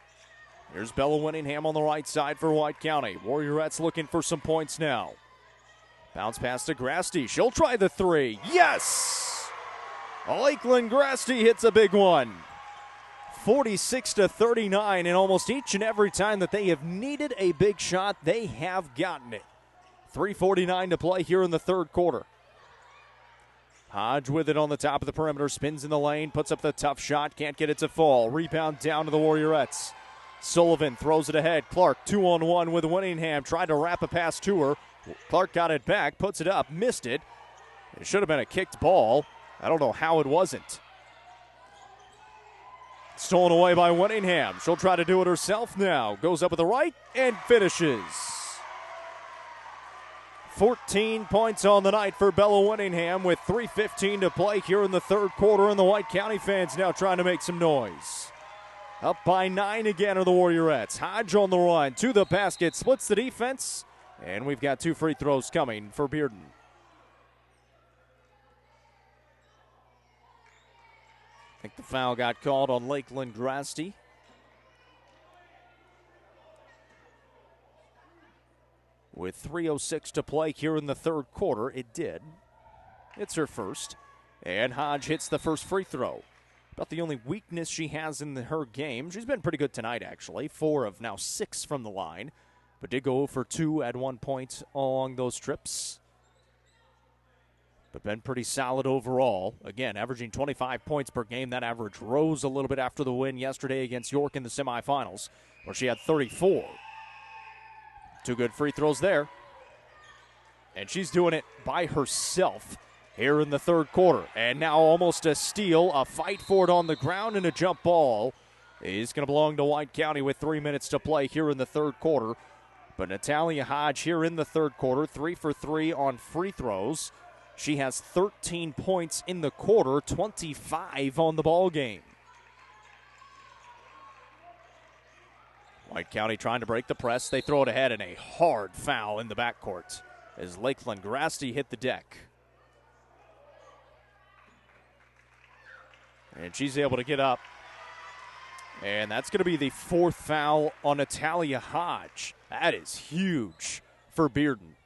Here's Bella Winningham on the right side for White County. Warriorettes looking for some points now. Bounce pass to Grasty. She'll try the three. Yes! Lakeland Grasty hits a big one. 46-39, and almost each and every time that they have needed a big shot, they have gotten it. 3:49 to play here in the third quarter. Hodge with it on the top of the perimeter, spins in the lane, puts up the tough shot, can't get it to fall. Rebound down to the Warriorettes. Sullivan throws it ahead. Clark 2-on-1 with Winningham, tried to wrap a pass to her. Clark got it back, puts it up, missed it. It should have been a kicked ball. I don't know how it wasn't. Stolen away by Winningham. She'll try to do it herself now. Goes up with the right and finishes. 14 points on the night for Bella Winningham with 3:15 to play here in the third quarter, and the White County fans now trying to make some noise. Up by 9 again are the Warriorettes. Hodge on the run to the basket, splits the defense, and we've got 2 free throws coming for Bearden. I think the foul got called on Lakeland Grasty. With 3:06 to play here in the third quarter, it did. It's her first. And Hodge hits the first free throw. About the only weakness she has in her game. She's been pretty good tonight, actually. 4 of now 6 from the line. But did go for 2 at one point along those trips. But been pretty solid overall. Again, averaging 25 points per game. That average rose a little bit after the win yesterday against York in the semifinals, where she had 34. 2 good free throws there. And she's doing it by herself here in the third quarter. And now almost a steal, a fight for it on the ground, and a jump ball is going to belong to White County with 3 minutes to play here in the third quarter. But Natalia Hodge here in the third quarter, 3 for 3 on free throws. She has 13 points in the quarter, 25 on the ball game. White County trying to break the press. They throw it ahead, and a hard foul in the backcourt as Lakeland Grasty hit the deck. And she's able to get up. And that's going to be the fourth foul on Natalia Hodge. That is huge for Bearden.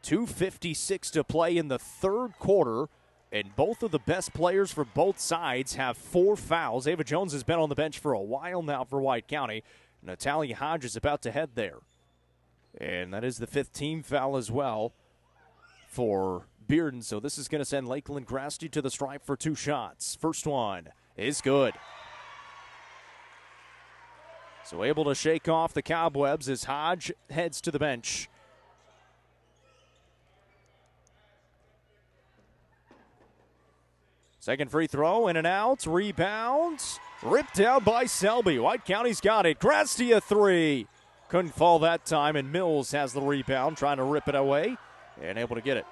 2:56 to play in the third quarter, and both of the best players for both sides have 4 fouls. Ava Jones has been on the bench for a while now for White County. Natalia Hodge is about to head there. And that is the 5th team foul as well for Bearden. So this is going to send Lakeland Grasty to the stripe for 2 shots. First one is good. So able to shake off the cobwebs as Hodge heads to the bench. Second free throw, in and out, rebounds, ripped out by Selby. White County's got it. Grasty a 3. Couldn't fall that time, and Mills has the rebound, trying to rip it away, and able to get it.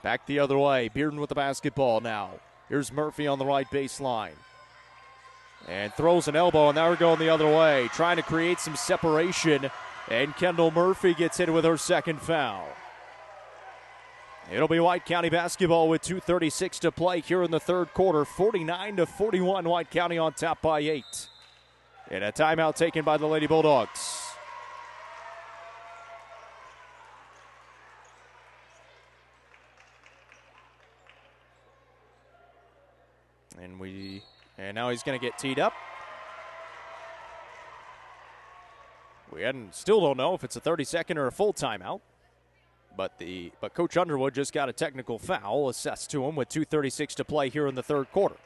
Back the other way, Bearden with the basketball now. Here's Murphy on the right baseline. And throws an elbow, and now we're going the other way, trying to create some separation, and Kendall Murphy gets hit with her second foul. It'll be White County basketball with 2:36 to play here in the third quarter. 49-41, White County on top by 8. And a timeout taken by the Lady Bulldogs. And now he's going to get teed up. We still don't know if it's a 30-second or a full timeout. But Coach Underwood just got a technical foul assessed to him with 2:36 to play here in the third quarter.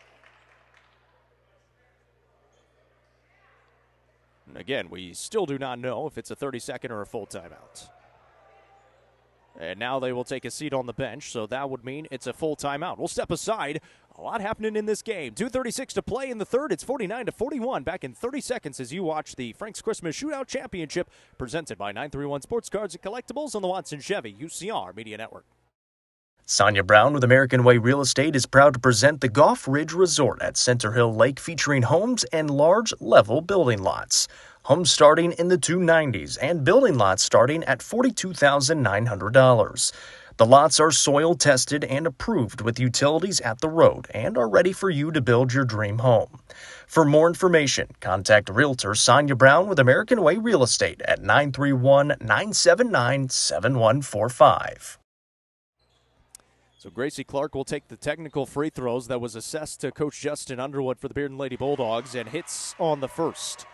And again, we still do not know if it's a 30-second or a full timeout. And now they will take a seat on the bench, so that would mean it's a full timeout. We'll step aside. A lot happening in this game. 2:36 to play in the third. It's 49-41. Back in 30 seconds as you watch the Frank's Christmas Shootout Championship presented by 931 Sports Cards and Collectibles on the Watson Chevy UCR Media Network. Sonia Brown with American Way Real Estate is proud to present the Goff Ridge Resort at Center Hill Lake, featuring homes and large level building lots. Homes starting in the 290s and building lots starting at $42,900. The lots are soil tested and approved with utilities at the road and are ready for you to build your dream home. For more information, contact Realtor Sonia Brown with American Way Real Estate at 931-979-7145. So Gracie Clark will take the technical free throws that was assessed to Coach Justin Underwood for the Bearden Lady Bulldogs and hits on the first.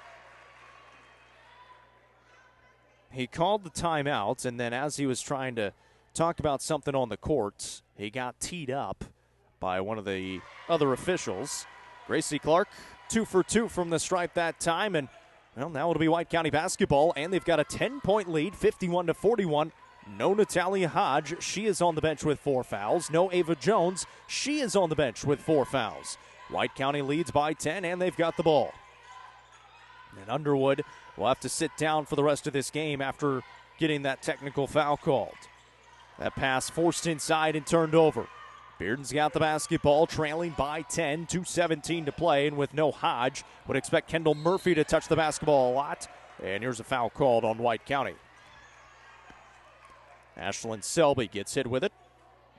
He called the timeout, and then as he was trying to talk about something on the court, he got teed up by one of the other officials. Gracie Clark, 2 for 2 from the stripe that time, and well, now it'll be White County basketball, and they've got a 10-point lead, 51-41. No Natalia Hodge. She is on the bench with 4 fouls. No Ava Jones. She is on the bench with 4 fouls. White County leads by 10, and they've got the ball. And Underwood will have to sit down for the rest of this game after getting that technical foul called. That pass forced inside and turned over. Bearden's got the basketball, trailing by 10, 2:17 to play, and with no Hodge, would expect Kendall Murphy to touch the basketball a lot. And here's a foul called on White County. Ashlyn Selby gets hit with it.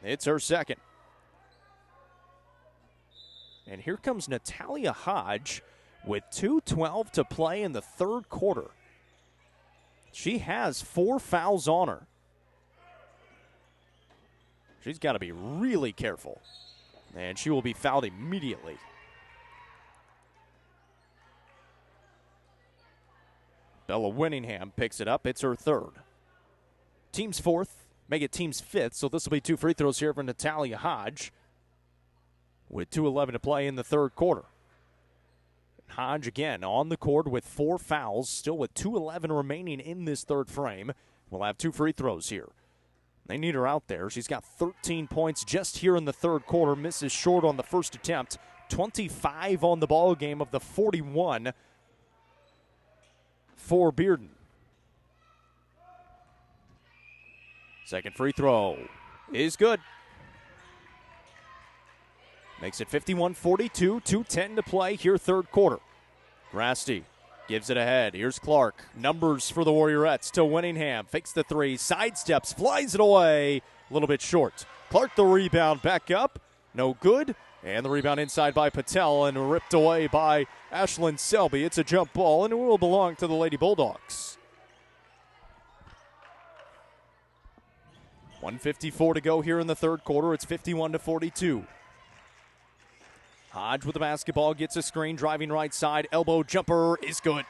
It's her second. And here comes Natalia Hodge with 2:12 to play in the third quarter. She has 4 fouls on her. She's got to be really careful. And she will be fouled immediately. Bella Winningham picks it up. It's her third. Team's fourth. Make it team's fifth. So this will be 2 free throws here for Natalia Hodge. With 2:11 to play in the third quarter. Hodge again on the court with 4 fouls. Still with 2:11 remaining in this third frame. We'll have 2 free throws here. They need her out there. She's got 13 points just here in the third quarter. Misses short on the first attempt. 25 on the ball game of the 41 for Bearden. Second free throw is good. Makes it 51-42, 2:10 to play here third quarter. Grasty Gives it ahead. Here's Clark. Numbers for the Warriorettes to Winningham. Fakes the three. Sidesteps. Flies it away. A little bit short. Clark the rebound. Back up. No good. And the rebound inside by Patel and ripped away by Ashlyn Selby. It's a jump ball, and it will belong to the Lady Bulldogs. 1:54 to go here in the third quarter. It's 51-42. Hodge with the basketball, gets a screen, driving right side. Elbow jumper is good.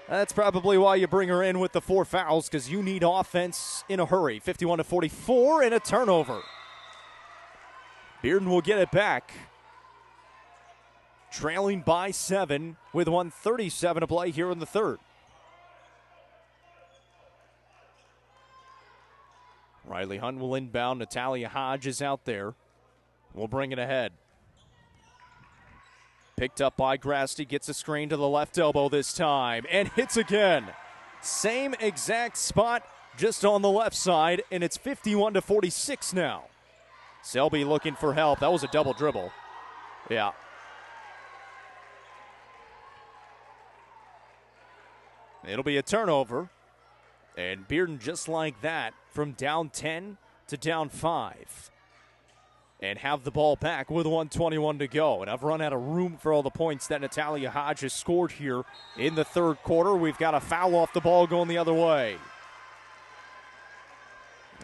That's probably why you bring her in with the 4 fouls, because you need offense in a hurry. 51-44 and a turnover. Bearden will get it back. Trailing by 7 with 1:37 to play here in the third. Riley Hunt will inbound. Natalia Hodge is out there. We'll bring it ahead. Picked up by Grasty, gets a screen to the left elbow this time, and hits again. Same exact spot, just on the left side, and it's 51-46 now. Selby looking for help. That was a double dribble. Yeah. It'll be a turnover. And Bearden just like that, from down 10 to down 5. And have the ball back with 1:21 to go. And I've run out of room for all the points that Natalia Hodge has scored here in the third quarter. We've got a foul off the ball going the other way.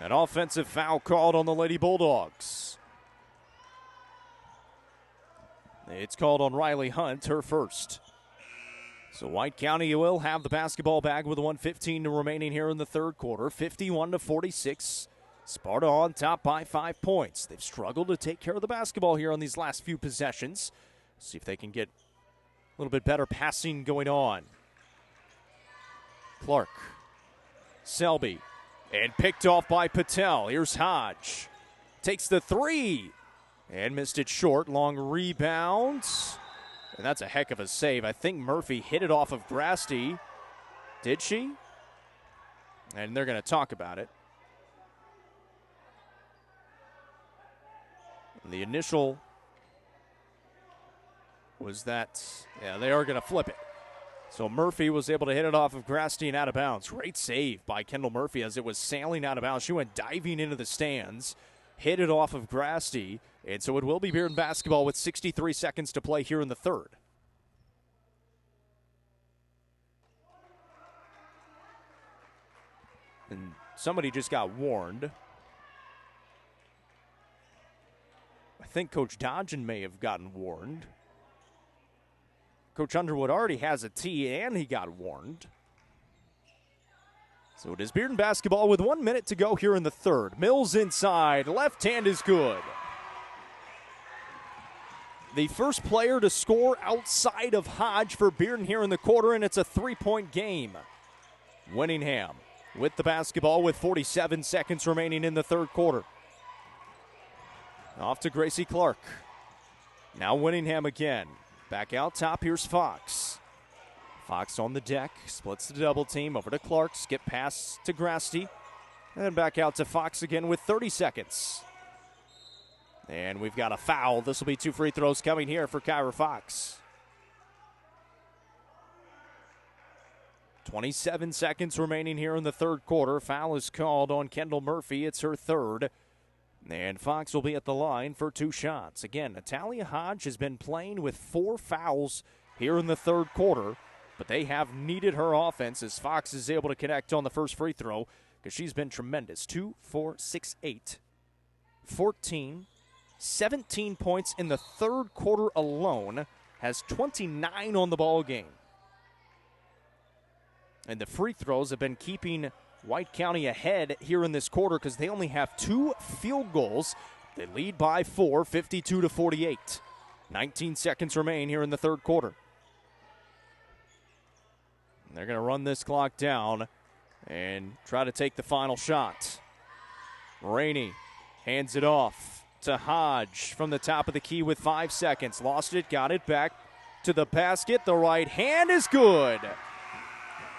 An offensive foul called on the Lady Bulldogs. It's called on Riley Hunt, her first. So White County will have the basketball back with 1:15 remaining here in the third quarter. 51-46. Sparta on top by 5 points. They've struggled to take care of the basketball here on these last few possessions. See if they can get a little bit better passing going on. Clark. Selby. And picked off by Patel. Here's Hodge. Takes the three. And missed it short. Long rebound. And that's a heck of a save. I think Murphy hit it off of Grasty. Did she? And they're going to talk about it. The initial was that, yeah, they are going to flip it. So Murphy was able to hit it off of Grasty and out of bounds. Great save by Kendall Murphy as it was sailing out of bounds. She went diving into the stands, hit it off of Grasty, and so it will be Bearden basketball with 63 seconds to play here in the third. And somebody just got warned. I think Coach Dodgen may have gotten warned. Coach Underwood already has a tee, and he got warned. So it is Bearden basketball with 1 minute to go here in the third. Mills inside. Left hand is good. The first player to score outside of Hodge for Bearden here in the quarter, and it's a 3-point game. Winningham with the basketball with 47 seconds remaining in the third quarter. Off to Gracie Clark. Now Winningham again. Back out top, here's Fox. Fox on the deck, splits the double team over to Clark. Skip pass to Grasty. And then back out to Fox again with 30 seconds. And we've got a foul. This will be 2 free throws coming here for Kyra Fox. 27 seconds remaining here in the third quarter. Foul is called on Kendall Murphy. It's her third. And Fox will be at the line for 2 shots. Again, Natalia Hodge has been playing with 4 fouls here in the third quarter, but they have needed her offense as Fox is able to connect on the first free throw because she's been tremendous. 2, 4, 6, 8, 14, 17 points in the third quarter alone, has 29 on the ball game. And the free throws have been keeping White County ahead here in this quarter because they only have 2 field goals. They lead by 4, 52-48. 19 seconds remain here in the third quarter. And they're going to run this clock down and try to take the final shot. Rainey hands it off to Hodge from the top of the key with 5 seconds. Lost it, got it back to the basket. The right hand is good.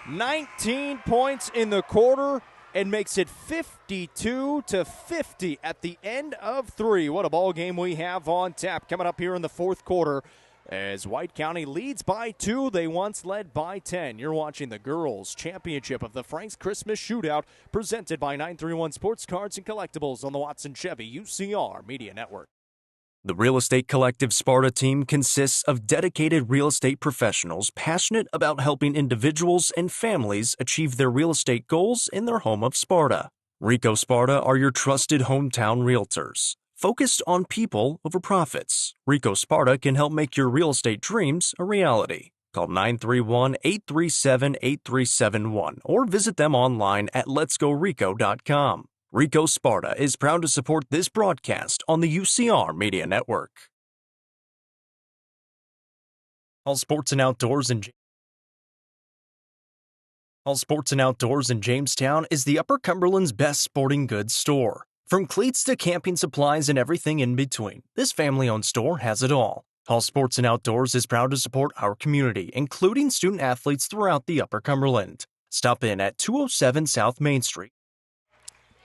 19 points in the quarter and makes it 52-50 at the end of 3. What a ball game we have on tap coming up here in the fourth quarter. As White County leads by 2, they once led by 10. You're watching the girls' championship of the Frank's Christmas Shootout, presented by 931 Sports Cards and Collectibles on the Watson Chevy UCR Media Network. The Real Estate Collective Sparta team consists of dedicated real estate professionals passionate about helping individuals and families achieve their real estate goals in their home of Sparta. Rico Sparta are your trusted hometown realtors. Focused on people over profits, Rico Sparta can help make your real estate dreams a reality. Call 931-837-8371 or visit them online at letsgorico.com. Rico Sparta is proud to support this broadcast on the UCR Media Network. All Sports and Outdoors in Jamestown is the Upper Cumberland's best sporting goods store. From cleats to camping supplies and everything in between, this family-owned store has it all. All Sports and Outdoors is proud to support our community, including student athletes throughout the Upper Cumberland. Stop in at 207 South Main Street.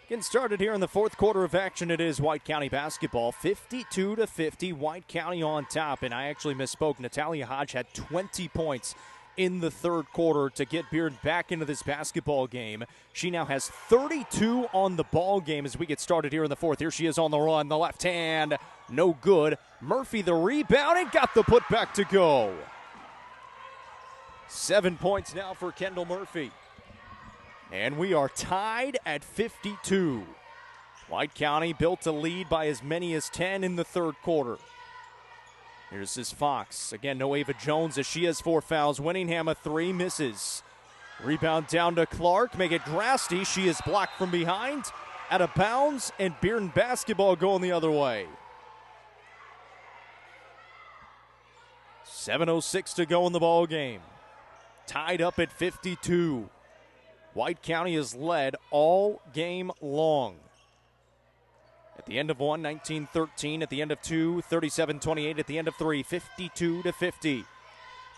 Getting started here in the fourth quarter of action, it is White County basketball, 52-50, White County on top. And I actually misspoke. Natalia Hodge had 20 points in the third quarter to get Beard back into this basketball game. She now has 32 on the ball game as we get started here in the fourth. Here she is on the run, the left hand, no good. Murphy the rebound and got the putback to go. 7 points now for Kendall Murphy. And we are tied at 52. White County built a lead by as many as 10 in the third quarter. Here's this Fox. Again, no Ava Jones as she has 4 fouls. Winningham a 3, misses. Rebound down to Clark. Make it Drasty. She is blocked from behind. Out of bounds, and Bearden basketball going the other way. 7:06 to go in the ball game. Tied up at 52. White County has led all game long. At the end of 1, 19-13. At the end of 2, 37-28. At the end of 3, 52-50.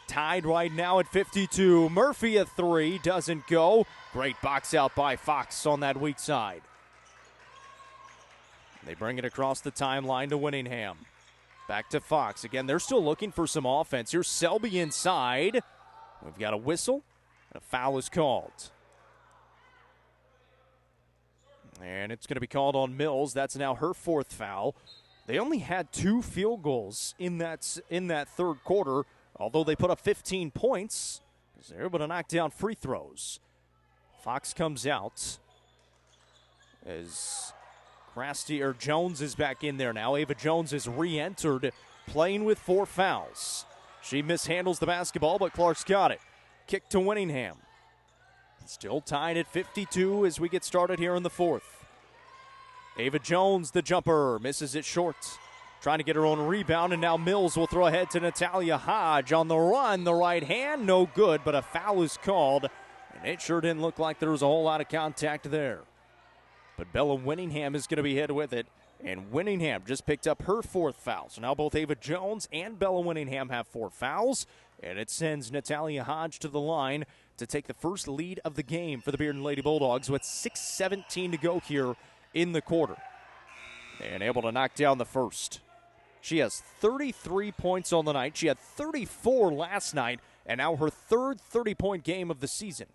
Tied right now at 52. Murphy a 3, doesn't go. Great box out by Fox on that weak side. They bring it across the timeline to Winningham. Back to Fox. Again, they're still looking for some offense. Here's Selby inside. We've got a whistle, and a foul is called. And it's going to be called on Mills. That's now her 4th foul. They only had 2 field goals in that third quarter, although they put up 15 points because they're able to knock down free throws. Fox comes out as Jones is back in there now. Ava Jones has re-entered, playing with 4 fouls. She mishandles the basketball, but Clark's got it. Kick to Winningham. Still tied at 52 as we get started here in the fourth. Ava Jones, the jumper, misses it short. Trying to get her own rebound, and now Mills will throw ahead to Natalia Hodge on the run. The right hand, no good, but a foul is called, and it sure didn't look like there was a whole lot of contact there. But Bella Winningham is going to be hit with it, and Winningham just picked up her 4th foul. So now both Ava Jones and Bella Winningham have 4 fouls, and it sends Natalia Hodge to the line to take the first lead of the game for the Bearden Lady Bulldogs with 6:17 to go here in the quarter. And able to knock down the first. She has 33 points on the night. She had 34 last night, and now her 3rd 30-point game of the season.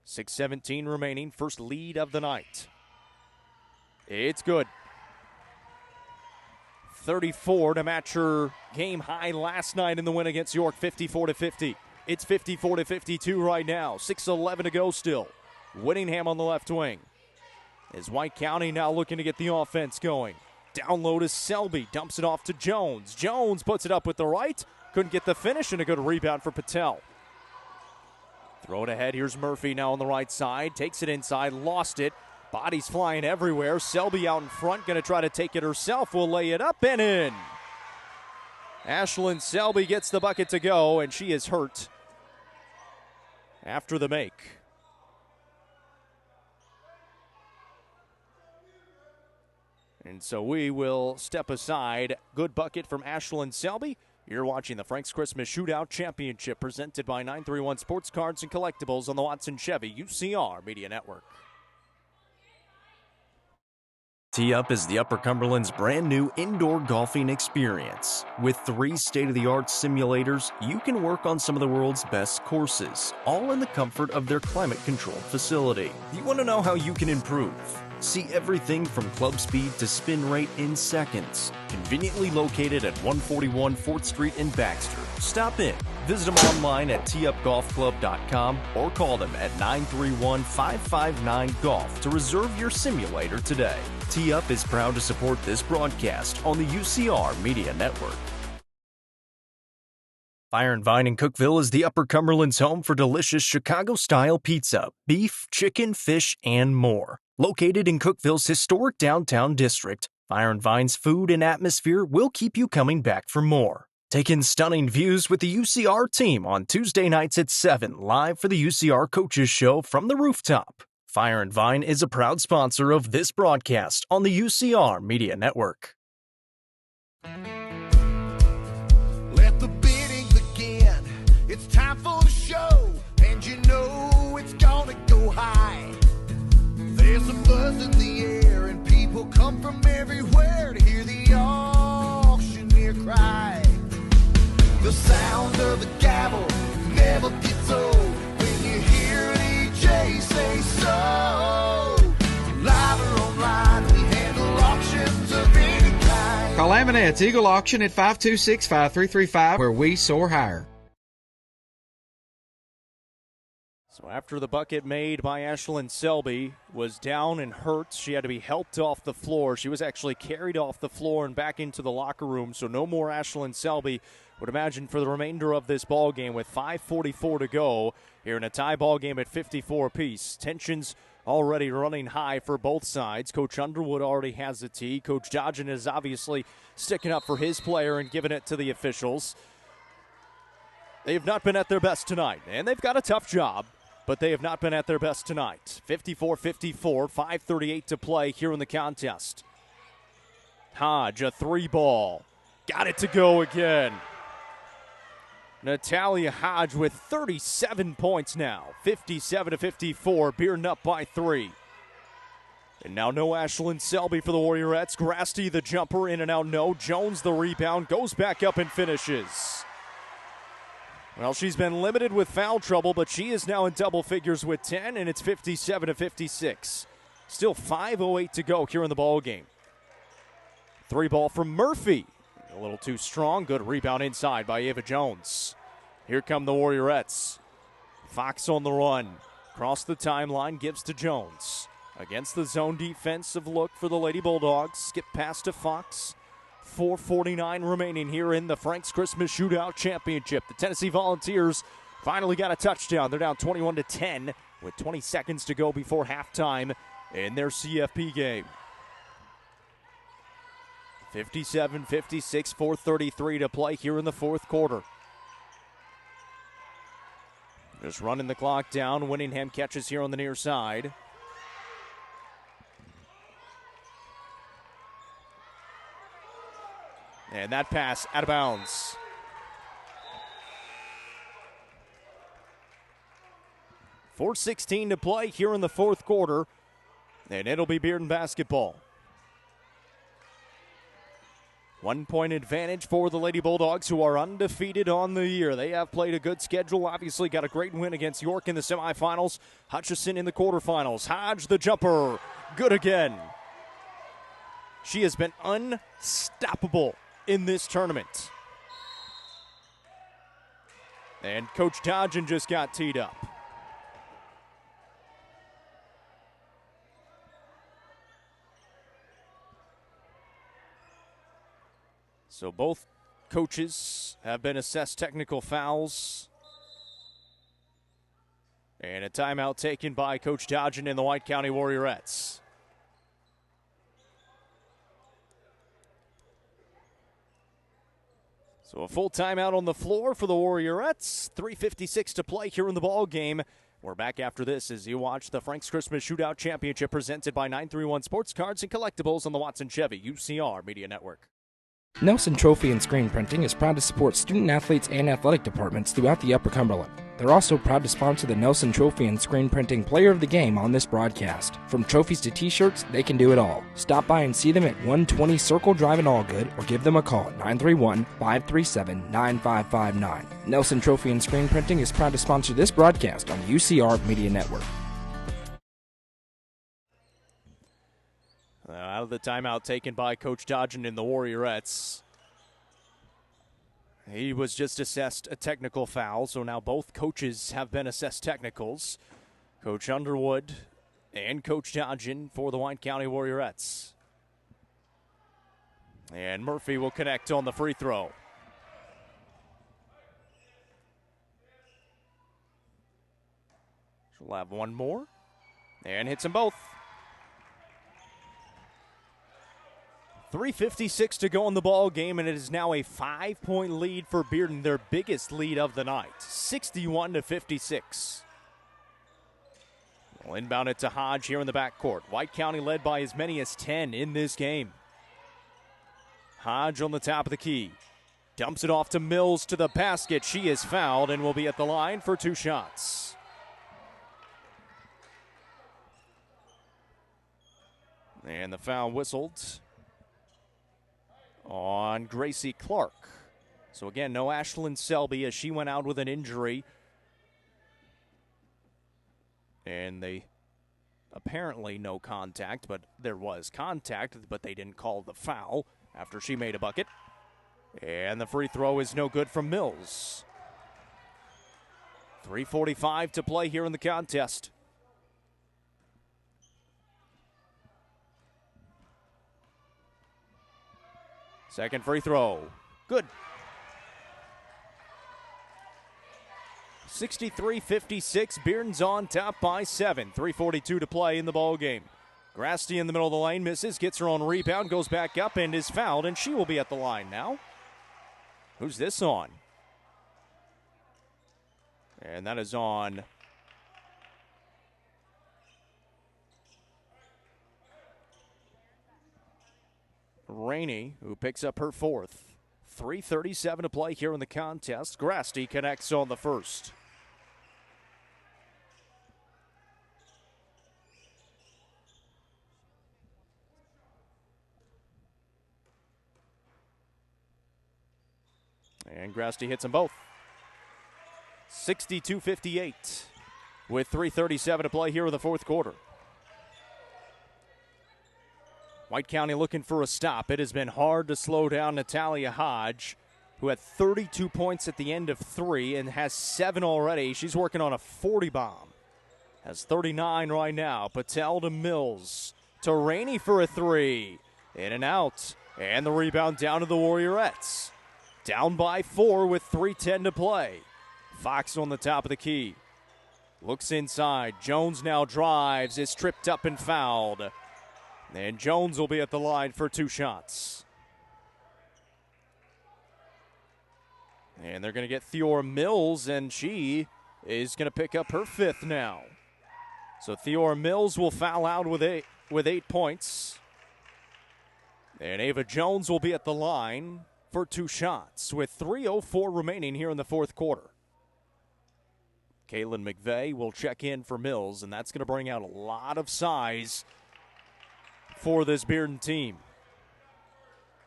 6:17 remaining, first lead of the night. It's good. 34 to match her game high last night in the win against York, 54-50. It's 54-52 right now. 6:11 to go still. Winningham on the left wing. As White County now looking to get the offense going. Down low to Selby, dumps it off to Jones. Jones puts it up with the right. Couldn't get the finish, and a good rebound for Patel. Throw it ahead. Here's Murphy now on the right side. Takes it inside, lost it. Bodies flying everywhere. Selby out in front, going to try to take it herself. Will lay it up and in. Ashlyn Selby gets the bucket to go, and she is hurt after the make. And so we will step aside. Good bucket from Ashlyn Selby. You're watching the Frank's Christmas Shootout Championship presented by 931 Sports Cards and Collectibles on the Watson Chevy UCR Media Network. Tee Up is the Upper Cumberland's brand new indoor golfing experience. With 3 state-of-the-art simulators, you can work on some of the world's best courses, all in the comfort of their climate-controlled facility. You want to know how you can improve? See everything from club speed to spin rate in seconds. Conveniently located at 141 4th Street in Baxter. Stop in. Visit them online at teupgolfclub.com or call them at 931-559-GOLF to reserve your simulator today. Tee Up is proud to support this broadcast on the UCR Media Network. Fire and Vine in Cookeville is the Upper Cumberland's home for delicious Chicago-style pizza, beef, chicken, fish, and more. Located in Cookeville's historic downtown district, Fire and Vine's food and atmosphere will keep you coming back for more. Take in stunning views with the UCR team on Tuesday nights at 7, live for the UCR Coaches Show from the rooftop. Fire and Vine is a proud sponsor of this broadcast on the UCR Media Network. Let the bidding begin. It's time for the show, and you know it's gonna go high. There's a buzz in the air, and people come from everywhere to hear the auctioneer cry. The sound of the gavel never gets old when you hear an EJ say so. Live or online, we handle auctions of any kind. Call Aminette's Eagle Auction at 526-5335, where we soar higher. So after the bucket made by Ashlyn Selby was down and hurt, she had to be helped off the floor. She was actually carried off the floor and back into the locker room, so no more Ashlyn Selby, would imagine, for the remainder of this ball game with 5:44 to go here in a tie ball game at 54 apiece. Tensions already running high for both sides. Coach Underwood already has the tee. Coach Dodgen is obviously sticking up for his player and giving it to the officials. They have not been at their best tonight, and they've got a tough job, but they have not been at their best tonight. 54-54, 5:38 to play here in the contest. Hodge, a 3-ball. Got it to go again. Natalia Hodge with 37 points now. 57-54, Bearden up by 3. And now no Ashlyn Selby for the Warriorettes. Grasty the jumper, in and out, no. Jones the rebound, goes back up and finishes. Well, she's been limited with foul trouble, but she is now in double figures with 10, and it's 57-56. Still 5:08 to go here in the ball game. 3-ball from Murphy. A little too strong. Good rebound inside by Ava Jones. Here come the Warriorettes. Fox on the run. Across the timeline, gives to Jones. Against the zone defensive look for the Lady Bulldogs. Skip pass to Fox. 4:49 remaining here in the Frank's Christmas Shootout Championship. The Tennessee Volunteers finally got a touchdown. They're down 21-10 with 20 seconds to go before halftime in their CFP game. 57-56, 4:33 to play here in the fourth quarter. Just running the clock down. Winningham catches here on the near side. And that pass out of bounds. .4:16 to play here in the fourth quarter. And it'll be Bearden basketball. 1-point advantage for the Lady Bulldogs, who are undefeated on the year. They have played a good schedule. Obviously got a great win against York in the semifinals. Hutchison in the quarterfinals. Hodge the jumper. Good again. She has been unstoppable in this tournament. And Coach Dodgen just got teed up. So both coaches have been assessed technical fouls. And a timeout taken by Coach Dodgen and the White County Warriorettes. So a full timeout on the floor for the Warriorettes. 3:56 to play here in the ball game. We're back after this as you watch the Frank's Christmas Shootout Championship presented by 931 Sports Cards and Collectibles on the Watson Chevy UCR Media Network. Nelson Trophy and Screen Printing is proud to support student athletes and athletic departments throughout the Upper Cumberland. They're also proud to sponsor the Nelson Trophy and Screen Printing Player of the Game on this broadcast. From trophies to t-shirts, they can do it all. Stop by and see them at 120 Circle Drive in Allgood or give them a call at 931-537-9559. Nelson Trophy and Screen Printing is proud to sponsor this broadcast on the UCR Media Network. Out of the timeout taken by Coach Dodgen in the Warriorettes. He was just assessed a technical foul, so now both coaches have been assessed technicals. Coach Underwood and Coach Dodgen for the White County Warriorettes. And Murphy will connect on the free throw. She'll have one more and hits them both. 3:56 to go in the ball game, and it is now a 5-point lead for Bearden, their biggest lead of the night, 61-56. We'll inbound it to Hodge here in the backcourt. White County led by as many as 10 in this game. Hodge on the top of the key. Dumps it off to Mills to the basket. She is fouled and will be at the line for 2 shots. And the foul whistled on Gracie Clark. So again, no Ashlyn Selby as she went out with an injury. And they apparently no contact, but there was contact, but they didn't call the foul after she made a bucket. And the free throw is no good from Mills. 3:45 to play here in the contest. Second free throw. Good. 63-56. Bearden's on top by 7. 3:42 to play in the ball game. Grasty in the middle of the lane misses, gets her own rebound, goes back up and is fouled, and she will be at the line now. Who's this on? And that is on Rainey, who picks up her 4th. 3:37 to play here in the contest. Grasty connects on the first. And Grasty hits them both. 62-58 with 3:37 to play here in the fourth quarter. White County looking for a stop. It has been hard to slow down Natalia Hodge, who had 32 points at the end of 3 and has 7 already. She's working on a 40 bomb. Has 39 right now. Patel to Mills. To Rainey for a 3. In and out. And the rebound down to the Warriorettes. Down by 4 with 3:10 to play. Fox on the top of the key. Looks inside. Jones now drives. Is tripped up and fouled. And Jones will be at the line for 2 shots. And they're going to get Theora Mills, and she is going to pick up her 5th now. So Theora Mills will foul out with 8 points. And Ava Jones will be at the line for 2 shots with 3:04 remaining here in the fourth quarter. Kaylin McVeigh will check in for Mills, and that's going to bring out a lot of size for this Bearden team.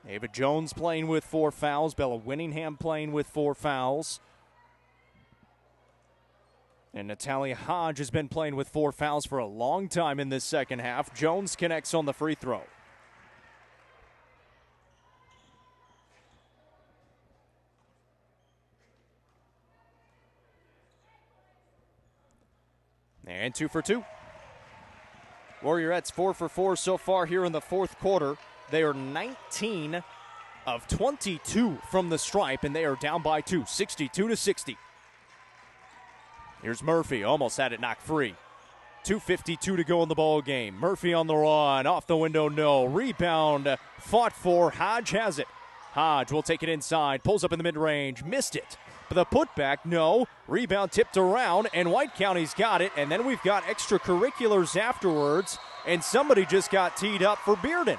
Ava Jones playing with 4 fouls. Bella Winningham playing with 4 fouls. And Natalia Hodge has been playing with 4 fouls for a long time in this second half. Jones connects on the free throw. And 2 for 2. Warriorettes 4 for 4 so far here in the fourth quarter. They are 19 of 22 from the stripe, and they are down by 2, 62-60. Here's Murphy, almost had it knocked free. 2:52 to go in the ball game. Murphy on the run, off the window, no. Rebound, fought for. Hodge has it. Hodge will take it inside, pulls up in the mid-range, missed it. But the putback, no. Rebound tipped around, and White County's got it. And then we've got extracurriculars afterwards, and somebody just got teed up for Bearden.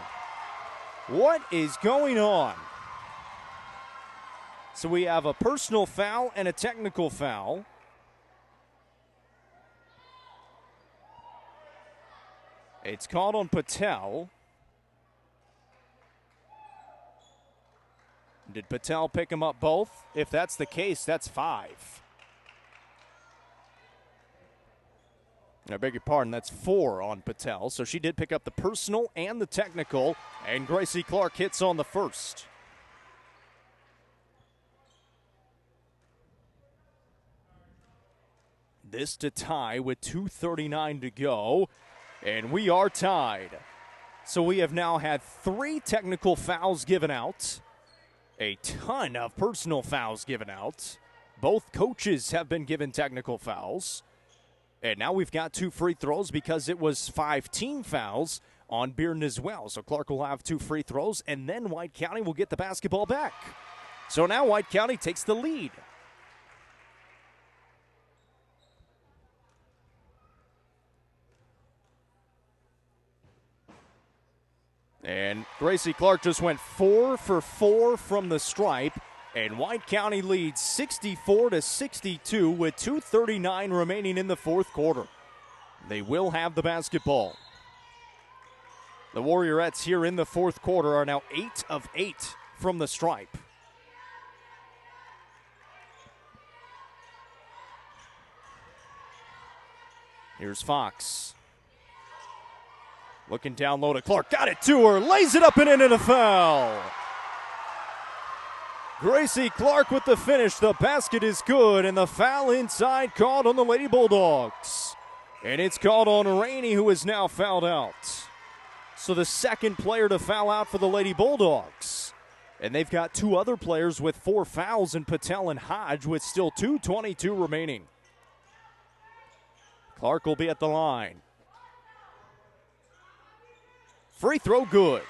What is going on? So we have a personal foul and a technical foul. It's called on Patel. Did Patel pick him up both? If that's the case, that's 5. I beg your pardon, that's 4 on Patel. So she did pick up the personal and the technical, and Gracie Clark hits on the first. This to tie with 2:39 to go, and we are tied. So we have now had 3 technical fouls given out, a ton of personal fouls given out. Both coaches have been given technical fouls. And now we've got 2 free throws because it was 5 team fouls on Bearden as well. So Clark will have 2 free throws, and then White County will get the basketball back. So now White County takes the lead. And Gracie Clark just went 4 for 4 from the stripe. And White County leads 64-62 with 2:39 remaining in the fourth quarter. They will have the basketball. The Warriorettes here in the fourth quarter are now 8 of 8 from the stripe. Here's Fox. Looking down low to Clark. Got it to her. Lays it up and in, and a foul. Gracie Clark with the finish. The basket is good, and the foul inside called on the Lady Bulldogs. And it's called on Rainey, who is now fouled out. So the second player to foul out for the Lady Bulldogs. And they've got 2 other players with 4 fouls in Patel and Hodge with still 2:22 remaining. Clark will be at the line. Free throw good.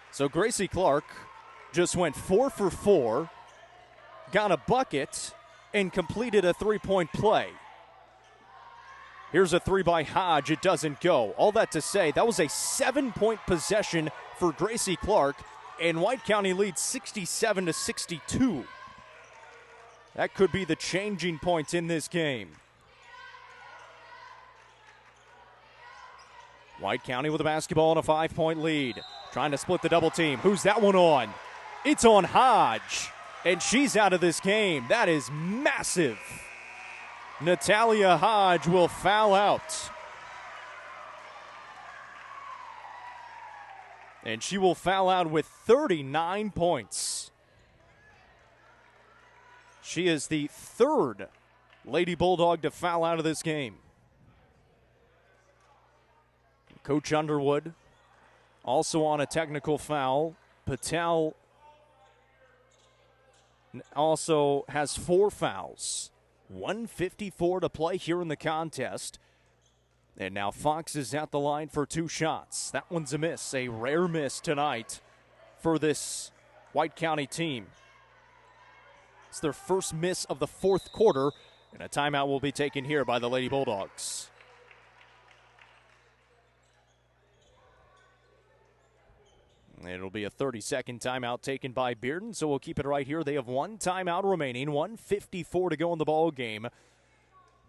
So Gracie Clark just went 4 for 4, got a bucket, and completed a 3-point play. Here's a 3 by Hodge. It doesn't go. All that to say, that was a 7-point possession for Gracie Clark, and White County leads 67-62. That could be the changing point in this game. White County with the basketball and a 5-point lead. Trying to split the double team. Who's that one on? It's on Hodge, and she's out of this game. That is massive. Natalia Hodge will foul out. And she will foul out with 39 points. She is the 3rd Lady Bulldog to foul out of this game. Coach Underwood also on a technical foul. Patel also has 4 fouls. 1:54 to play here in the contest. And now Fox is at the line for 2 shots. That one's a miss, a rare miss tonight for this White County team. It's their first miss of the fourth quarter, and a timeout will be taken here by the Lady Bulldogs. It'll be a 30-second timeout taken by Bearden, so we'll keep it right here. They have 1 timeout remaining, 1:54 to go in the ball game.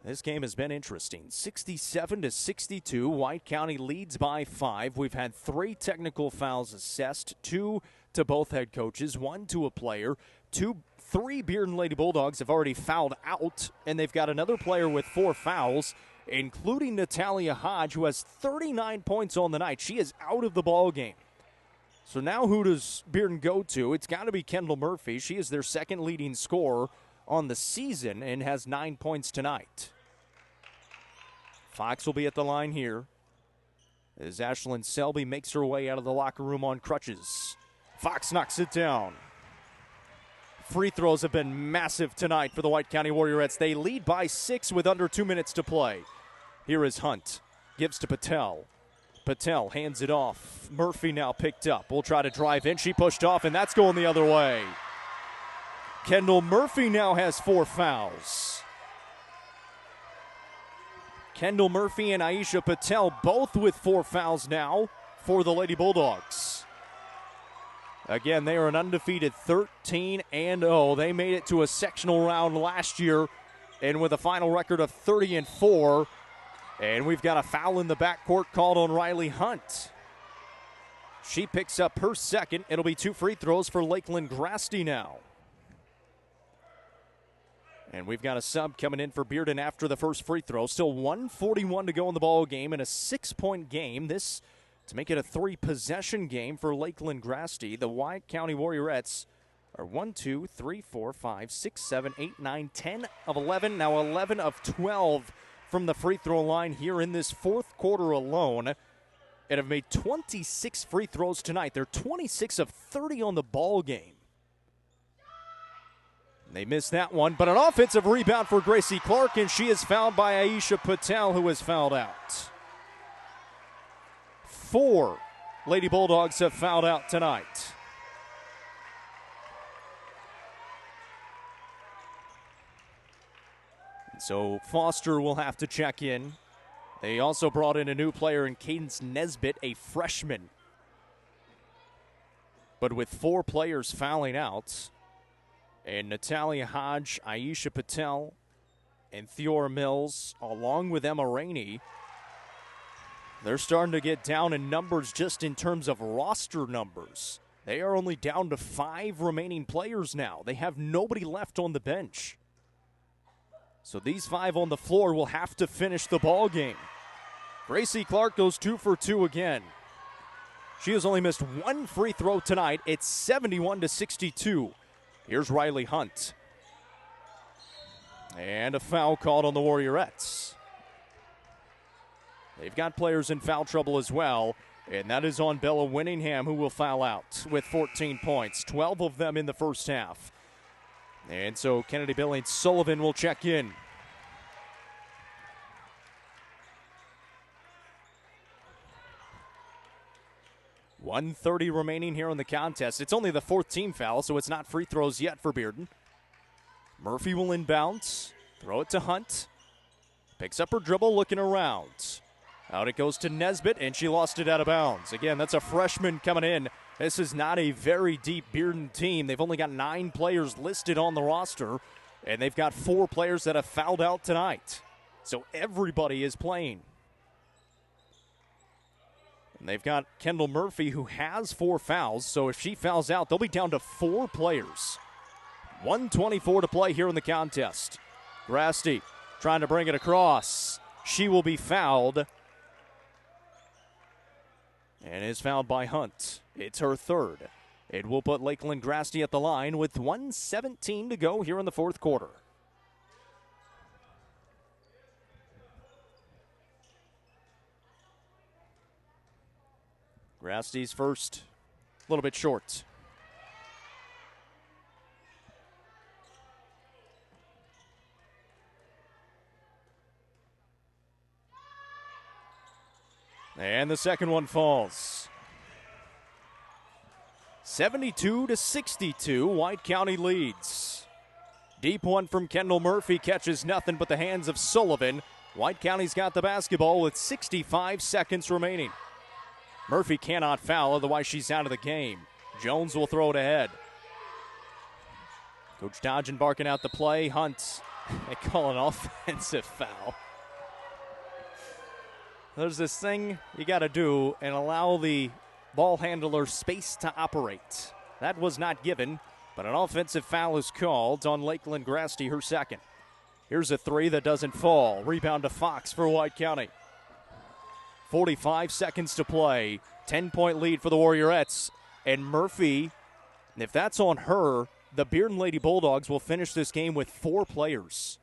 This game has been interesting. 67-62, White County leads by 5. We've had 3 technical fouls assessed, 2 to both head coaches, 1 to a player. 3 Bearden Lady Bulldogs have already fouled out, and they've got another player with 4 fouls, including Natalia Hodge, who has 39 points on the night. She is out of the ball game. So now who does Bearden go to? It's got to be Kendall Murphy. She is their 2nd leading scorer on the season and has 9 points tonight. Fox will be at the line here as Ashlyn Selby makes her way out of the locker room on crutches. Fox knocks it down. Free throws have been massive tonight for the White County Warriorettes. They lead by 6 with under 2 minutes to play. Here is Hunt. Gives to Patel. Patel hands it off. Murphy now picked up. Will try to drive in. She pushed off, and that's going the other way. Kendall Murphy now has 4 fouls. Kendall Murphy and Aisha Patel both with 4 fouls now for the Lady Bulldogs. Again, they are an undefeated 13-0. They made it to a sectional round last year, and with a final record of 30-4. And we've got a foul in the backcourt called on Riley Hunt. She picks up her second. It'll be 2 free throws for Lakeland Grasti now. And we've got a sub coming in for Bearden after the first free throw. Still 1:41 to go in the ball game in a 6-point game. This to make it a 3-possession game for Lakeland Grasti. The White County Warriorettes are 1, 2, 3, 4, 5, 6, 7, 8, 9, 10 of 11. Now 11 of 12 from the free throw line here in this fourth quarter alone. And have made 26 free throws tonight. They're 26 of 30 on the ball game. They missed that one, but an offensive rebound for Gracie Clark, and she is fouled by Aisha Patel, who is fouled out. 4 Lady Bulldogs have fouled out tonight. And so Foster will have to check in. They also brought in a new player in Cadence Nesbitt, a freshman. But with 4 players fouling out, and Natalia Hodge, Aisha Patel, and Theora Mills, along with Emma Rainey, they're starting to get down in numbers just in terms of roster numbers. They are only down to 5 remaining players now. They have nobody left on the bench. So these 5 on the floor will have to finish the ball game. Gracie Clark goes 2 for 2 again. She has only missed 1 free throw tonight. It's 71-62. Here's Riley Hunt. And a foul called on the Warriorettes. They've got players in foul trouble as well, and that is on Bella Winningham, who will foul out with 14 points, 12 of them in the first half. And so Kennedy Billings Sullivan will check in. .130 remaining here in the contest. It's only the 4th team foul, so it's not free throws yet for Bearden. Murphy will inbound, throw it to Hunt. Picks up her dribble, looking around. Out it goes to Nesbitt, and she lost it out of bounds. Again, that's a freshman coming in. This is not a very deep Bearden team. They've only got 9 players listed on the roster, and they've got 4 players that have fouled out tonight. So everybody is playing. And they've got Kendall Murphy, who has 4 fouls, so if she fouls out, they'll be down to 4 players. 1:24 to play here in the contest. Grasti trying to bring it across. She will be fouled. And is fouled by Hunt. It's her 3rd. It will put Lakeland Grasti at the line with 1:17 to go here in the 4th quarter. Grasti's first, a little bit short. And the second one falls. 72-62, White County leads. Deep one from Kendall Murphy, catches nothing but the hands of Sullivan. White County's got the basketball with 65 seconds remaining. Murphy cannot foul, otherwise she's out of the game. Jones will throw it ahead. Coach Dodgen barking out the play. Hunt, they call an offensive foul. There's this thing you got to do and allow the ball handler space to operate. That was not given, but an offensive foul is called on Lakeland Grasti, her second. Here's a 3 that doesn't fall. Rebound to Fox for White County. 45 seconds to play. 10-point lead for the Warriorettes. And Murphy, if that's on her, the Bearden Lady Bulldogs will finish this game with 4 players.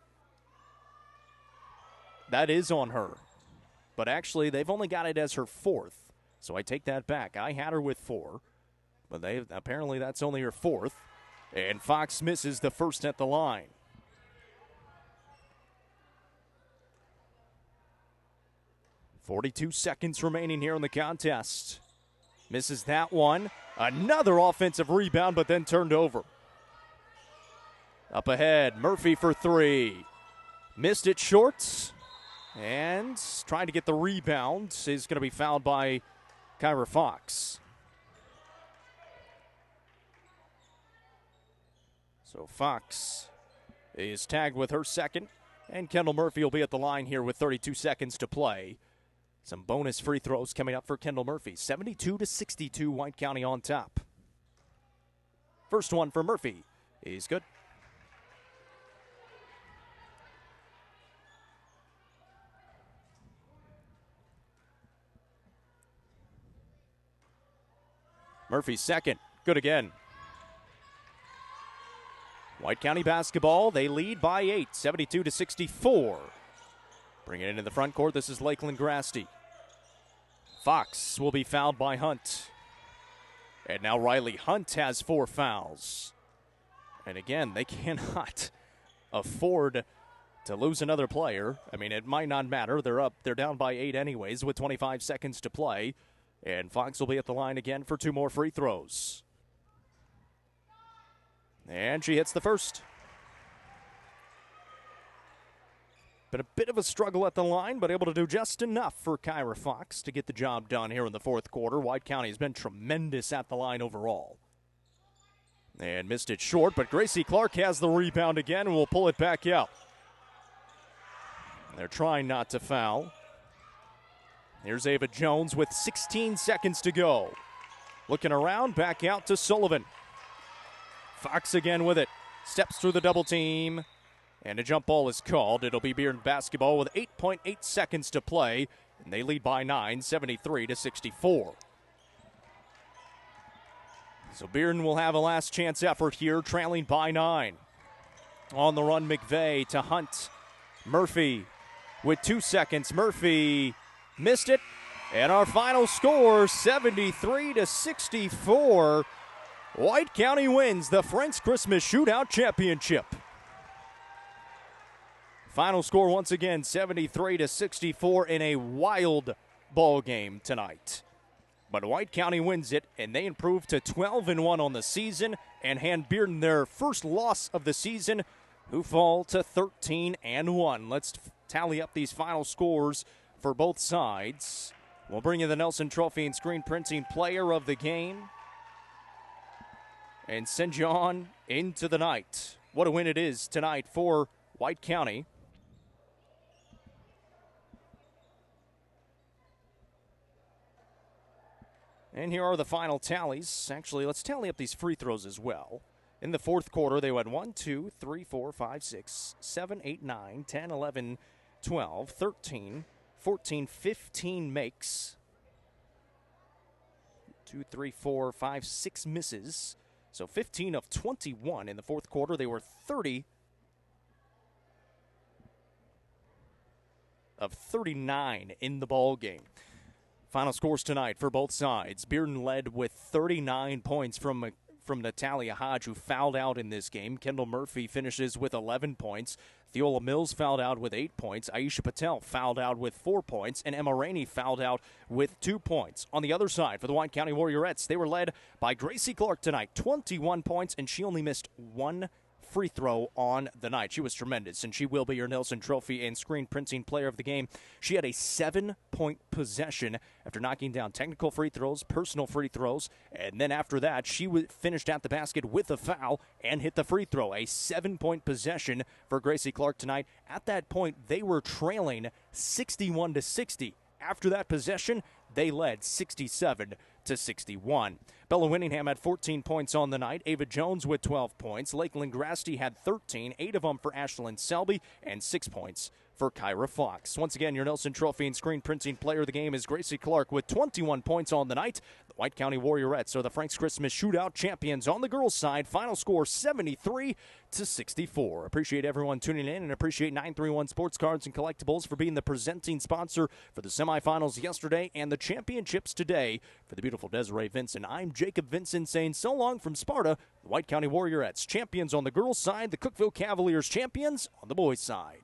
That is on her. But actually, they've only got it as her 4th. So I take that back. I had her with 4. But apparently that's only her 4th. And Fox misses the first at the line. .42 seconds remaining here in the contest. Misses that one. Another offensive rebound, but then turned over. Up ahead, Murphy for 3. Missed it short. And trying to get the rebound is going to be fouled by Kyra Fox. So Fox is tagged with her second, and Kendall Murphy will be at the line here with 32 seconds to play. Some bonus free throws coming up for Kendall Murphy. 72-62, White County on top. First one for Murphy is good. Murphy's second, good again. White County basketball, they lead by 8, 72-64. Bring it into the front court, this is Lakeland Grasty. Fox will be fouled by Hunt. And now Riley Hunt has 4 fouls. And again, they cannot afford to lose another player. I mean, it might not matter. They're down by 8 anyways with 25 seconds to play. And Fox will be at the line again for 2 more free throws. And she hits the first. Been a bit of a struggle at the line, but able to do just enough for Kyra Fox to get the job done here in the fourth quarter. White County has been tremendous at the line overall. And missed it short, but Gracie Clark has the rebound again and will pull it back out. They're trying not to foul. Here's Ava Jones with 16 seconds to go. Looking around, back out to Sullivan. Fox again with it. Steps through the double team. And a jump ball is called. It'll be Bearden basketball with 8.8 seconds to play. And they lead by 9, 73-64. So Bearden will have a last chance effort here, trailing by 9. On the run, McVeigh to Hunt. Murphy with 2 seconds. Murphy missed it. And our final score, 73-64. White County wins the Frank's Christmas Shootout Championship. Final score once again, 73-64 in a wild ball game tonight. But White County wins it, and they improve to 12-1 on the season and hand Bearden their first loss of the season, who fall to 13-1. Let's tally up these final scores for both sides. We'll bring you the Nelson Trophy and Screen Printing Player of the Game and send you on into the night. What a win it is tonight for White County. And here are the final tallies. Actually, let's tally up these free throws as well. In the fourth quarter, they went 1, 2, 3, 4, 5, 6, 7, 8, 9, 10, 11, 12, 13, 14, 15 makes. 2, 3, 4, 5, 6 misses. So 15 of 21 in the fourth quarter. They were 30 of 39 in the ball game. Final scores tonight for both sides. Bearden led with 39 points from Natalia Hodge, who fouled out in this game. Kendall Murphy finishes with 11 points. Theola Mills fouled out with 8 points. Aisha Patel fouled out with 4 points. And Emma Rainey fouled out with 2 points. On the other side, for the White County Warriorettes, they were led by Gracie Clark tonight. 21 points, and she only missed 1 free throw on the night. She was tremendous, and she will be your Nelson Trophy and Screen Printing Player of the Game. She had a 7-point possession after knocking down technical free throws, personal free throws, and then after that, she finished at the basket with a foul and hit the free throw. A 7-point possession for Gracie Clark tonight. At that point, they were trailing 61-60. After that possession, they led 67-61. Bella Winningham had 14 points on the night. Ava Jones with 12 points. Lakeland Grasty had 13, 8 of them for Ashlyn Selby, and 6 points for Kyra Fox. Once again, your Nelson Trophy and Screen Printing Player of the Game is Gracie Clark with 21 points on the night. The White County Warriorettes are the Frank's Christmas Shootout champions on the girls' side. Final score 73-64. Appreciate everyone tuning in and appreciate 931 Sports Cards and Collectibles for being the presenting sponsor for the semifinals yesterday and the championships today. For the beautiful Desiree Vinson, I'm Jacob Vinson saying so long from Sparta. The White County Warriorettes champions on the girls' side, the Cookeville Cavaliers champions on the boys' side.